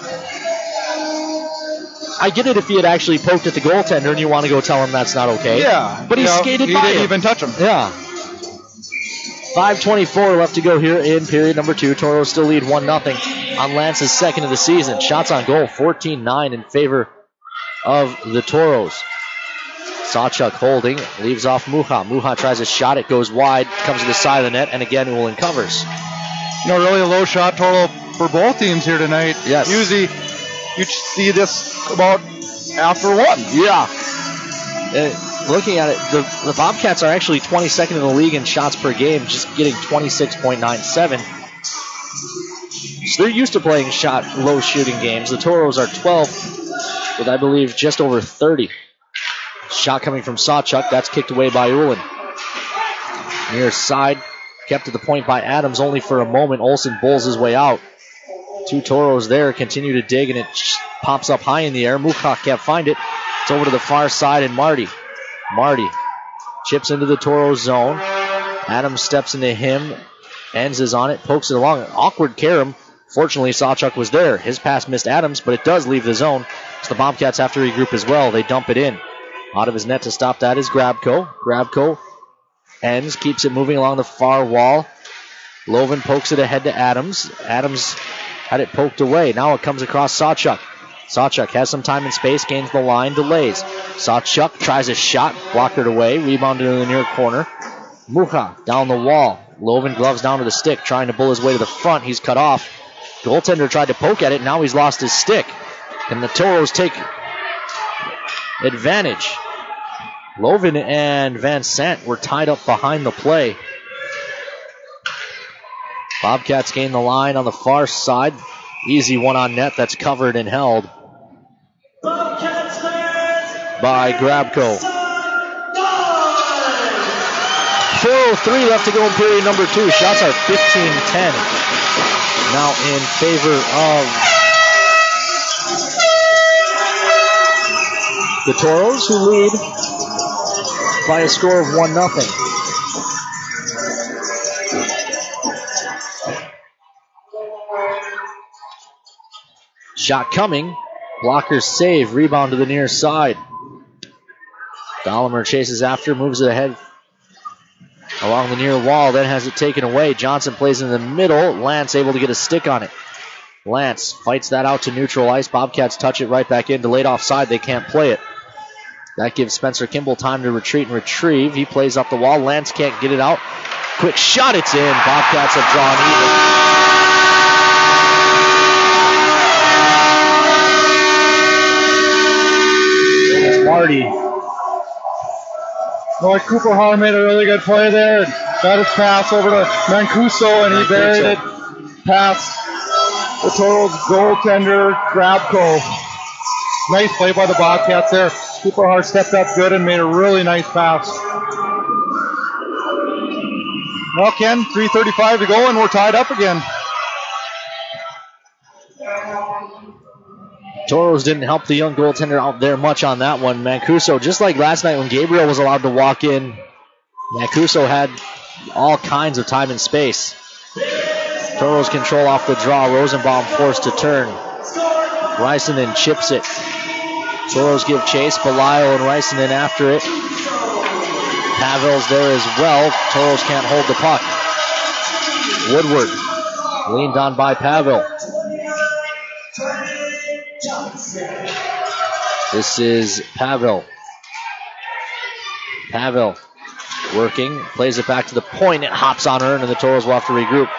I get it if he had actually poked at the goaltender and you want to go tell him that's not okay. Yeah. But he skated by him. He didn't even touch him. Yeah. 5:24 left to go here in period number 2. Toros still lead 1-0 on Lance's second of the season. Shots on goal, 14-9 in favor of the Toros. Sawchuk holding, leaves off Muha. Muha tries a shot, it goes wide, comes to the side of the net, and again Ullin covers. Really a low shot total for both teams here tonight. Yes. Usually you see this about after one. Yeah. Looking at it, the Bobcats are actually 22nd in the league in shots per game, just getting 26.97. So they're used to playing low shooting games. The Toros are 12th with, I believe, just over 30. Shot coming from Sawchuk. That's kicked away by Ullin. Near side, kept at the point by Adams only for a moment. Olsen bowls his way out. 2 Toros there continue to dig, and it pops up high in the air. Mukha can't find it. It's over to the far side, and Marty chips into the Toro zone. Adams steps into him. Enns is on it, pokes it along. Awkward carom. Fortunately, Sawchuk was there. His pass missed Adams, but it does leave the zone. So the Bobcats have to regroup as well. They dump it in. Out of his net to stop that is Grabko. Grabko ends, keeps it moving along the far wall. Loven pokes it ahead to Adams. Adams had it poked away. Now it comes across Sawchuk. Sawchuk has some time and space, gains the line, delays. Sawchuk tries a shot, blockered away, rebounded in the near corner. Muha down the wall. Loven gloves down to the stick, trying to bull his way to the front. He's cut off. Goaltender tried to poke at it, now he's lost his stick. And the Toros take advantage. Loven and Van Sant were tied up behind the play. Bobcats gain the line on the far side. Easy one on net that's covered and held by Grabko. 4:03 left to go in period number 2. Shots are 15-10. Now in favor of the Toros, who lead by a score of 1-0. Shot coming. Blocker save. Rebound to the near side. Dahlimer chases after, moves it ahead along the near wall, then has it taken away. Johnson plays in the middle. Lance able to get a stick on it. Lance fights that out to neutral ice. Bobcats touch it right back in. Delayed offside. They can't play it. That gives Spencer Kimball time to retreat and retrieve. He plays up the wall. Lance can't get it out. Quick shot. It's in. Bobcats have drawn even. It's Marty. Lloyd Cooper Har made a really good play there. Got his pass over to Mancuso, and he buried it past the Toros goaltender, Grabko. Nice play by the Bobcats there. Cooper Har stepped up good and made a really nice pass. Well, Ken, 3:35 to go, and we're tied up again. Toros didn't help the young goaltender out there much on that one. Mancuso, just like last night when Gabriel was allowed to walk in, Mancuso had all kinds of time and space. Toros control off the draw. Rosenbaum forced to turn. Reisenen chips it. Toros give chase. Belial and Reisenen after it. Pavel's there as well. Toros can't hold the puck. Woodward leaned on by Pavel. This is Pavel. Pavel working, plays it back to the point. It hops on Earn, and the Toros will have to regroup.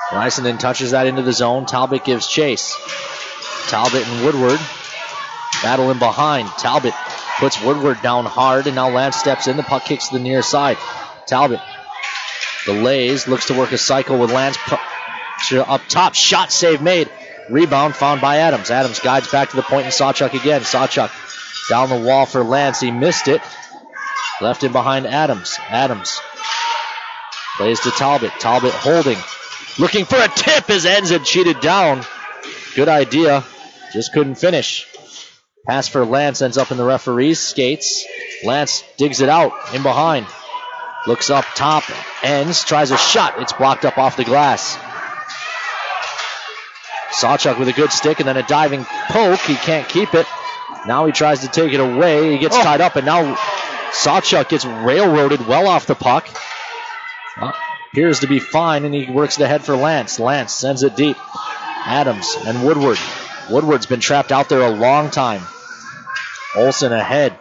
Reisenen touches that into the zone. Talbot gives chase. Talbot and Woodward battling behind. Talbot puts Woodward down hard, and now Lance steps in. The puck kicks to the near side. Talbot delays, looks to work a cycle with Lance up top. Shot save made. Rebound found by Adams. Adams guides back to the point, and Sawchuk again. Sawchuk down the wall for Lance. He missed it. Left him behind Adams. Adams plays to Talbot. Talbot holding. Looking for a tip as ends had cheated down. Good idea. Just couldn't finish. Pass for Lance ends up in the referee's skates. Lance digs it out in behind. Looks up top. Ends. Tries a shot. It's blocked up off the glass. Sawchuk with a good stick and then a diving poke. He can't keep it. Now he tries to take it away. He gets tied up, and now Sawchuk gets railroaded well off the puck. Appears to be fine, and he works it ahead for Lance. Lance sends it deep. Adams and Woodward. Woodward's been trapped out there a long time. Olsen ahead.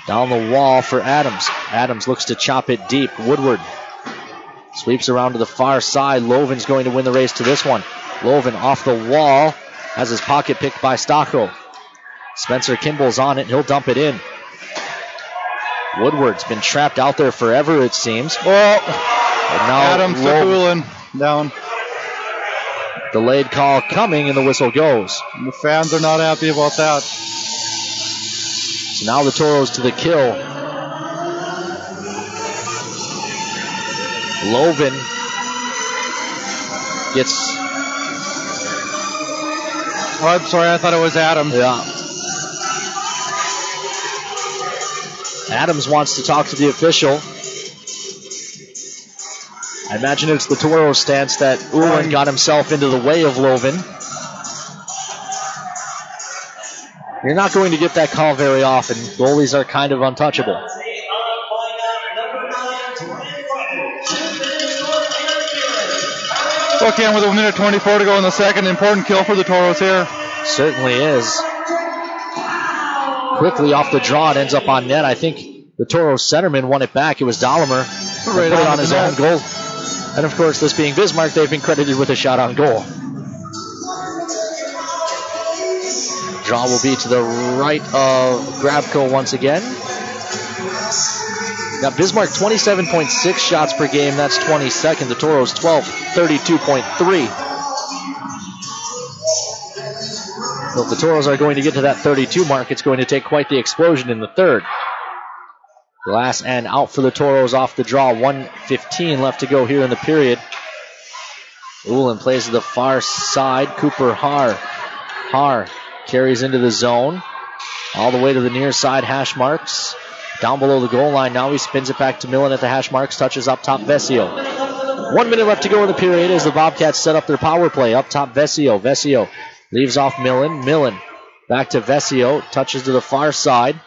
Down the wall for Adams. Adams looks to chop it deep. Woodward sweeps around to the far side. Lovin's going to win the race to this one. Lovin off the wall. Has his pocket picked by Stocko. Spencer Kimball's on it. He'll dump it in. Woodward's been trapped out there forever, it seems. Well, Adams to Poulin down. Delayed call coming, and the whistle goes. And the fans are not happy about that. So now the Toros to the kill. Lovin gets... Oh, I'm sorry, I thought it was Adams. Yeah. Adams wants to talk to the official. I imagine it's the Toros stance that Ullin got himself into the way of Lovin. You're not going to get that call very often. Goalies are kind of untouchable. Okay, and with a minute 24 to go in the second, important kill for the Toros here. Certainly is. Quickly off the draw, it ends up on net. I think the Toros centerman won it back. It was Dahlemer. Put it on his own goal. And of course, this being Bismarck, they've been credited with a shot on goal. Draw will be to the right of Grabko once again. Now Bismarck 27.6 shots per game. That's 22nd. The Toros 32.3. So if the Toros are going to get to that 32 mark, it's going to take quite the explosion in the third. Glass and out for the Toros off the draw. 1:15 left to go here in the period. Ullin plays to the far side. Cooper Haar. Haar carries into the zone. All the way to the near side hash marks. Down below the goal line. Now he spins it back to Millen at the hash marks. Touches up top Vesio. 1 minute left to go in the period as the Bobcats set up their power play. Up top Vesio. Vesio leaves off Millen. Millen back to Vesio. Touches to the far side.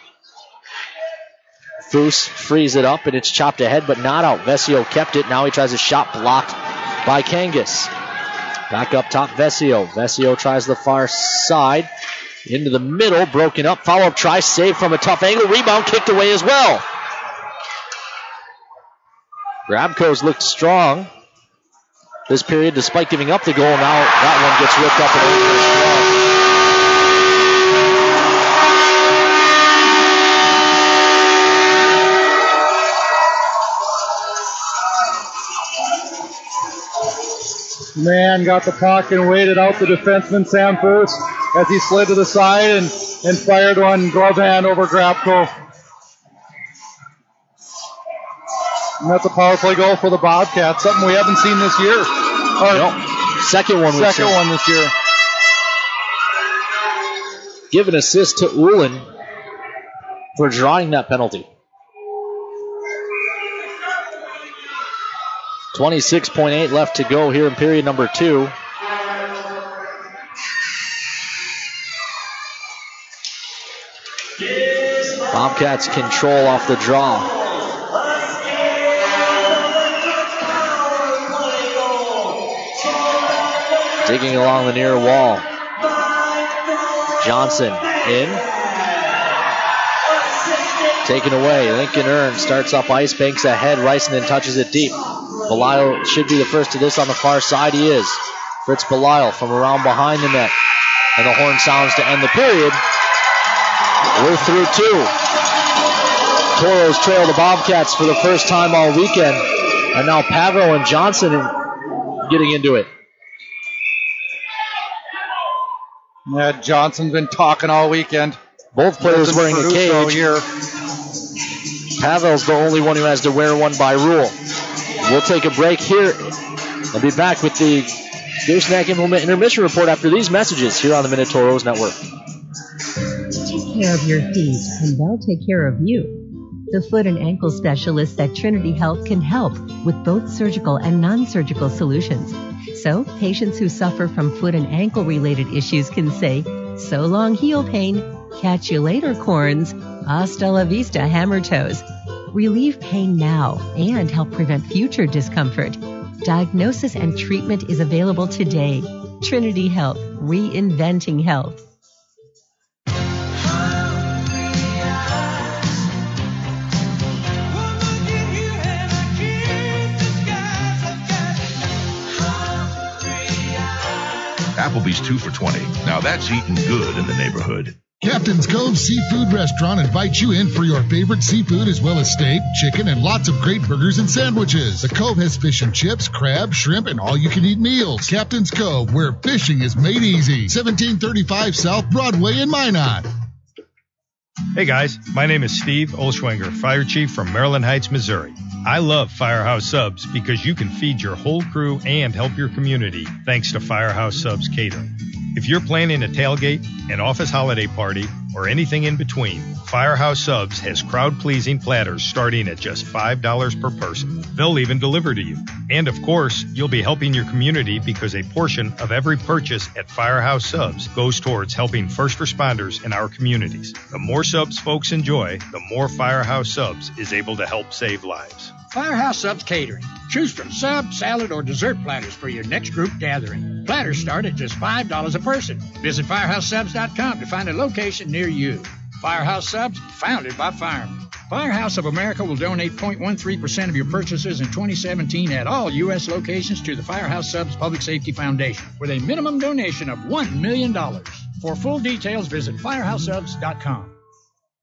Foose frees it up, and it's chopped ahead, but not out. Vesio kept it. Now he tries a shot blocked by Kangas. Back up top, Vesio. Vesio tries the far side. Into the middle, broken up. Follow-up try, saved from a tough angle. Rebound kicked away as well. Grabko's looked strong this period despite giving up the goal. Now that one gets ripped up and over as well. Man got the puck and waited out the defenseman Sam First as he slid to the side and fired one glove hand over Grabko. And that's a power play goal for the Bobcats, something we haven't seen this year. Second one this year. Give an assist to Ullin for drawing that penalty. 26.8 left to go here in period number 2. Bobcats control off the draw. Digging along the near wall. Johnson in. Taken away. Lincoln Earn starts up ice, banks ahead. Ryson then touches it deep. Belisle should be the first to this on the far side. He is. Fritz Belisle from around behind the net. And the horn sounds to end the period. We're through 2. Toros trail the Bobcats for the first time all weekend. And now Pavro and Johnson getting into it. Yeah, Johnson's been talking all weekend. Both players wearing a cage. Here. Pavel's the only one who has to wear one by rule. We'll take a break here and be back with the Gooseneck Implement Intermission Report after these messages here on the Minotauros Network. Take care of your feet, and they'll take care of you. The foot and ankle specialists at Trinity Health can help with both surgical and non-surgical solutions. So, patients who suffer from foot and ankle related issues can say, so long heel pain, catch you later corns, hasta la vista hammer toes. Relieve pain now and help prevent future discomfort. Diagnosis and treatment is available today. Trinity Health, reinventing health. Applebee's 2 for $20. Now that's eating good in the neighborhood. Captain's Cove Seafood Restaurant invites you in for your favorite seafood as well as steak, chicken, and lots of great burgers and sandwiches. The Cove has fish and chips, crab, shrimp, and all-you-can-eat meals. Captain's Cove, where fishing is made easy. 1735 South Broadway in Minot. Hey guys, my name is Steve Olschwenger, Fire Chief from Maryland Heights, Missouri. I love Firehouse Subs because you can feed your whole crew and help your community thanks to Firehouse Subs Catering. If you're planning a tailgate, an office holiday party, or anything in between, Firehouse Subs has crowd-pleasing platters starting at just $5 per person. They'll even deliver to you. And of course, you'll be helping your community because a portion of every purchase at Firehouse Subs goes towards helping first responders in our communities. The more subs folks enjoy, the more Firehouse Subs is able to help save lives. Firehouse Subs Catering. Choose from sub, salad, or dessert platters for your next group gathering. Platters start at just $5 a person. Visit firehousesubs.com to find a location near you. Firehouse Subs, founded by firemen. Firehouse of America will donate 0.13% of your purchases in 2017 at all U.S. locations to the Firehouse Subs Public Safety Foundation with a minimum donation of $1 million. For full details, visit firehousesubs.com.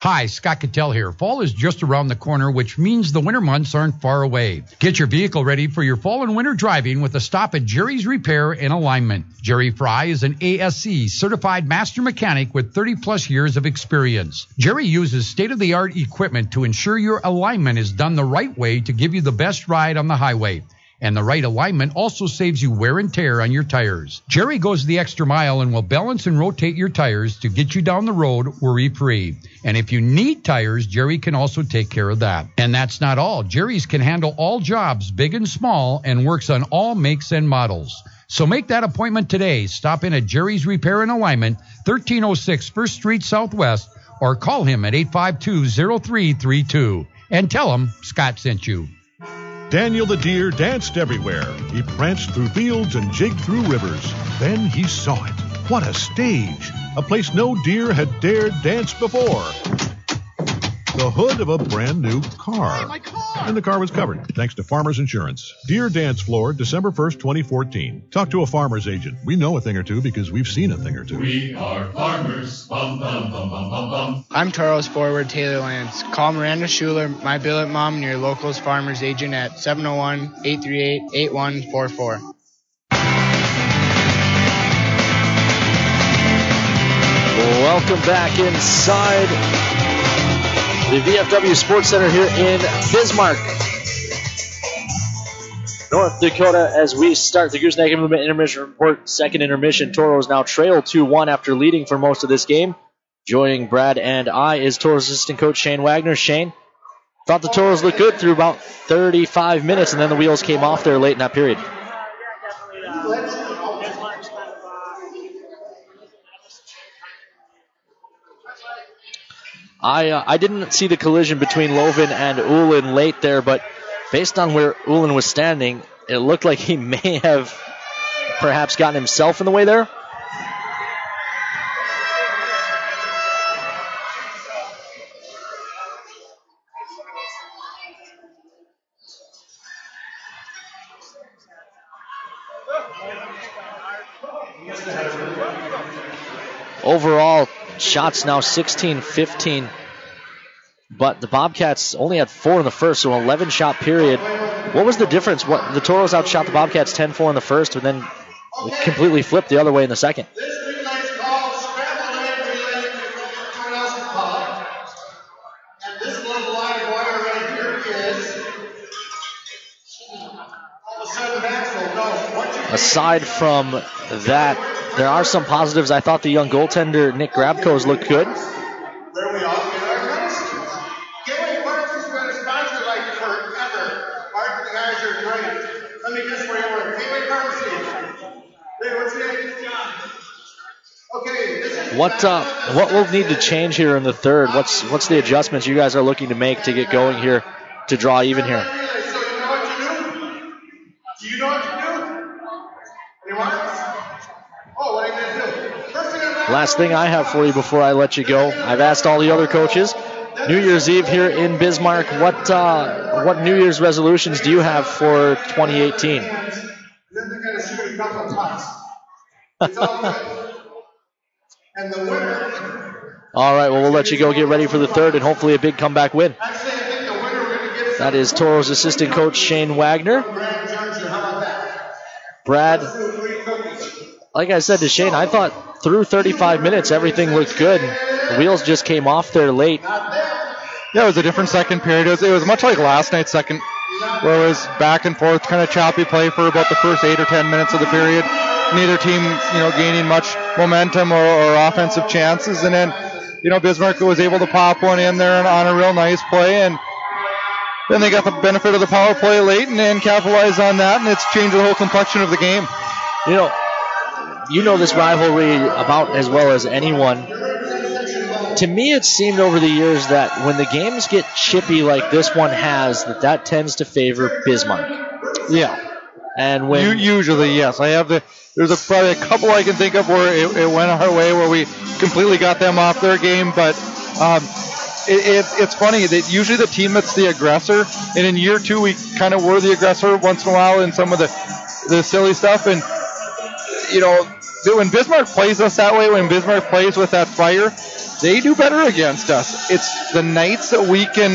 Hi, Scott Cattell here. Fall is just around the corner, which means the winter months aren't far away. Get your vehicle ready for your fall and winter driving with a stop at Jerry's Repair and Alignment. Jerry Fry is an ASC certified master mechanic with 30-plus years of experience. Jerry uses state-of-the-art equipment to ensure your alignment is done the right way to give you the best ride on the highway. And the right alignment also saves you wear and tear on your tires. Jerry goes the extra mile and will balance and rotate your tires to get you down the road worry-free. And if you need tires, Jerry can also take care of that. And that's not all. Jerry's can handle all jobs, big and small, and works on all makes and models. So make that appointment today. Stop in at Jerry's Repair and Alignment, 1306 First Street Southwest, or call him at 852-0332. And tell him Scott sent you. Daniel the deer danced everywhere. He pranced through fields and jigged through rivers. Then he saw it. What a stage! A place no deer had dared dance before. The hood of a brand new car. Hey, my car! And the car was covered, thanks to Farmers Insurance. Deer Dance Floor, December 1st, 2014. Talk to a farmer's agent. We know a thing or two because we've seen a thing or two. We are farmers. Bum, bum, bum, bum, bum, bum. I'm Toros forward Taylor Lance. Call Miranda Schuler, my billet mom, and your local's farmer's agent at 701-838-8144. Welcome back inside the VFW Sports Center here in Bismarck. North Dakota as we start the Gooseneck Movement intermission report. Second intermission. Toros now trail 2-1 after leading for most of this game. Joining Brad and I is Toros assistant coach Shane Wagner. Shane, thought the Toros looked good through about 35 minutes, and then the wheels came off there late in that period. I didn't see the collision between Loven and Ullin late there, but based on where Ullin was standing, it looked like he may have perhaps gotten himself in the way there. Overall, shots now 16-15, but the Bobcats only had 4 in the first, so an 11-shot period. What was the difference? The Toros outshot the Bobcats 10-4 in the first, and then completely flipped the other way in the second. Aside from that, there are some positives. I thought the young goaltender, Nick Grabko's, looked good. What will need to change here in the third? What's the adjustments you guys are looking to make to get going here to draw even here? Do you know what to do? Last thing I have for you before I let you go, I've asked all the other coaches. New Year's Eve here in Bismarck, what New Year's resolutions do you have for 2018? All right, well, we'll let you go get ready for the third and hopefully a big comeback win. That is Toros assistant coach Shane Wagner. Brad, like I said to Shane, I thought through 35 minutes everything looked good. The wheels just came off there late. Yeah, it was a different second period. It was much like last night's second, where it was back and forth, kind of choppy play for about the first 8 or 10 minutes of the period. Neither team, gaining much momentum or offensive chances. And then, Bismarck was able to pop one in there on a real nice play, and then they got the benefit of the power play late and capitalized on that, and it's changed the whole complexion of the game. You know this rivalry about as well as anyone. To me, it seemed over the years that when the games get chippy like this one has, that tends to favor Bismarck. Yeah. And when usually, yes. There's probably a couple I can think of where it went our way, where we completely got them off their game, but it's funny that usually the team that's the aggressor, and in year 2 we kind of were the aggressor once in a while in some of the silly stuff, and when Bismarck plays us that way, when Bismarck plays with that fire, they do better against us. It's the nights that we can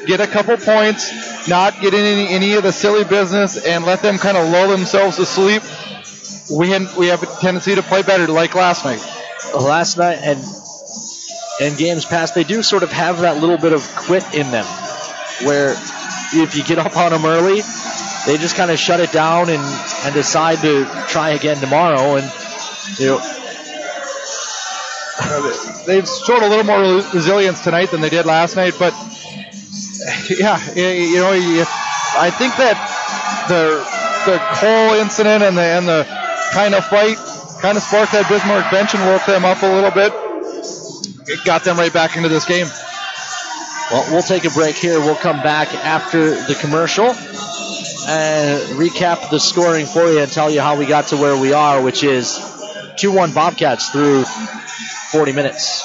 get a couple points, not get in any of the silly business, and let them kind of lull themselves to sleep. We have a tendency to play better, like last night. Last night and games past, they do sort of have that little bit of quit in them, where if you get up on them early, they just kind of shut it down and decide to try again tomorrow. And they've shown a little more resilience tonight than they did last night. But yeah, I think that the Cole incident and the kind of fight kind of sparked that Bismarck bench and woke them up a little bit. It got them right back into this game. Well, we'll take a break here. We'll come back after the commercial and recap the scoring for you and tell you how we got to where we are, which is 2-1 Bobcats through 40 minutes.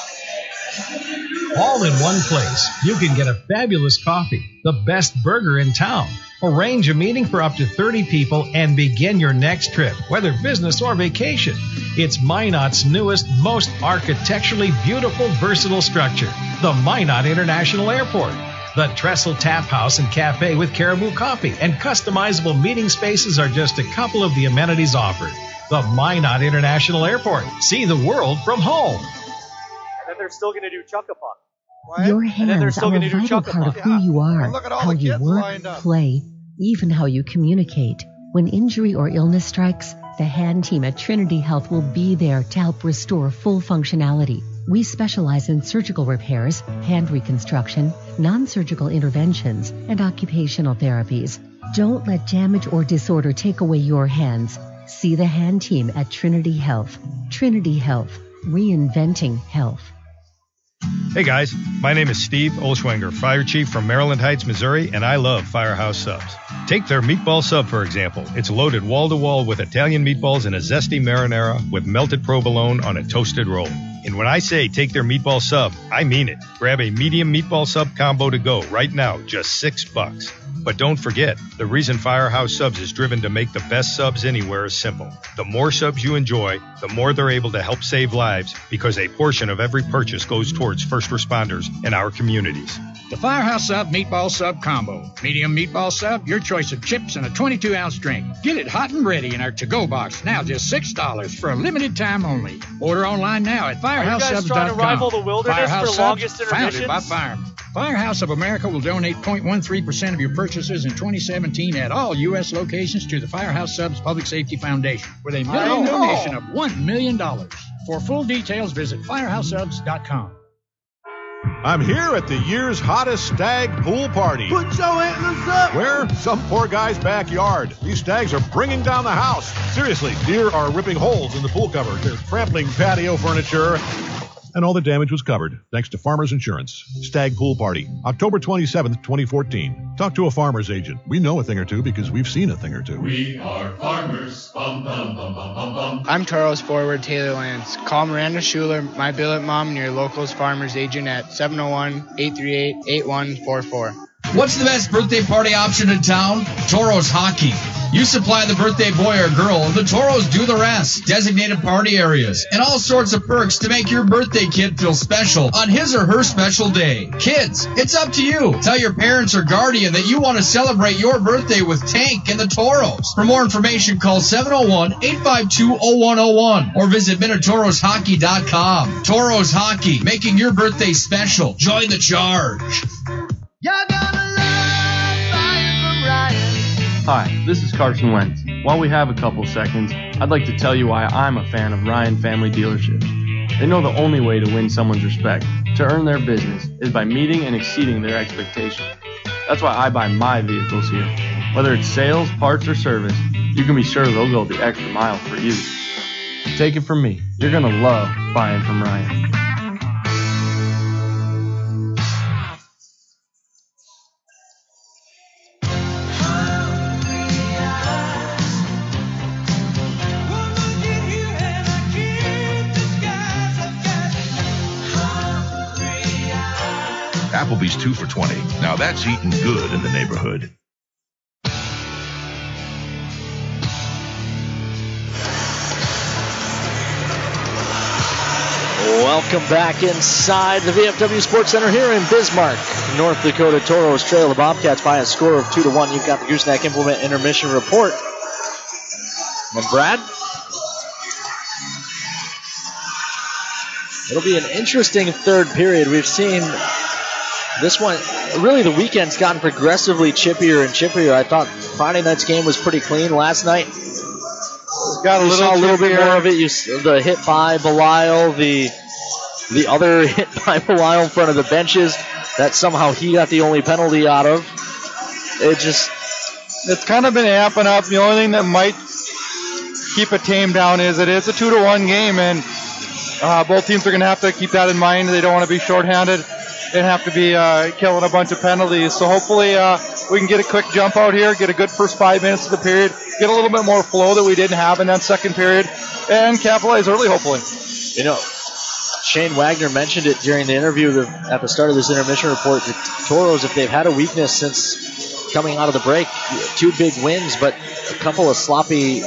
All in one place. You can get a fabulous coffee, the best burger in town. Arrange a meeting for up to 30 people and begin your next trip, whether business or vacation. It's Minot's newest, most architecturally beautiful, versatile structure, the Minot International Airport. The Trestle Tap House and Cafe with Caribou Coffee and customizable meeting spaces are just a couple of the amenities offered. The Minot International Airport. See the world from home. And then they're still going to do Chuck-a-Puck. Your hands are a vital part of who you are, how you work, play, even how you communicate. When injury or illness strikes, the hand team at Trinity Health will be there to help restore full functionality. We specialize in surgical repairs, hand reconstruction, non-surgical interventions, and occupational therapies. Don't let damage or disorder take away your hands. See the hand team at Trinity Health. Trinity Health, reinventing health. Hey guys, my name is Steve Olschwenger, Fire Chief from Maryland Heights, Missouri, and I love Firehouse Subs. Take their meatball sub, for example. It's loaded wall-to-wall with Italian meatballs and a zesty marinara with melted provolone on a toasted roll. And when I say take their meatball sub, I mean it. Grab a medium meatball sub combo to go right now, just $6. But don't forget, the reason Firehouse Subs is driven to make the best subs anywhere is simple. The more subs you enjoy, the more they're able to help save lives, because a portion of every purchase goes towards first responders in our communities. The Firehouse Sub Meatball Sub Combo. Medium meatball sub, your choice of chips and a 22-ounce drink. Get it hot and ready in our to-go box. Now just $6 for a limited time only. Order online now at firehousesubs.com. Are you guys trying to rival the Wilderness Firehouse for longest Subs, intermissions? founded by firemen. Firehouse of America will donate 0.13% of your purchases in 2017 at all U.S. locations to the Firehouse Subs Public Safety Foundation with a minimum donation of $1 million. For full details, visit firehousesubs.com. I'm here at the year's hottest stag pool party. Put your antlers up! Where? Some poor guy's backyard. These stags are bringing down the house. Seriously, deer are ripping holes in the pool cover. They're trampling patio furniture. And all the damage was covered, thanks to Farmers Insurance. Stag Pool Party, October 27th, 2014. Talk to a farmer's agent. We know a thing or two because we've seen a thing or two. We are farmers. Bum, bum, bum, bum, bum, bum. I'm Taurus forward Taylor Lance. Call Miranda Schuler, my billet mom, and your locals farmers agent at 701-838-8144. What's the best birthday party option in town? Toros Hockey. You supply the birthday boy or girl, and the Toros do the rest. Designated party areas and all sorts of perks to make your birthday kid feel special on his or her special day. Kids, it's up to you. Tell your parents or guardian that you want to celebrate your birthday with Tank and the Toros. For more information, call 701-852-0101 or visit MinotaurosHockey.com. Toros Hockey, making your birthday special. Join the charge. Hi, this is Carson Wentz. While we have a couple seconds, I'd like to tell you why I'm a fan of Ryan Family Dealership. They know the only way to win someone's respect, to earn their business, is by meeting and exceeding their expectations. That's why I buy my vehicles here. Whether it's sales, parts, or service, you can be sure they'll go the extra mile for you. Take it from me, you're going to love buying from Ryan. Applebee's 2 for $20. Now that's eating good in the neighborhood. Welcome back inside the VFW Sports Center here in Bismarck. North Dakota Toros trail the Bobcats by a score of 2-1. You've got the Gooseneck Implement intermission report. And Brad? It'll be an interesting third period. We've seen this one, really the weekend's gotten progressively chippier and chippier. I thought Friday night's game was pretty clean. Last night, got a little bit more of it. The hit by Belial, the other hit by Belial in front of the benches that somehow he got the only penalty out of. It's kind of been amping up. The only thing that might keep it tamed down is it is a 2-1 game, and both teams are going to have to keep that in mind. They don't want to be shorthanded and have to be killing a bunch of penalties. So hopefully we can get a quick jump out here, get a good first 5 minutes of the period, get a little bit more flow that we didn't have in that second period, and capitalize early, hopefully. You know, Shane Wagner mentioned it during the interview at the start of this intermission report. The Toros, if they've had a weakness since coming out of the break, 2 big wins, but a couple of sloppy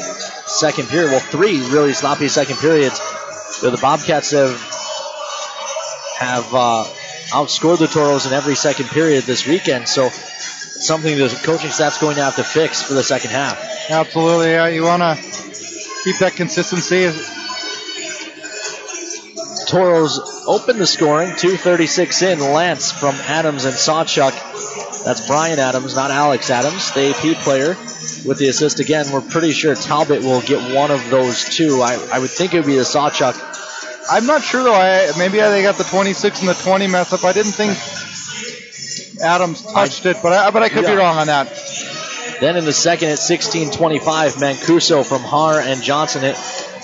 second period. Well, 3 really sloppy second periods. The Bobcats have outscored the Toros in every second period this weekend, so it's something the coaching staff's going to have to fix for the second half. Absolutely, yeah. You want to keep that consistency. Toros open the scoring, 2:36 in. Lance from Adams and Sawchuk. That's Brian Adams, not Alex Adams, the AP player. with the assist again. We're pretty sure Talbot will get one of those two. I would think it would be the Sawchuck. I'm not sure, though. Maybe they got the 26 and the 20 messed up. I didn't think Adams touched it, but I could be wrong on that. Then in the second at 16:25, Mancuso from Haar and Johnson. It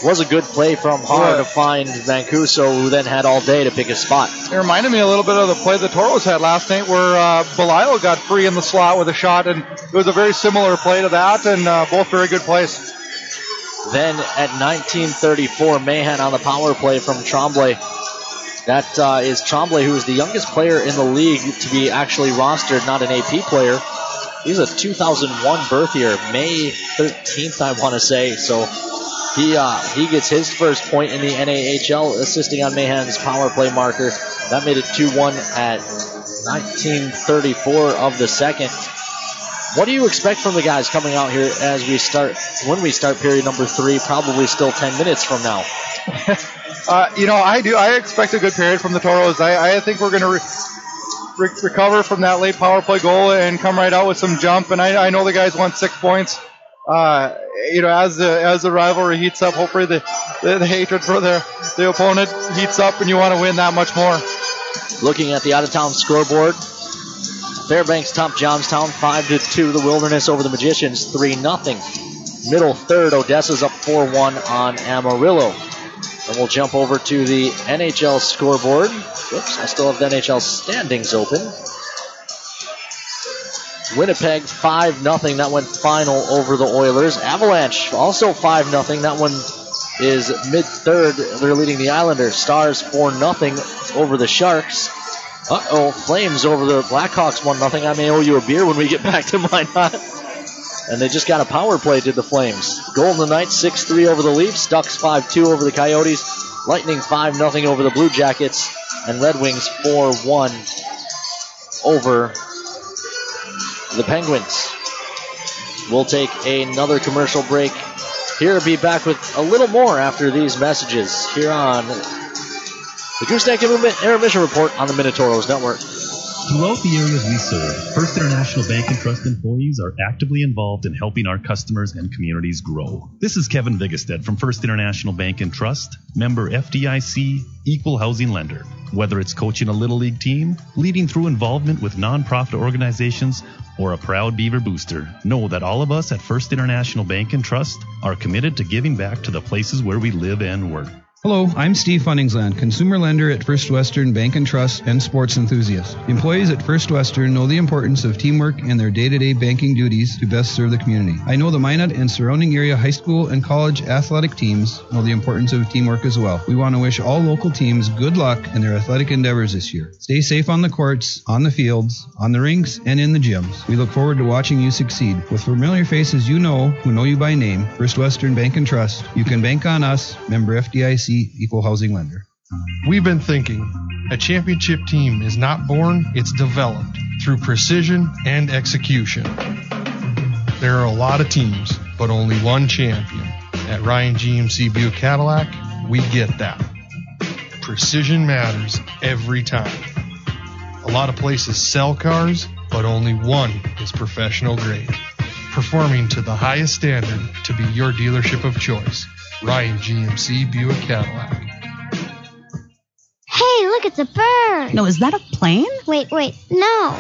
was a good play from Haar to find Mancuso, who then had all day to pick his spot. It reminded me a little bit of the play the Toros had last night where Belial got free in the slot with a shot, and it was a very similar play to that, and both very good plays. Then at 19:34, Mahan on the power play from Tremblay. That is Tremblay, who is the youngest player in the league to be actually rostered, not an AP player. He's a 2001 birth year, May 13th, I want to say. So he gets his first point in the NAHL, assisting on Mahan's power play marker. That made it 2-1 at 19:34 of the second. What do you expect from the guys coming out here when we start period number 3, probably still 10 minutes from now? I expect a good period from the Toros. I think we're going to recover from that late power play goal and come right out with some jump. And I know the guys want 6 points. As the rivalry heats up, hopefully the hatred for the opponent heats up, and you want to win that much more. Looking at the out-of-town scoreboard, Fairbanks top Johnstown 5-2. The Wilderness over the Magicians 3-0. Middle third, Odessa's up 4-1 on Amarillo. And we'll jump over to the NHL scoreboard. Whoops, I still have the NHL standings open. Winnipeg 5-0. That went final over the Oilers. Avalanche also 5-0. That one is mid-third. They're leading the Islanders. Stars 4-0 over the Sharks. Flames over the Blackhawks 1-0. I may owe you a beer when we get back to Minot. And they just got a power play to the Flames. Golden Knights 6-3 over the Leafs. Ducks 5-2 over the Coyotes. Lightning 5-0 over the Blue Jackets. And Red Wings 4-1 over the Penguins. We'll take another commercial break here. Be back with a little more after these messages here on the Gooseneck Intermission Report on the Minotauros Network. Throughout the areas we serve, First International Bank and Trust employees are actively involved in helping our customers and communities grow. This is Kevin Vigestead from First International Bank and Trust, member FDIC, equal housing lender. Whether it's coaching a Little League team, leading through involvement with nonprofit organizations, or a proud Beaver booster, know that all of us at First International Bank and Trust are committed to giving back to the places where we live and work. Hello, I'm Steve Funningsland, consumer lender at First Western Bank and Trust and sports enthusiast. Employees at First Western know the importance of teamwork in their day-to-day banking duties to best serve the community. I know the Minot and surrounding area high school and college athletic teams know the importance of teamwork as well. We want to wish all local teams good luck in their athletic endeavors this year. Stay safe on the courts, on the fields, on the rinks, and in the gyms. We look forward to watching you succeed. With familiar faces you know, who know you by name, First Western Bank and Trust, you can bank on us, member FDIC, equal housing lender. We've been thinking. A championship team is not born, it's developed through precision and execution. There are a lot of teams, but only one champion. At Ryan GMC Buick Cadillac, we get that. Precision matters every time. A lot of places sell cars, but only one is professional grade. Performing to the highest standard to be your dealership of choice. Ryan GMC Buick Cadillac. Hey, look, it's a bird. No, is that a plane? Wait, no,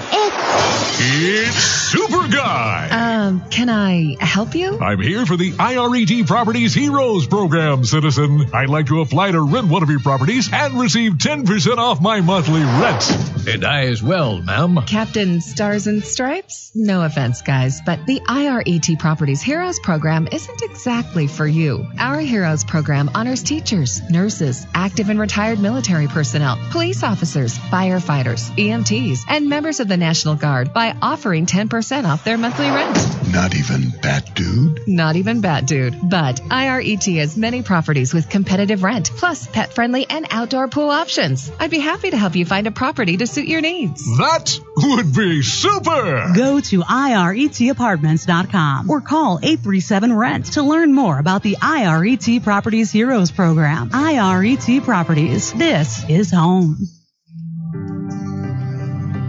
It's Super Guy. Can I help you? I'm here for the IRET Properties Heroes Program, citizen. I'd like to apply to rent one of your properties and receive 10% off my monthly rent. And I as well, ma'am. Captain Stars and Stripes? No offense, guys, but the IRET Properties Heroes Program isn't exactly for you. Our Heroes Program honors teachers, nurses, active and retired military personnel, police officers, firefighters, EMTs, and members of the National Guard by offering 10% off their monthly rent. Not even Bat Dude? Not even Bat Dude. But IRET has many properties with competitive rent, plus pet-friendly and outdoor pool options. I'd be happy to help you find a property to suit your needs. That would be super! Go to iretapartments.com or call 837-RENT to learn more about the IRET Properties Heroes Program. IRET Properties. This is home.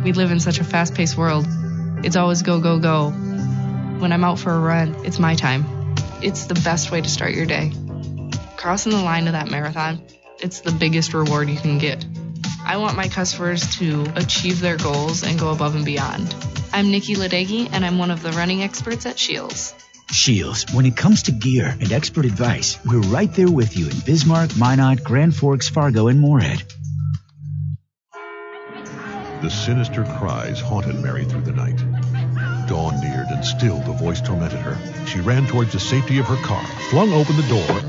We live in such a fast-paced world. It's always go, go, go. When I'm out for a run, it's my time. It's the best way to start your day. Crossing the line to that marathon, it's the biggest reward you can get. I want my customers to achieve their goals and go above and beyond. I'm Nikki Ladegi, and I'm one of the running experts at Shields. Shields, when it comes to gear and expert advice, we're right there with you in Bismarck, Minot, Grand Forks, Fargo, and Moorhead. The sinister cries haunted Mary through the night. Dawn neared, and still the voice tormented her. She ran towards the safety of her car, flung open the door,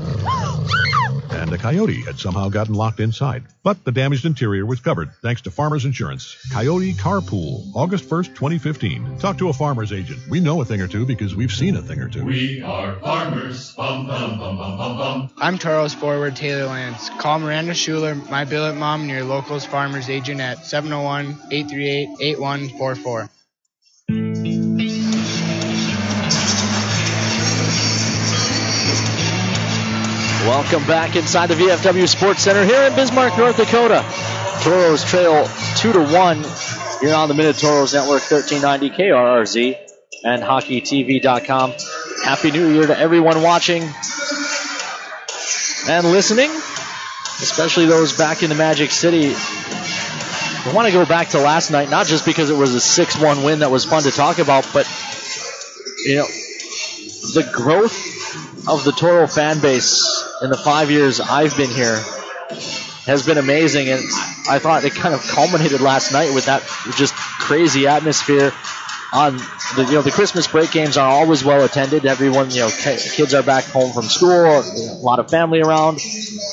and a coyote had somehow gotten locked inside. But the damaged interior was covered, thanks to Farmers Insurance. Coyote Carpool, August 1st, 2015. Talk to a farmer's agent. We know a thing or two because we've seen a thing or two. We are farmers. Bum, bum, bum, bum, bum, bum. I'm Toros forward Taylor Lance. Call Miranda Schuler, my billet mom, and your locals farmers agent at 701-838-8144. Welcome back inside the VFW Sports Center here in Bismarck, North Dakota. Toros trail 2-1 here on the Minotauros Network, 1390 KRRZ and HockeyTV.com. Happy New Year to everyone watching and listening, especially those back in the Magic City. I want to go back to last night, not just because it was a 6-1 win that was fun to talk about, but, you know, the growth of the Toro fan base in the 5 years I've been here has been amazing, and I thought it kind of culminated last night with that just crazy atmosphere. On the Christmas break games are always well attended. Everyone, kids are back home from school, a lot of family around.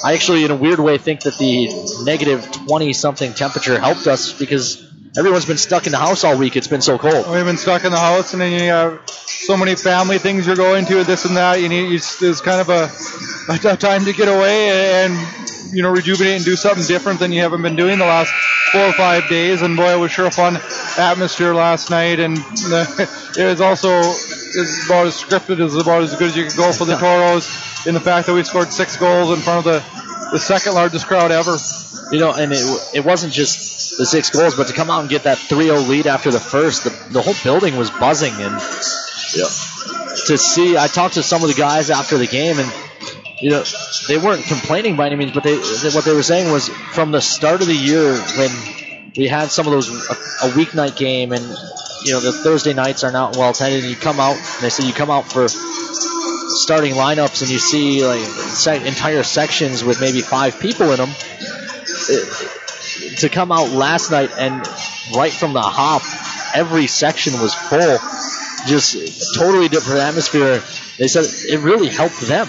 I actually, in a weird way, think that the negative 20-something temperature helped us because everyone's been stuck in the house all week. It's been so cold. We've been stuck in the house, and then you have so many family things you're going to, this and that. It's kind of a time to get away and rejuvenate and do something different than you haven't been doing the last 4 or 5 days. And boy, it was sure a fun atmosphere last night. And it was also about as scripted as about as good as you could go for the Toros, in the fact that we scored 6 goals in front of the second largest crowd ever. And it wasn't just the 6 goals, but to come out and get that 3-0 lead after the first, the whole building was buzzing. And to see, I talked to some of the guys after the game, and they weren't complaining by any means, but what they were saying was from the start of the year when we had some of those, a weeknight game, and the Thursday nights are not well attended, and you come out, and they said you come out for starting lineups and you see entire sections with maybe 5 people in them. To come out last night and right from the hop, every section was full, just totally different atmosphere. They said it really helped them.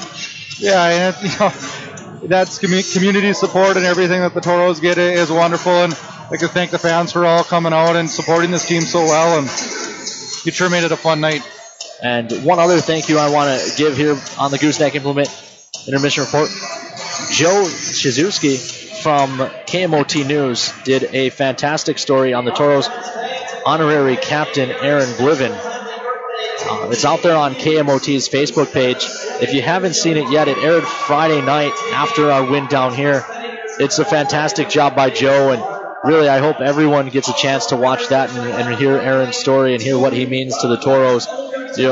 Yeah, and that's community support, and everything that the Toros get is wonderful, and I could thank the fans for all coming out and supporting this team so well, and it sure made it a fun night. And one other thank you I want to give here on the Gooseneck Implement Intermission Report. Joe Shizuski from KMOT News did a fantastic story on the Toros honorary captain Aaron Bliven. It's out there on KMOT's Facebook page. If you haven't seen it yet, it aired Friday night after our win down here. It's a fantastic job by Joe, and really I hope everyone gets a chance to watch that and hear Aaron's story and hear what he means to the Toros. We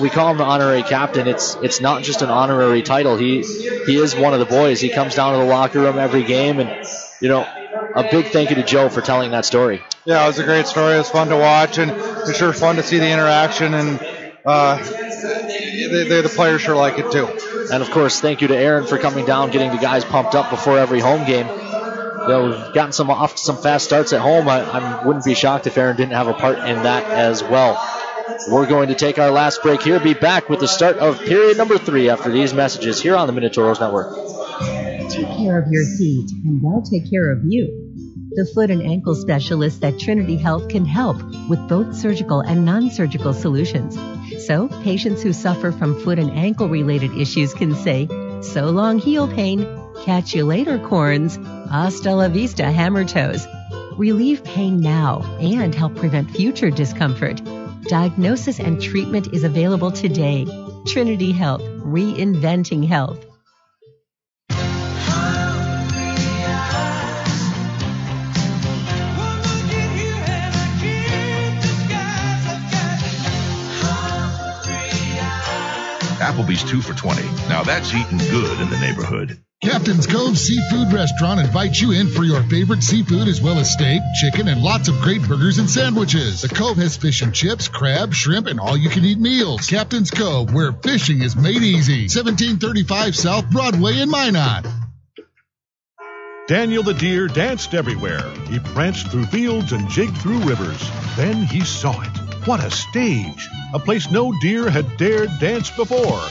call him the honorary captain. It's not just an honorary title. He is one of the boys. He comes down to the locker room every game, and a big thank you to Joe for telling that story. Yeah, it was a great story. It was fun to watch, and it's sure fun to see the interaction, and the players sure like it too. And of course, thank you to Aaron for coming down, getting the guys pumped up before every home game. We've gotten some fast starts at home. I wouldn't be shocked if Aaron didn't have a part in that as well. We're going to take our last break here. Be back with the start of period number 3 after these messages here on the Minotauros Network. Take care of your feet, and they'll take care of you. The foot and ankle specialists at Trinity Health can help with both surgical and non-surgical solutions. So, patients who suffer from foot and ankle-related issues can say, "So long, heel pain. Catch you later, corns. Hasta la vista, hammer toes." Relieve pain now and help prevent future discomfort. Diagnosis and treatment is available today. Trinity Health, reinventing health. Applebee's 2 for $20. Now that's eating good in the neighborhood. Captain's Cove Seafood Restaurant invites you in for your favorite seafood as well as steak, chicken, and lots of great burgers and sandwiches. The Cove has fish and chips, crab, shrimp, and all-you-can-eat meals. Captain's Cove, where fishing is made easy. 1735 South Broadway in Minot. Daniel the deer danced everywhere. He pranced through fields and jigged through rivers. Then he saw it. What a stage! A place no deer had dared dance before.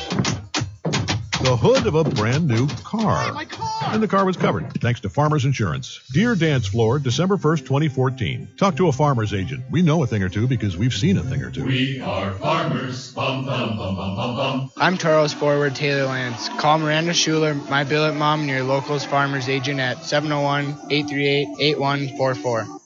The hood of a brand new car. Hey, my car! And the car was covered, thanks to Farmers Insurance. Deer Dance Floor, December 1st, 2014. Talk to a farmer's agent. We know a thing or two because we've seen a thing or two. We are farmers. Bum, bum, bum, bum, bum, bum. I'm Toros forward Taylor Lance. Call Miranda Schuler, my billet mom, and your locals farmer's agent at 701-838-8144.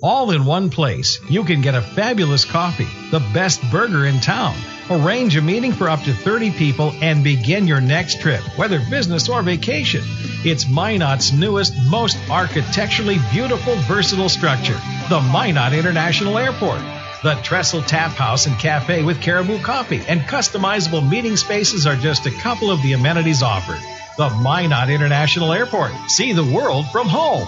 All in one place. You can get a fabulous coffee, the best burger in town. Arrange a meeting for up to 30 people and begin your next trip, whether business or vacation. It's Minot's newest, most architecturally beautiful, versatile structure, the Minot International Airport. The Trestle Tap House and Cafe with Caribou Coffee and customizable meeting spaces are just a couple of the amenities offered. The Minot International Airport. See the world from home.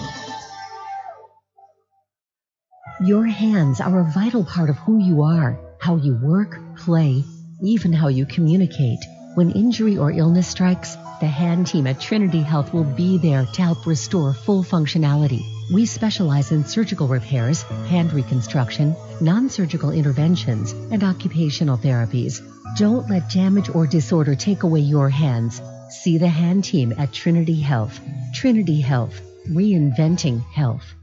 Your hands are a vital part of who you are, how you work, play, even how you communicate. When injury or illness strikes, the hand team at Trinity Health will be there to help restore full functionality. We specialize in surgical repairs, hand reconstruction, non-surgical interventions, and occupational therapies. Don't let damage or disorder take away your hands. See the hand team at Trinity Health. Trinity Health, reinventing health.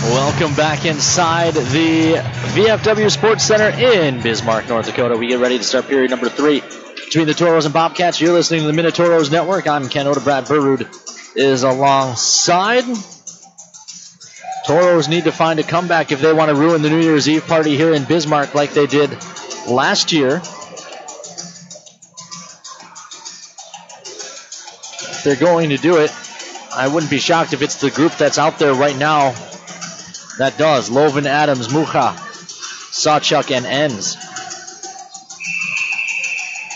Welcome back inside the VFW Sports Center in Bismarck, North Dakota. We get ready to start period number 3 between the Toros and Bobcats. You're listening to the Minotauros Network. I'm Ken Oda. Brad Burrud is alongside. Toros need to find a comeback if they want to ruin the New Year's Eve party here in Bismarck like they did last year. If they're going to do it, I wouldn't be shocked if it's the group that's out there right now that does. Loven, Adams, Mucha, Sawchuk, and Enns.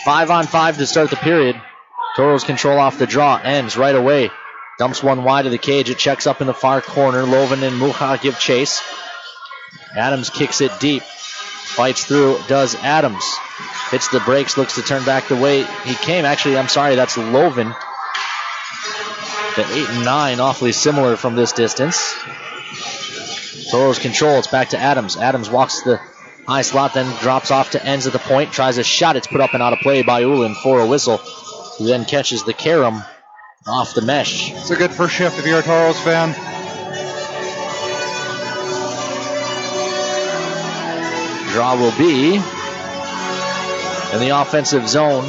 5-on-5 to start the period. Toros control off the draw. Enns right away. Dumps one wide of the cage. It checks up in the far corner. Loven and Mucha give chase. Adams kicks it deep. Fights through. Does Adams. Hits the brakes. Looks to turn back the way he came. Actually, I'm sorry. That's Loven. The 8 and 9 awfully similar from this distance. Toros control. It's back to Adams. Adams walks the high slot, then drops off to Enns at the point. Tries a shot. It's put up and out of play by Ullin for a whistle, who then catches the carom off the mesh. It's a good first shift if you're a Toros fan. Draw will be in the offensive zone.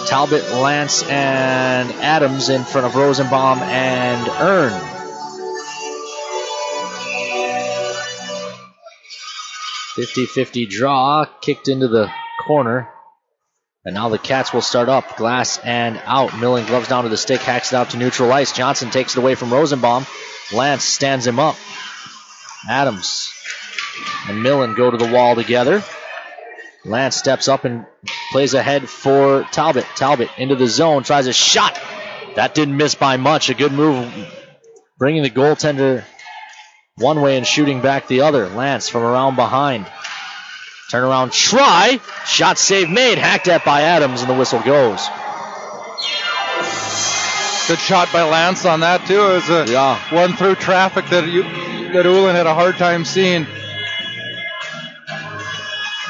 Talbot, Lance, and Adams in front of Rosenbaum and Earn. .50-50 draw, kicked into the corner. And now the Cats will start up. Glass and out. Millen gloves down to the stick, hacks it out to neutral ice. Johnson takes it away from Rosenbaum. Lance stands him up. Adams and Millen go to the wall together. Lance steps up and plays ahead for Talbot. Talbot into the zone, tries a shot. That didn't miss by much. A good move, bringing the goaltender one way and shooting back the other. Lance from around behind. Turnaround try. Shot save made. Hacked at by Adams, and the whistle goes. Good shot by Lance on that, too. It was a one through traffic that Ullin had a hard time seeing.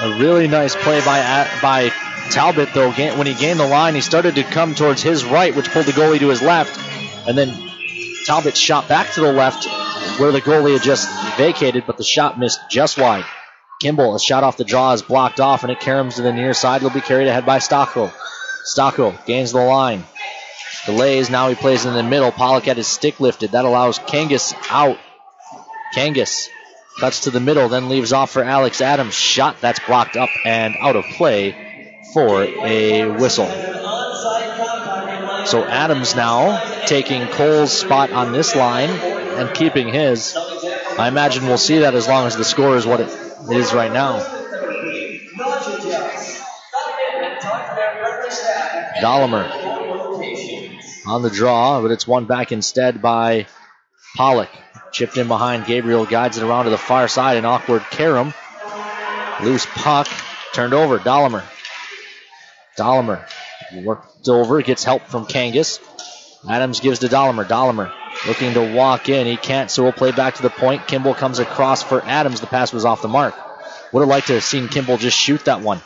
A really nice play by Talbot, though. When he gained the line, he started to come towards his right, which pulled the goalie to his left. And then Talbot shot back to the left where the goalie had just vacated, but the shot missed just wide. Kimball, a shot off the draw, is blocked off, and it caroms to the near side. It'll be carried ahead by Stocko. Stocko gains the line. Delays, now he plays in the middle. Pollock had his stick lifted. That allows Kangas out. Kangas cuts to the middle, then leaves off for Alex Adams. Shot, that's blocked up and out of play for a whistle. So Adams now taking Cole's spot on this line and keeping his. I imagine we'll see that as long as the score is what it is right now. Dahlimer on the draw, but it's won back instead by Pollock. Chipped in behind Gabriel, guides it around to the far side. An awkward carom. Loose puck, turned over. Dahlimer worked over, gets help from Kangas. Adams gives to Dahlimer. Dahlimer looking to walk in. He can't, so we'll play back to the point. Kimball comes across for Adams. The pass was off the mark. Would have liked to have seen Kimball just shoot that one.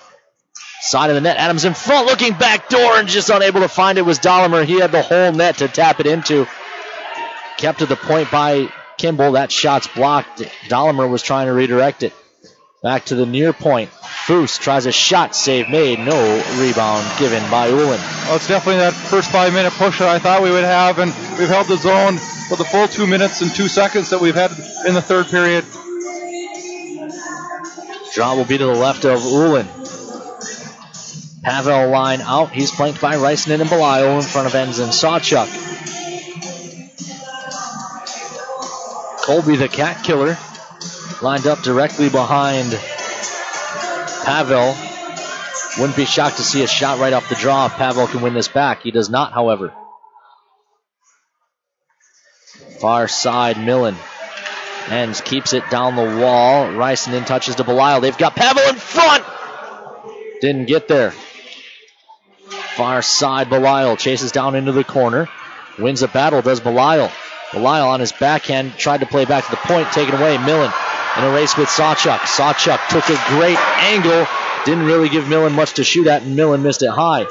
Side of the net. Adams in front, looking back door and just unable to find it was Dahlimer. He had the whole net to tap it into. Kept to the point by Kimball. That shot's blocked. Dahlimer was trying to redirect it. Back to the near point. Foose tries a shot, save made. No rebound given by Ullin. Well, it's definitely that first 5-minute push that I thought we would have, and we've held the zone for the full 2 minutes and 2 seconds that we've had in the third period. Draw will be to the left of Ullin. Pavel line out. He's flanked by Reisman and Belial in front of Enz and Sawchuk. Colby, the cat killer, lined up directly behind Pavel. Wouldn't be shocked to see a shot right off the draw if Pavel can win this back. He does not, however. Far side, Millen. Enz keeps it down the wall. Reisman touches to Belial. They've got Pavel in front. Didn't get there. Far side, Belial chases down into the corner. Wins a battle, does Belial. Belial on his backhand, tried to play back to the point, taken away. Millen in a race with Sawchuk. Sawchuk took a great angle. Didn't really give Millen much to shoot at, and Millen missed it high.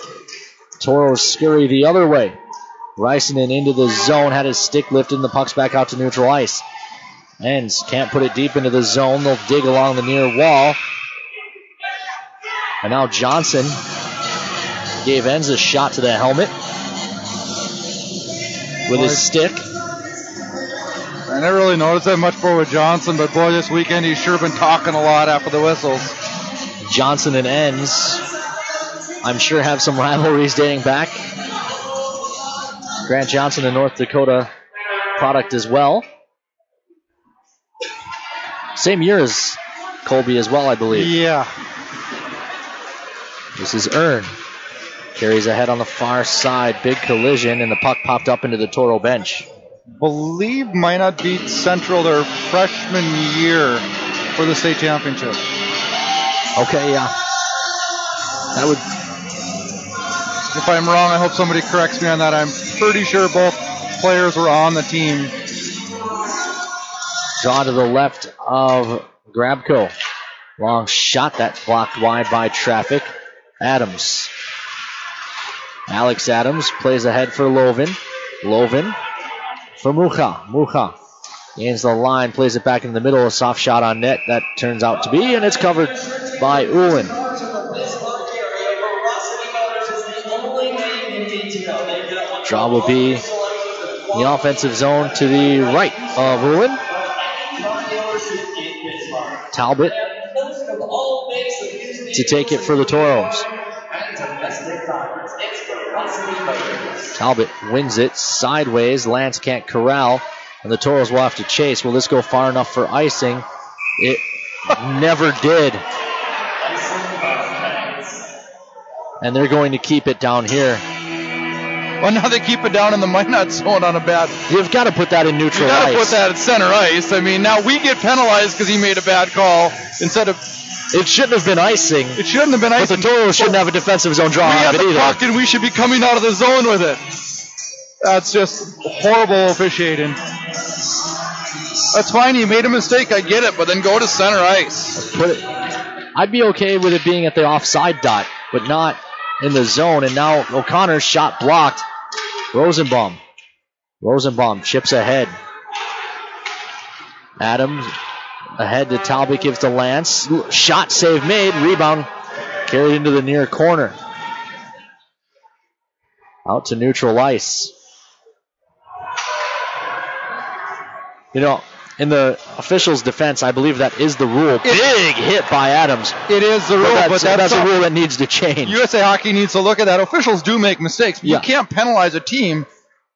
Toros scurry the other way. Reisman into the zone, had his stick lifted, and the puck's back out to neutral ice. Enz can't put it deep into the zone. They'll dig along the near wall. And now Johnson gave Enz a shot to the helmet with his stick. I never really noticed that much more with Johnson, but boy, this weekend he's sure been talking a lot after the whistles. Johnson and Enz, I'm sure, have some rivalries dating back. Grant Johnson, a North Dakota product as well. Same year as Colby as well, I believe. Yeah. This is Earn. Carries ahead on the far side. Big collision, and the puck popped up into the Toro bench. Believe Minot beat Central their freshman year for the state championship. Okay, yeah. That would. If I'm wrong, I hope somebody corrects me on that. I'm pretty sure both players were on the team. Draw to the left of Grabko. Long shot that's blocked wide by traffic. Adams. Alex Adams plays ahead for Lovin. Lovin for Mucha. Mucha gains the line, plays it back in the middle. A soft shot on net. That turns out to be, and it's covered by Ullin. Draw will be in the offensive zone to the right of Ullin. Talbot to take it for the Toros. Talbot wins it sideways. Lance can't corral, and the Toros will have to chase. Will this go far enough for icing? It never did. And they're going to keep it down here. Well, now they keep it down in the Minot zone on a bad. You've got to put that in neutral ice. You've got to put that at center ice. I mean, now we get penalized because he made a bad call instead of. It shouldn't have been icing. It shouldn't have been icing. But the Toros shouldn't have a defensive zone draw out of it either. We have the puck and we should be coming out of the zone with it. That's just horrible officiating. That's fine. He made a mistake. I get it. But then go to center ice. I'd be okay with it being at the offside dot, but not in the zone. And now O'Connor's shot blocked. Rosenbaum chips ahead. Adams ahead to Talbot, gives to Lance. Shot save made. Rebound carried into the near corner. Out to neutral ice. You know, in the official's defense, I believe that is the rule. Big hit by Adams. It is the rule, but that's a rule that needs to change. USA Hockey needs to look at that. Officials do make mistakes. But you can't penalize a team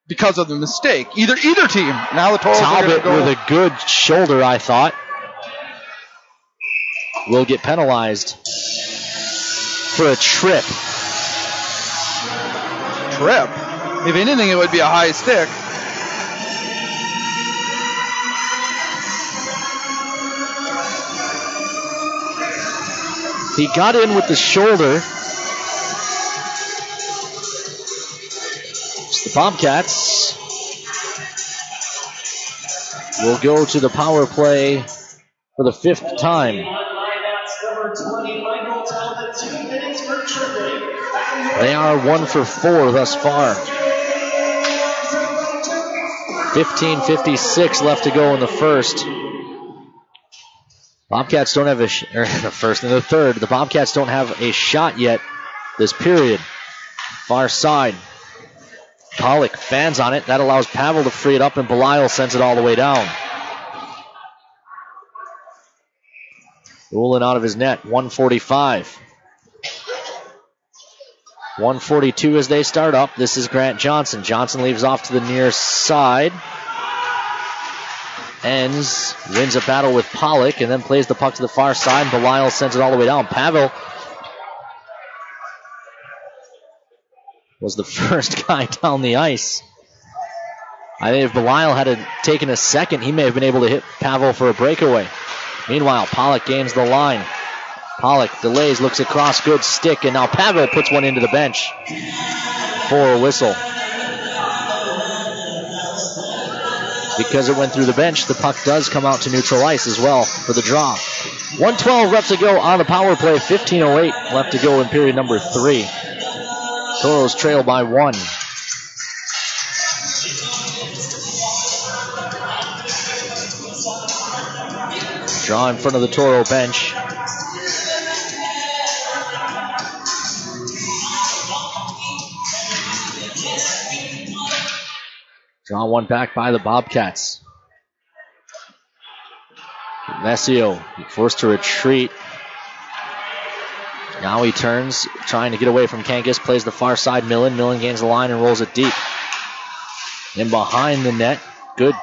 because of the mistake. Either team. Now the Toros are going to go with a good shoulder, I thought, will get penalized for a trip. Trip? If anything, it would be a high stick. He got in with the shoulder. The Bobcats will go to the power play for the 5th time. They are 1 for 4 thus far. 15:56 left to go in the first. Bobcats don't have in the third. The Bobcats don't have a shot yet this period. Far side. Pollock fans on it. That allows Pavel to free it up, and Belial sends it all the way down. Rolling out of his net, 145. 142 as they start up. This is Grant Johnson. Johnson leaves off to the near side. Wins a battle with Pollock, and then plays the puck to the far side, and Belial sends it all the way down. Pavel was the first guy down the ice. I think if Belial had taken a second, he may have been able to hit Pavel for a breakaway. Meanwhile, Pollock gains the line. Pollock delays, looks across, good stick, and now Pavel puts one into the bench for a whistle. Because it went through the bench, the puck does come out to neutral ice as well for the draw. 1:12 left to go on the power play. 15:08 left to go in period number 3. Toros trail by 1. Draw in front of the Toro bench. Draw one back by the Bobcats. Vesio forced to retreat. Now he turns, trying to get away from Kangas, plays the far side. Millen gains the line and rolls it deep. In behind the net. Good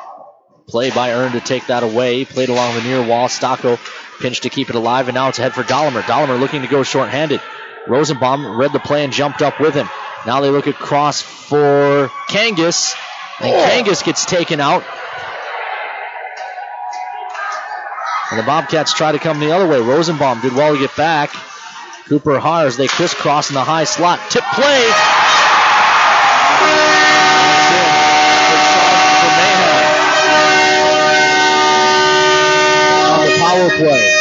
play by Earn to take that away. He played along the near wall. Stocko pinched to keep it alive, and now it's ahead for Dollimer. Dollimer looking to go shorthanded. Rosenbaum read the play and jumped up with him. Now they look across for Kangas, and Kangas gets taken out. And the Bobcats try to come the other way. Rosenbaum did well to get back. Cooper Haars, they crisscross in the high slot. Tip play. On the power play.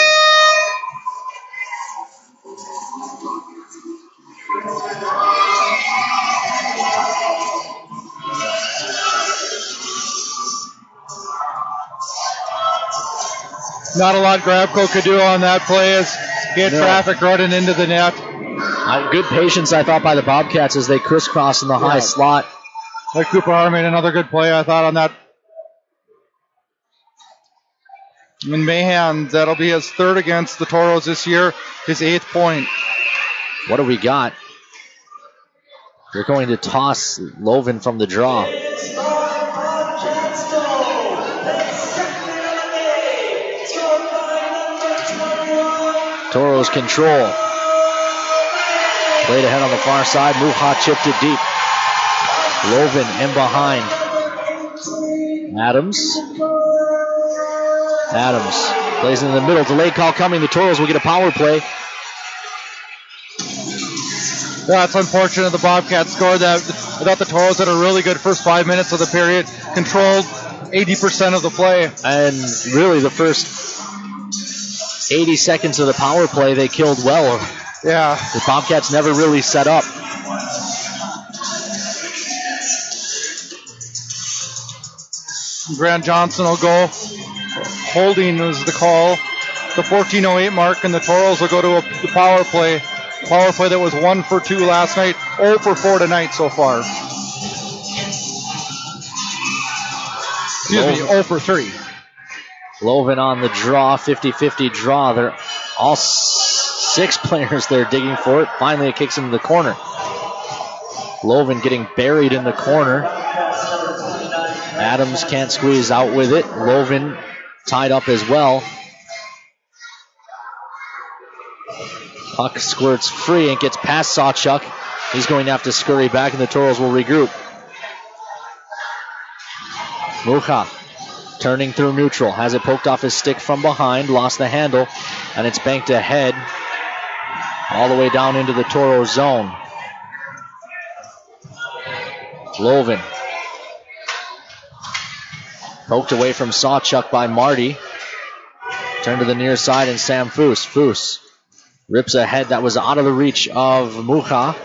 Not a lot Grabko could do on that play as he had traffic running into the net. Good patience, I thought, by the Bobcats as they crisscross in the high slot. Like Cooper Haars made another good play, I thought, on that. And Mahan, that'll be his 3rd against the Toros this year, his 8th point. What do we got? They're going to toss Loven from the draw. Toros control. Played ahead on the far side. Muha chipped it deep. Loven in behind. Adams plays in the middle. Delayed call coming. The Toros will get a power play. That's unfortunate. The Bobcats scored that. I thought the Toros had a really good first 5 minutes of the period. Controlled 80% of the play. And really the first 80 seconds of the power play they killed well. Yeah. The Bobcats never really set up. Grant Johnson will go. Holding was the call. The 14:08 mark, and the Toros will go to the power play. Power play that was 1 for 2 last night, 0 for 4 tonight so far. Excuse me, 0 for 3. Loven on the draw, 50-50 draw. They're all 6 players there digging for it. Finally, it kicks into the corner. Loven getting buried in the corner. Adams can't squeeze out with it. Loven tied up as well. Puck squirts free and gets past Sawchuk. He's going to have to scurry back, and the Toros will regroup. Mucha turning through neutral. Has it poked off his stick from behind. Lost the handle, and it's banked ahead all the way down into the Toro zone. Loven poked away from Sawchuk by Marty. Turn to the near side, and Sam Foose. Foose rips a head that was out of the reach of Mucha,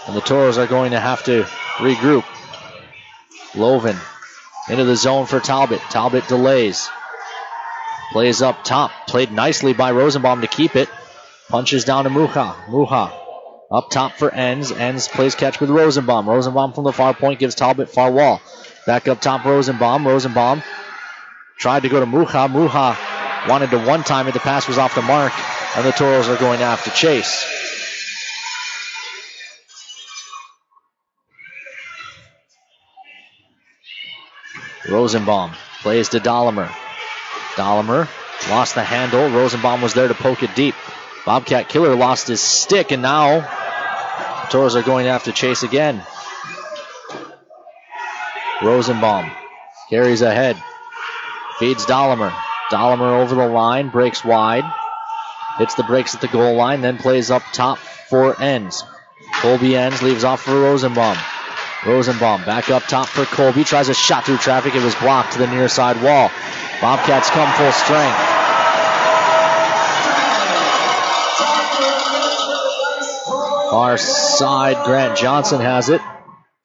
and the Toros are going to have to regroup. Loven into the zone for Talbot. Talbot delays. Plays up top. Played nicely by Rosenbaum to keep it. Punches down to Mucha. Mucha up top for Enns. Enns plays catch with Rosenbaum. Rosenbaum from the far point gives Talbot far wall. Back up top Rosenbaum. Rosenbaum tried to go to Mucha. Mucha wanted to one-time it. The pass was off the mark, and the Toros are going to have to chase. Rosenbaum plays to Dahlemer. Dahlemer lost the handle. Rosenbaum was there to poke it deep. Bobcat Killer lost his stick, and now the Toros are going to have to chase again. Rosenbaum carries ahead. Feeds Dahlemer. Dahlemer over the line, breaks wide. Hits the brakes at the goal line, then plays up top for Enns. Colby Enns leaves off for Rosenbaum. Rosenbaum back up top for Colby. Tries a shot through traffic. It was blocked to the near side wall. Bobcats come full strength. Far side, Grant Johnson has it.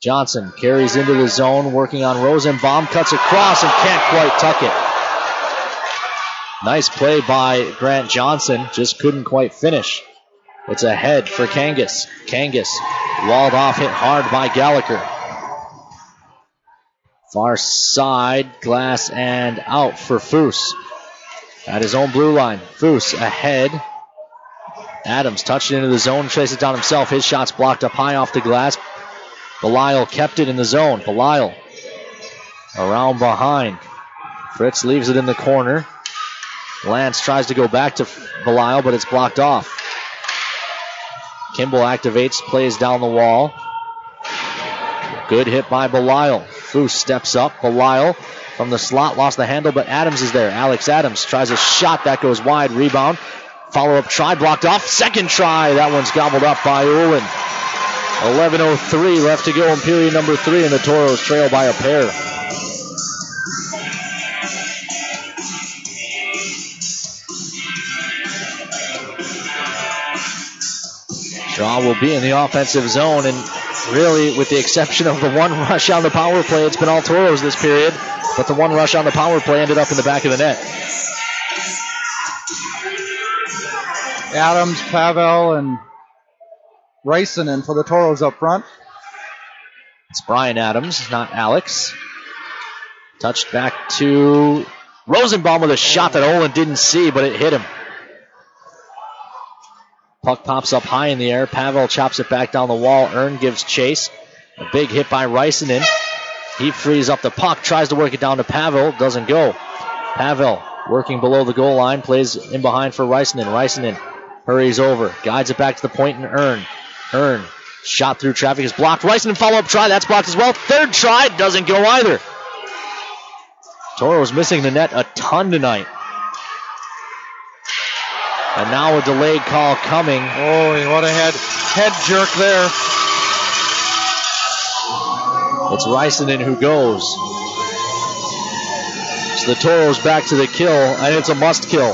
Johnson carries into the zone, working on Rosenbaum. Cuts across and can't quite tuck it. Nice play by Grant Johnson. Just couldn't quite finish. It's a head for Kangas. Kangas walled off, hit hard by Gallagher. Far side, glass and out for Foose. At his own blue line. Foose ahead. Adams touched it into the zone, chased it down himself. His shot's blocked up high off the glass. Belisle kept it in the zone. Belisle around behind. Fritz leaves it in the corner. Lance tries to go back to Belisle, but it's blocked off. Kimball activates, plays down the wall. Good hit by Belisle. Foose steps up. Belisle from the slot, lost the handle, but Adams is there. Alex Adams tries a shot that goes wide. Rebound. Follow-up try, blocked off. Second try. That one's gobbled up by Olin. 11:03 left to go in period number 3, and the Toros trail by a pair. Shaw will be in the offensive zone, and really, with the exception of the one rush on the power play, it's been all Toros this period, but the one rush on the power play ended up in the back of the net. Adams, Pavel, and Rysonen for the Toros up front. It's Brian Adams, not Alex. Touched back to Rosenbaum with a shot that Olin didn't see, but it hit him. Puck pops up high in the air. Pavel chops it back down the wall. Ern gives chase. A big hit by Rysonen. He frees up the puck, tries to work it down to Pavel. Doesn't go. Pavel working below the goal line. Plays in behind for Rysonen. Rysonen hurries over. Guides it back to the point and Ern. Ern shot through traffic is blocked. Rysonen follow-up try. That's blocked as well. Third try. Doesn't go either. Toro's missing the net a ton tonight. And now a delayed call coming. Oh, what a head jerk there. It's Rysonen who goes. So the Toros back to the kill, and it's a must kill.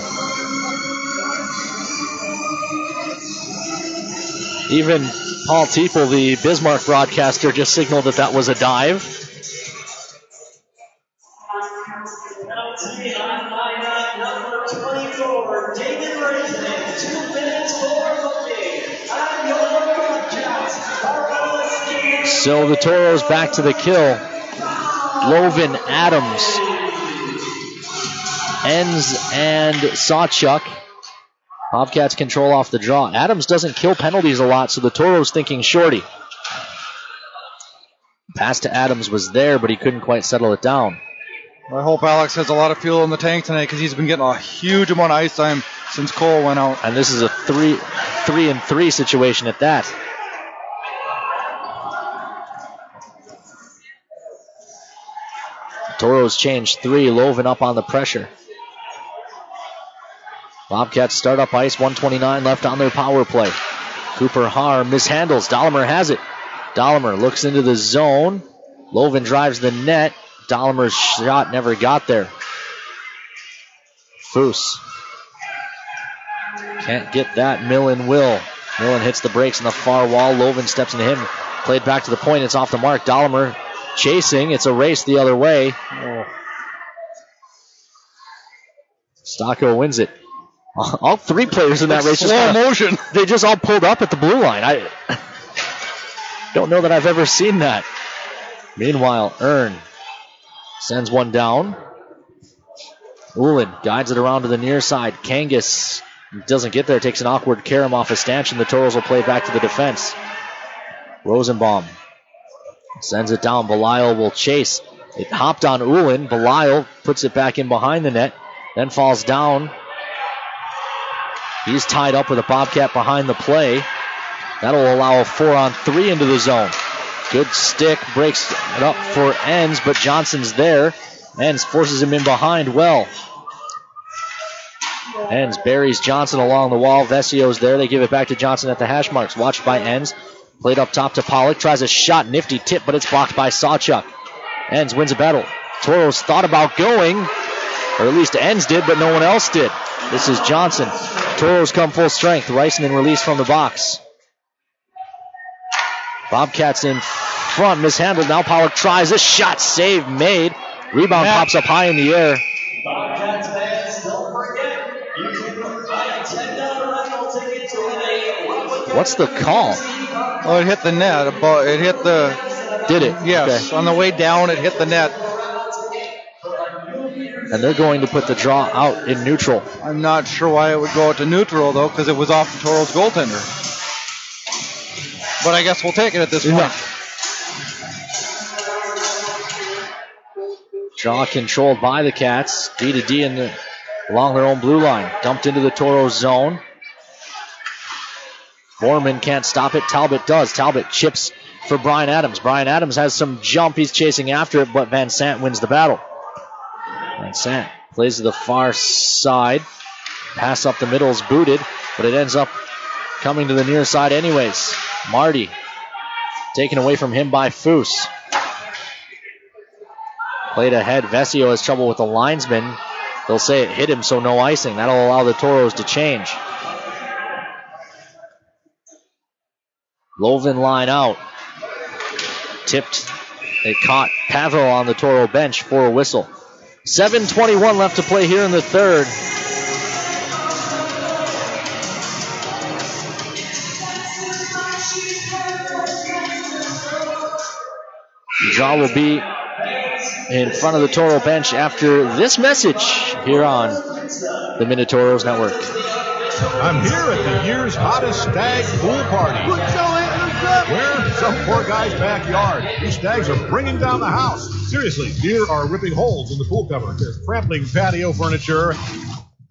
Even Paul Teeple, the Bismarck broadcaster, just signaled that that was a dive. So the Toros back to the kill. Loven, Adams, Enns and Sawchuk. Bobcats control off the draw. Adams doesn't kill penalties a lot, so the Toros thinking shorty. Pass to Adams was there, but he couldn't quite settle it down. I hope Alex has a lot of fuel in the tank tonight because he's been getting a huge amount of ice time since Cole went out. And this is a 3-3 situation at that. Toros change 3. Loven up on the pressure. Bobcats start up ice. 1:29 left on their power play. Cooper Haar mishandles. Dahlimer has it. Dahlimer looks into the zone. Loven drives the net. Dahlimer's shot never got there. Foose can't get that. Millen will. Millen hits the brakes on the far wall. Loven steps into him. Played back to the point. It's off the mark. Dahlimer chasing. It's a race the other way. Stocko wins it. All 3 players in that race slow motion. They just all pulled up at the blue line. I don't know that I've ever seen that. Meanwhile, Earn sends one down. Ullin guides it around to the near side. Kangas doesn't get there. Takes an awkward carom off a stanchion. The Toros will play back to the defense. Rosenbaum sends it down. Belial will chase. It hopped on Ullin. Belial puts it back in behind the net. Then falls down. He's tied up with a Bobcat behind the play. That'll allow a 4-on-3 into the zone. Good stick, breaks it up for Enns, but Johnson's there. Enns forces him in behind well. Enns buries Johnson along the wall. Vesio's there. They give it back to Johnson at the hash marks. Watched by Enns. Played up top to Pollock. Tries a shot. Nifty tip, but it's blocked by Sawchuk. Enns wins a battle. Toros thought about going, or at least Enns did, but no one else did. This is Johnson. Toros come full strength. Reisman released from the box. Bobcats in front, mishandled. Now Pollock tries a shot. Save made. Rebound pops up high in the air. Bobcats fans, don't forget, you can buy a $10 rental ticket to win a... What's the call? Oh, it hit the net. It hit the... Did it? Yes. Okay. On the way down, it hit the net. And they're going to put the draw out in neutral. I'm not sure why it would go out to neutral, though, because it was off the Toros goaltender. But I guess we'll take it at this point. Yeah. Draw controlled by the Cats. D to D along their own blue line. Dumped into the Toros zone. Borman can't stop it. Talbot does. Talbot chips for Brian Adams. Brian Adams has some jump. He's chasing after it, but Van Sant wins the battle. Van Sant plays to the far side. Pass up the middle is booted, but it ends up coming to the near side anyways. Marty taken away from him by Foose. Played ahead. Vesio has trouble with the linesman. They'll say it hit him, so no icing. That'll allow the Toros to change. Loven line out. Tipped. They caught Pavel on the Toro bench for a whistle. 7:21 left to play here in the third. Draw will be in front of the Toro bench after this message here on the Minotauros Network. I'm here at the year's hottest stag pool party. Where? Some poor guy's backyard. These stags are bringing down the house. Seriously, deer are ripping holes in the pool cover. They're trampling patio furniture.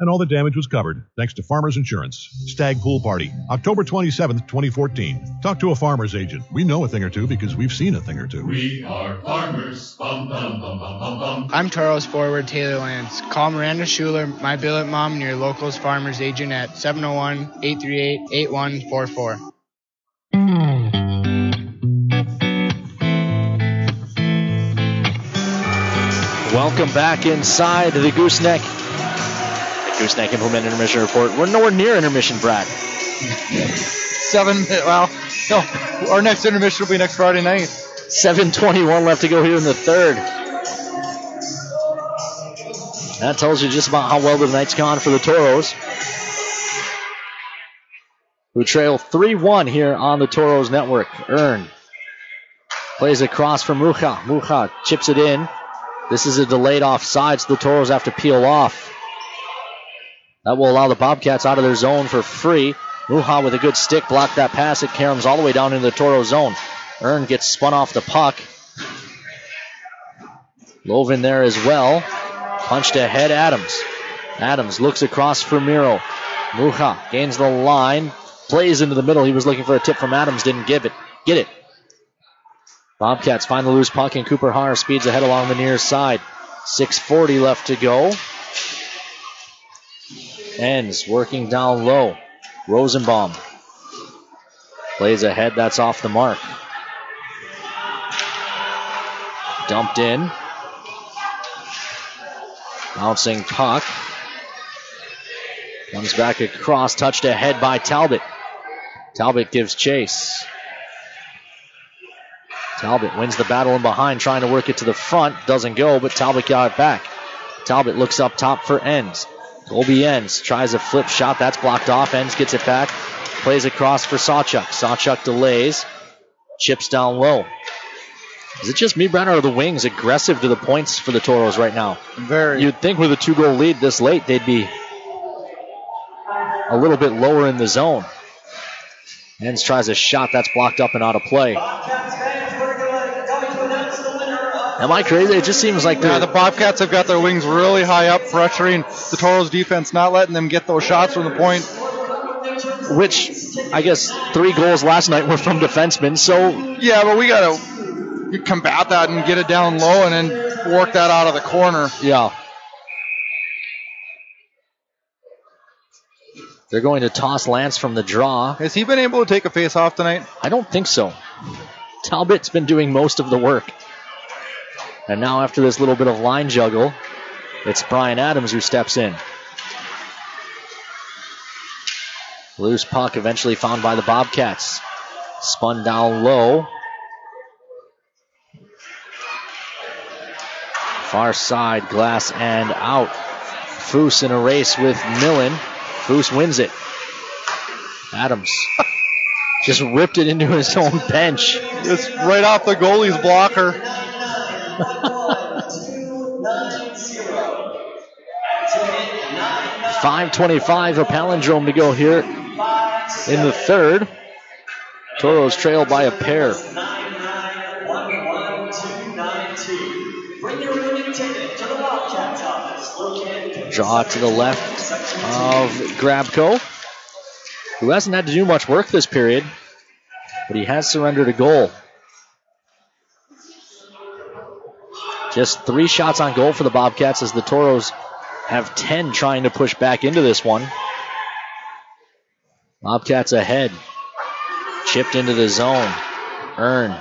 And all the damage was covered, thanks to Farmers Insurance. Stag Pool Party, October 27th, 2014. Talk to a farmer's agent. We know a thing or two because we've seen a thing or two. We are farmers. Bum, bum, bum, bum, bum, bum. I'm Toros forward Taylor Lance. Call Miranda Schuler, my billet mom, and your local's farmer's agent at 701-838-8144. Welcome back inside the Gooseneck Implement Intermission Report. We're nowhere near intermission, Brad. 7 minutes. Well, no. Our next intermission will be next Friday night. 7:21 left to go here in the third. That tells you just about how well the night's gone for the Toros, who trail 3-1 here on the Toros Network. Earn plays across for Mucha. Mucha chips it in. This is a delayed offside, so the Toros have to peel off. That will allow the Bobcats out of their zone for free. Muha with a good stick blocked that pass. It caroms all the way down into the Toro zone. Earn gets spun off the puck. Lovin there as well. Punched ahead, Adams. Adams looks across for Miro. Muha gains the line. Plays into the middle. He was looking for a tip from Adams. Didn't get it. Bobcats find the loose puck, and Cooper Haar speeds ahead along the near side. 6:40 left to go. Ends working down low. Rosenbaum plays ahead. That's off the mark. Dumped in. Bouncing puck. Comes back across. Touched ahead by Talbot. Talbot gives chase. Talbot wins the battle in behind, trying to work it to the front. Doesn't go, but Talbot got it back. Talbot looks up top for Ends. Colby Ends tries a flip shot. That's blocked off. Ends gets it back. Plays across for Sawchuk. Sawchuk delays. Chips down low. Is it just me, Brad, or are the Wings aggressive to the points for the Toros right now? Very. You'd think with a 2-goal lead this late, they'd be a little bit lower in the zone. Ends tries a shot. That's blocked up and out of play. Am I crazy? It just seems like the Bobcats have got their wings really high up, pressuring the Toros defense, not letting them get those shots from the point. Which, I guess, 3 goals last night were from defensemen, so... Yeah, but we got to combat that and get it down low and then work that out of the corner. Yeah. They're going to toss Lance from the draw. Has he been able to take a face-off tonight? I don't think so. Talbot's been doing most of the work. And now after this little bit of line juggle, it's Brian Adams who steps in. Loose puck eventually found by the Bobcats. Spun down low. Far side, glass and out. Foose in a race with Millen. Foose wins it. Adams just ripped it into his own bench. Just right off the goalie's blocker. 5:25, a palindrome to go here in the third. Toros trail by a pair. Draw to the left of Grabko, who hasn't had to do much work this period, but he has surrendered a goal. Just 3 shots on goal for the Bobcats as the Toros have 10 trying to push back into this one. Bobcats ahead. Chipped into the zone. Earn.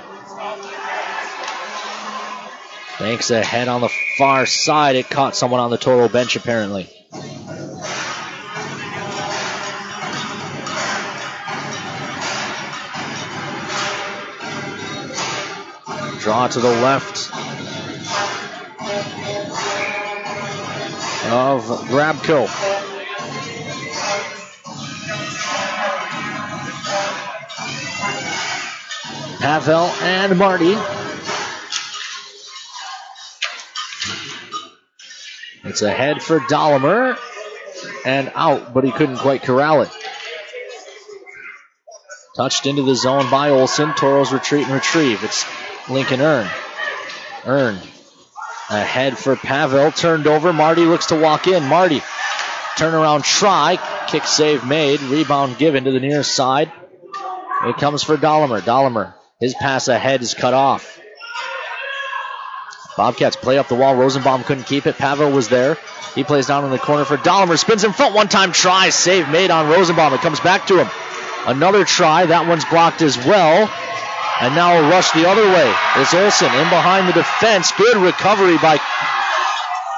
Banks ahead on the far side. It caught someone on the Toro bench apparently. Draw to the left of Grabko. Pavel and Marty. It's ahead for Dahlemer and out, but he couldn't quite corral it. Touched into the zone by Olsen. Toros retreat and retrieve. It's Lincoln Earn. Earn ahead for Pavel. Turned over. Marty looks to walk in. Marty. Turnaround try. Kick save made. Rebound given to the near side. It comes for Dahlemer. Dahlemer. His pass ahead is cut off. Bobcats play up the wall. Rosenbaum couldn't keep it. Pavel was there. He plays down in the corner for Dahlemer. Spins in front one time. Try. Save made on Rosenbaum. It comes back to him. Another try. That one's blocked as well. And now a rush the other way. It's Olsen in behind the defense. Good recovery by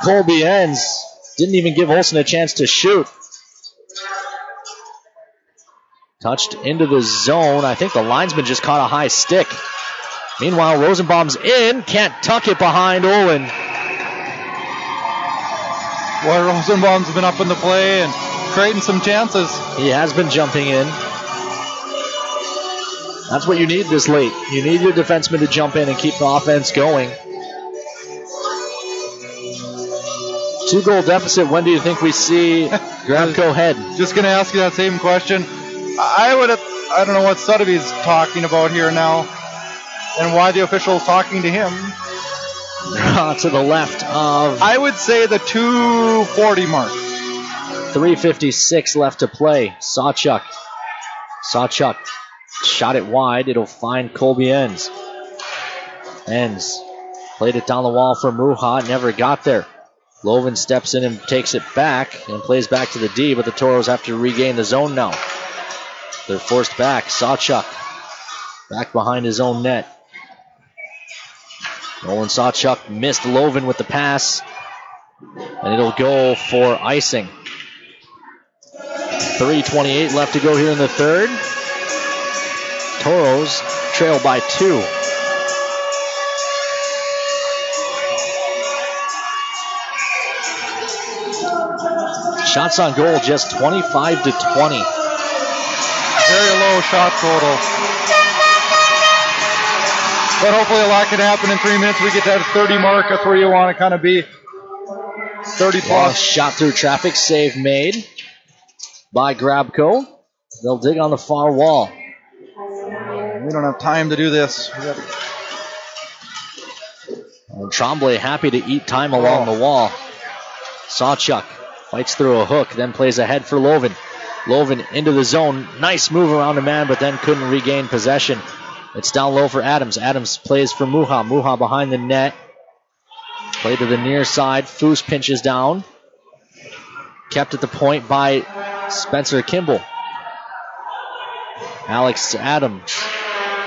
Colby Ends. Didn't even give Olsen a chance to shoot. Touched into the zone. I think the linesman just caught a high stick. Meanwhile, Rosenbaum's in. Can't tuck it behind Olin. Boy, Rosenbaum's been up in the play and creating some chances. He has been jumping in. That's what you need this late. You need your defenseman to jump in and keep the offense going. 2-goal deficit. When do you think we see Grabco head? Just going to ask you that same question. I don't know what Sotheby's talking about here now and why the official is talking to him. To the left of... I would say the 2:40 mark. 3:56 left to play. Sawchuk shot it wide. It'll find Colby Enns. Enns played it down the wall for Muha. Never got there. Loven steps in and takes it back and plays back to the D, but the Toros have to regain the zone now. They're forced back. Sawchuk back behind his own net. Nolan Sawchuk missed Loven with the pass, and it'll go for icing. 3:28 left to go here in the third. Toros trail by 2. Shots on goal just 25 to 20. Very low shot total. But hopefully a lot can happen in 3 minutes. We get to that 30 mark. That's where you want to kind of be. 30 plus. Shot through traffic. Save made by Grabco. They'll dig on the far wall. We don't have time to do this. Tremblay happy to eat time along the wall. Sawchuk fights through a hook, then plays ahead for Loven. Loven into the zone. Nice move around a man, but then couldn't regain possession. It's down low for Adams. Adams plays for Muha. Muha behind the net. Play to the near side. Foose pinches down. Kept at the point by Spencer Kimball. Alex Adams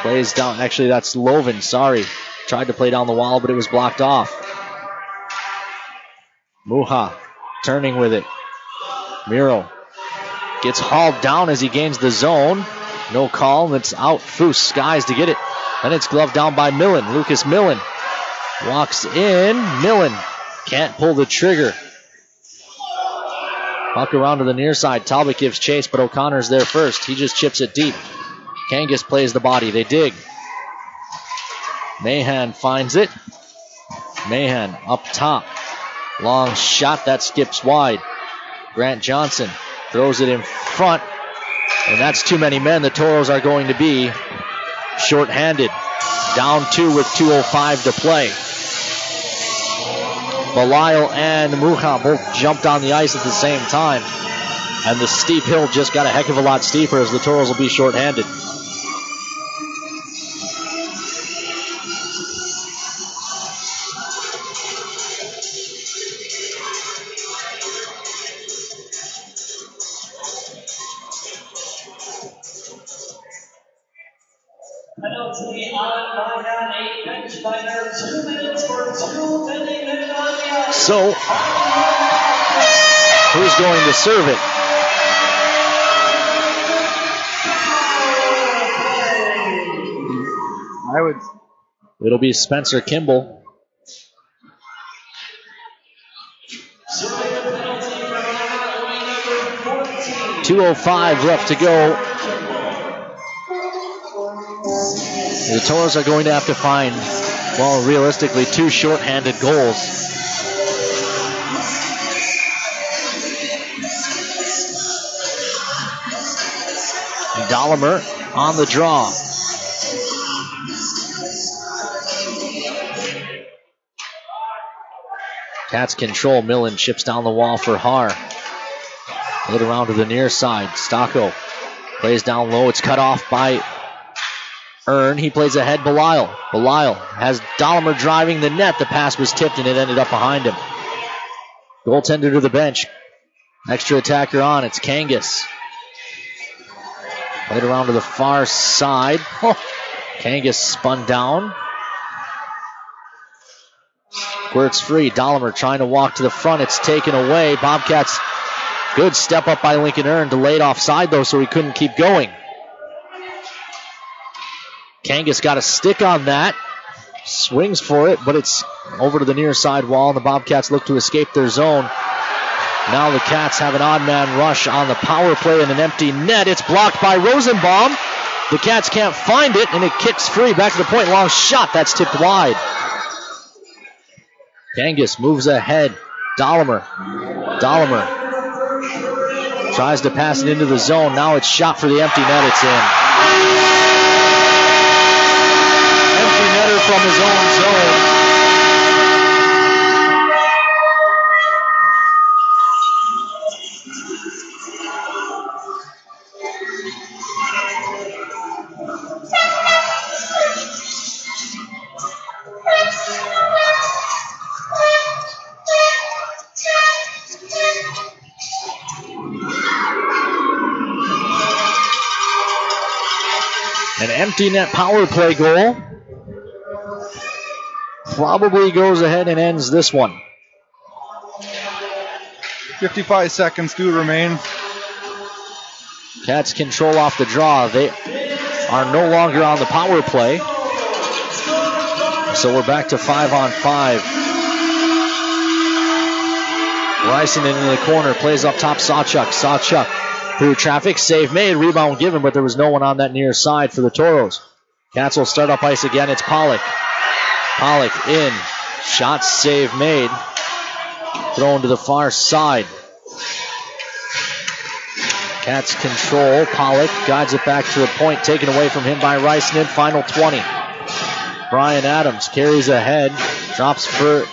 plays down. Actually, that's Loven. Sorry. Tried to play down the wall, but it was blocked off. Muha turning with it. Miro gets hauled down as he gains the zone. No call. It's out. Foose skies to get it. Then it's gloved down by Millen. Lucas Millen walks in. Millen can't pull the trigger. Puck around to the near side. Talbot gives chase, but O'Connor's there first. He just chips it deep. Kangas plays the body. They dig. Mahan finds it. Mahan up top. Long shot that skips wide. Grant Johnson throws it in front. And that's too many men. The Toros are going to be shorthanded. Down 2 with 2:05 to play. Belisle and Muha both jumped on the ice at the same time. And the steep hill just got a heck of a lot steeper as the Toros will be shorthanded. Penalty on Minot, 8 bench minor, 2 minutes for 2 pending minute on the ice. So, who's going to serve it? It'll be Spencer Kimball. 2:05 left to go. The Toros are going to have to find, well, realistically, 2 shorthanded goals. Dahlimer on the draw. Cats control. Millen chips down the wall for Haar. Played around to the near side. Stocko plays down low. It's cut off by Earn. He plays ahead. Belisle. Belisle has Dahlimer driving the net. The pass was tipped and it ended up behind him. Goaltender to the bench. Extra attacker on. It's Kangas. Played around to the far side. Kangas spun down. Squirts free. Dahlimer trying to walk to the front. It's taken away. Bobcats, good step up by Lincoln Earn. Delayed offside though, so he couldn't keep going. Kangas got a stick on that. Swings for it, but it's over to the near side wall, and the Bobcats look to escape their zone. Now the Cats have an odd man rush on the power play in an empty net. It's blocked by Rosenbaum. The Cats can't find it, and it kicks free. Back to the point. Long shot. That's tipped wide. Kangas moves ahead. Dollimer tries to pass it into the zone. Now it's shot for the empty net. It's in. Empty netter from his own zone. An empty net power play goal. Probably goes ahead and ends this one. 55 seconds do remain. Cats control off the draw. They are no longer on the power play. So we're back to 5-on-5. Rysonen in the corner, plays up top Sawchuk. Sawchuk through traffic, save made, rebound given, but there was no one on that near side for the Toros. Cats will start up ice again. It's Pollock. Pollock in. Shot save made. Thrown to the far side. Cats control. Pollock guides it back to the point, taken away from him by Rysonen. Final 20. Brian Adams carries ahead, drops for,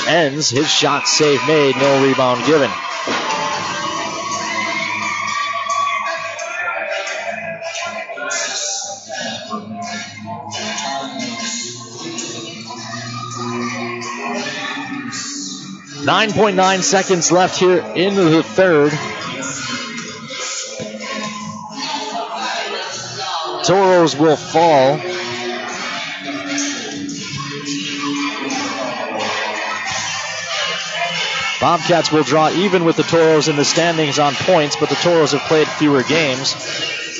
ends. His shot save made, no rebound given. .9 seconds left here into the third. Toros will fall. Bobcats will draw even with the Toros in the standings on points, but the Toros have played fewer games,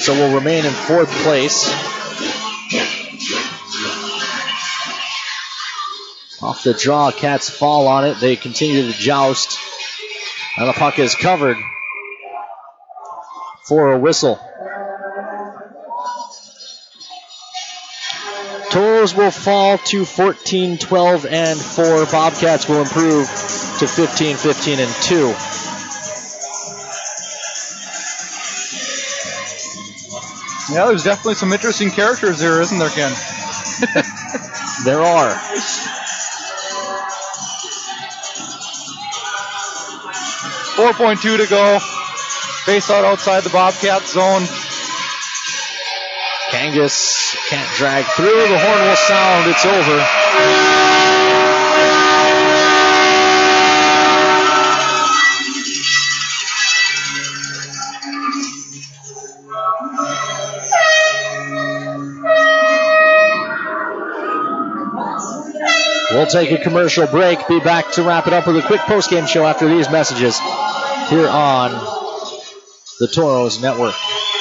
so will remain in fourth place. Off the draw, Cats fall on it. They continue to joust, and the puck is covered for a whistle. Toros will fall to 14-12-4. Bobcats will improve to 15-15-2. Yeah, there's definitely some interesting characters there, isn't there, Ken? There are. .4 to go. Face out outside the Bobcat zone. Kangas can't drag through. The horn will sound. It's over. We'll take a commercial break. Be back to wrap it up with a quick postgame show after these messages here on the Toros Network.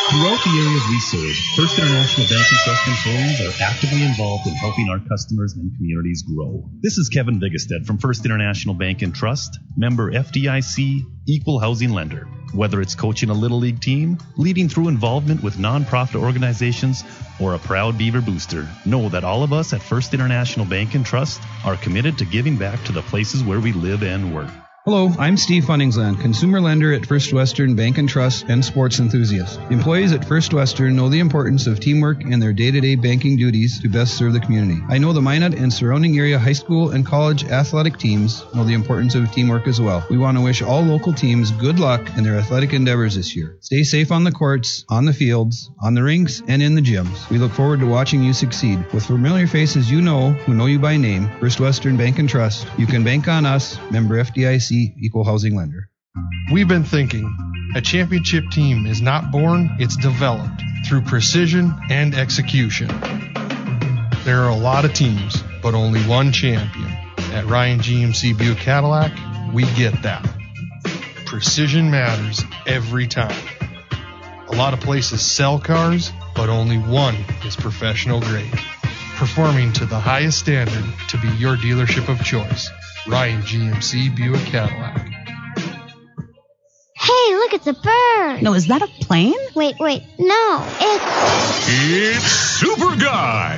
Throughout the areas we serve, First International Bank and Trust employees are actively involved in helping our customers and communities grow. This is Kevin Vigestead from First International Bank and Trust, member FDIC, equal housing lender. Whether it's coaching a Little League team, leading through involvement with nonprofit organizations, or a proud Beaver booster, know that all of us at First International Bank and Trust are committed to giving back to the places where we live and work. Hello, I'm Steve Funningsland, consumer lender at First Western Bank and Trust and sports enthusiast. Employees at First Western know the importance of teamwork in their day-to-day banking duties to best serve the community. I know the Minot and surrounding area high school and college athletic teams know the importance of teamwork as well. We want to wish all local teams good luck in their athletic endeavors this year. Stay safe on the courts, on the fields, on the rinks, and in the gyms. We look forward to watching you succeed. With familiar faces you know, who know you by name, First Western Bank and Trust, you can bank on us, member FDIC, equal housing lender. We've been thinking, a championship team is not born, it's developed through precision and execution. There are a lot of teams, but only one champion. At Ryan GMC Buick Cadillac, we get that. Precision matters every time. A lot of places sell cars, but only one is professional grade. Performing to the highest standard to be your dealership of choice. Ryan GMC Buick Cadillac. Hey, look, it's a bird. No, is that a plane? Wait, no, It's Super Guy.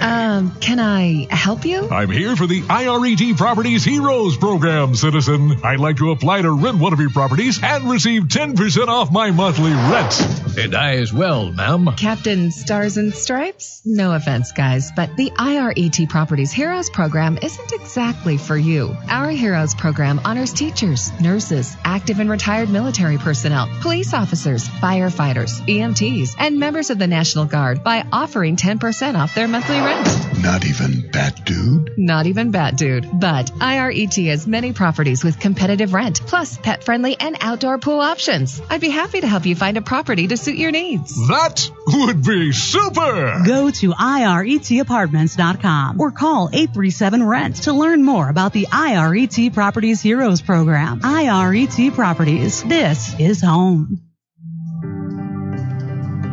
Can I help you? I'm here for the IRET Properties Heroes Program, citizen. I'd like to apply to rent one of your properties and receive 10% off my monthly rent. And I as well, ma'am. Captain Stars and Stripes? No offense, guys, but the IRET Properties Heroes Program isn't exactly for you. Our Heroes Program honors teachers, nurses, active and retired military personnel, police officers, firefighters, EMTs, and members of the National Guard by offering 10% off their monthly rent. Not even Bat Dude? Not even Bat Dude. But IRET has many properties with competitive rent, plus pet-friendly and outdoor pool options. I'd be happy to help you find a property to suit your needs. That would be super! Go to IRETapartments.com or call 837-RENT to learn more about the IRET Properties Heroes Program. IRET Properties. This is home.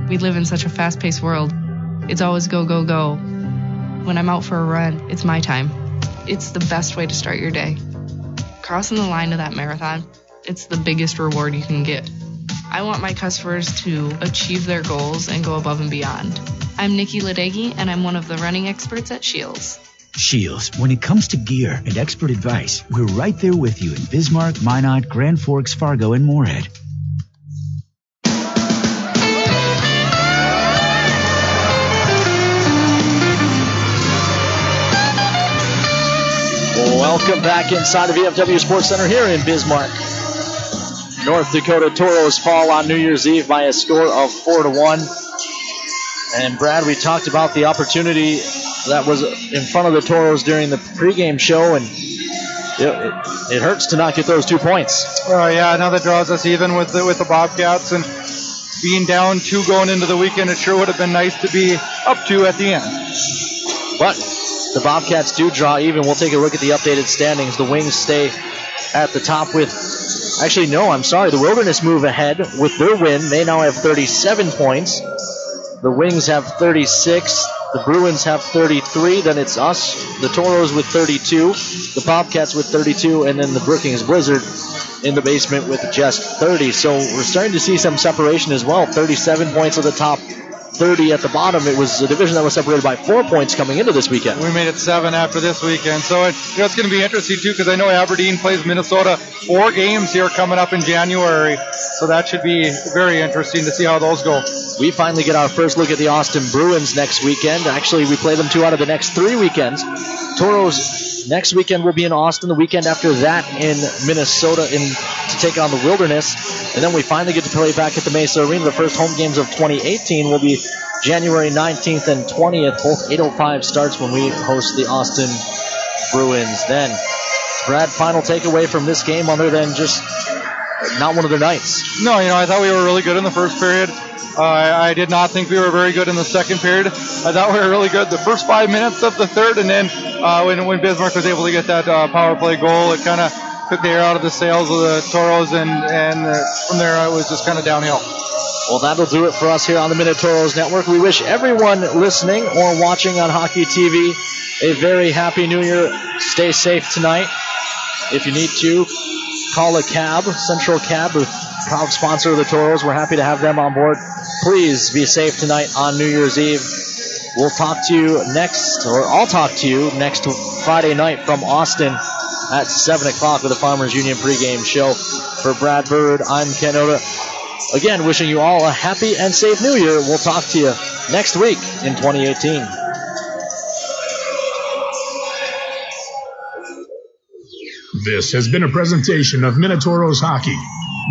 We live in such a fast-paced world. It's always go, go, go. When I'm out for a run, it's my time. It's the best way to start your day. Crossing the line of that marathon, it's the biggest reward you can get. I want my customers to achieve their goals and go above and beyond. I'm Nikki Ladegi, and I'm one of the running experts at Shields. Shields, when it comes to gear and expert advice, we're right there with you in Bismarck, Minot, Grand Forks, Fargo, and Moorhead. Welcome back inside the VFW Sports Center here in Bismarck. North Dakota Toros fall on New Year's Eve by a score of 4-1. And Brad, we talked about the opportunity that was in front of the Toros during the pregame show, and it hurts to not get those 2 points. Oh yeah, now that draws us even with the Bobcats, and being down 2 going into the weekend, it sure would have been nice to be up 2 at the end. But the Bobcats do draw even. We'll take a look at the updated standings. The Wings stay at the top with, actually no, I'm sorry, the Wilderness move ahead with their win. They now have 37 points. The Wings have 36. The Bruins have 33. Then it's us, the Toros with 32. The Bobcats with 32. And then the Brookings Blizzard in the basement with just 30. So we're starting to see some separation as well. 37 points at the top, 30 at the bottom. It was a division that was separated by 4 points coming into this weekend. We made it 7 after this weekend. So it's going to be interesting, too, because I know Aberdeen plays Minnesota 4 games here coming up in January. So that should be very interesting to see how those go. We finally get our first look at the Austin Bruins next weekend. Actually, we play them 2 out of the next 3 weekends. Toros next weekend will be in Austin. The weekend after that in Minnesota to take on the Wilderness. And then we finally get to play back at the Mesa Arena. The first home games of 2018 will be January 19th and 20th. Both 8:05 starts when we host the Austin Bruins. Then, Brad, final takeaway from this game other than just not one of their nights. No, I thought we were really good in the first period. I did not think we were very good in the second period. I thought we were really good the first 5 minutes of the third, and then when Bismarck was able to get that power play goal, it kind of took the air out of the sails of the Toros, and from there it was just kind of downhill. Well, that'll do it for us here on the Minotauros Network. We wish everyone listening or watching on Hockey TV a very happy New Year. Stay safe tonight. If you need to, call a cab, Central Cab, a proud sponsor of the Toros. We're happy to have them on board. Please be safe tonight on New Year's Eve. We'll talk to you next, or I'll talk to you next Friday night from Austin at 7 o'clock with the Farmers Union pregame show. For Brad Bird, I'm Ken Oda. Again, wishing you all a happy and safe New Year. We'll talk to you next week in 2018. This has been a presentation of Minotauros Hockey.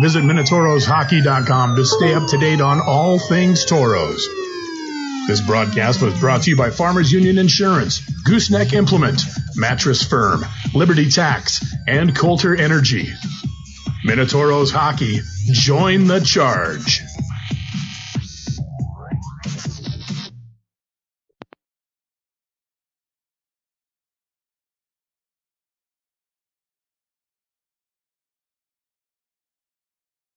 Visit MinotaurosHockey.com to stay up to date on all things Toros. This broadcast was brought to you by Farmers Union Insurance, Gooseneck Implement, Mattress Firm, Liberty Tax, and Coulter Energy. Minotauros Hockey, join the charge.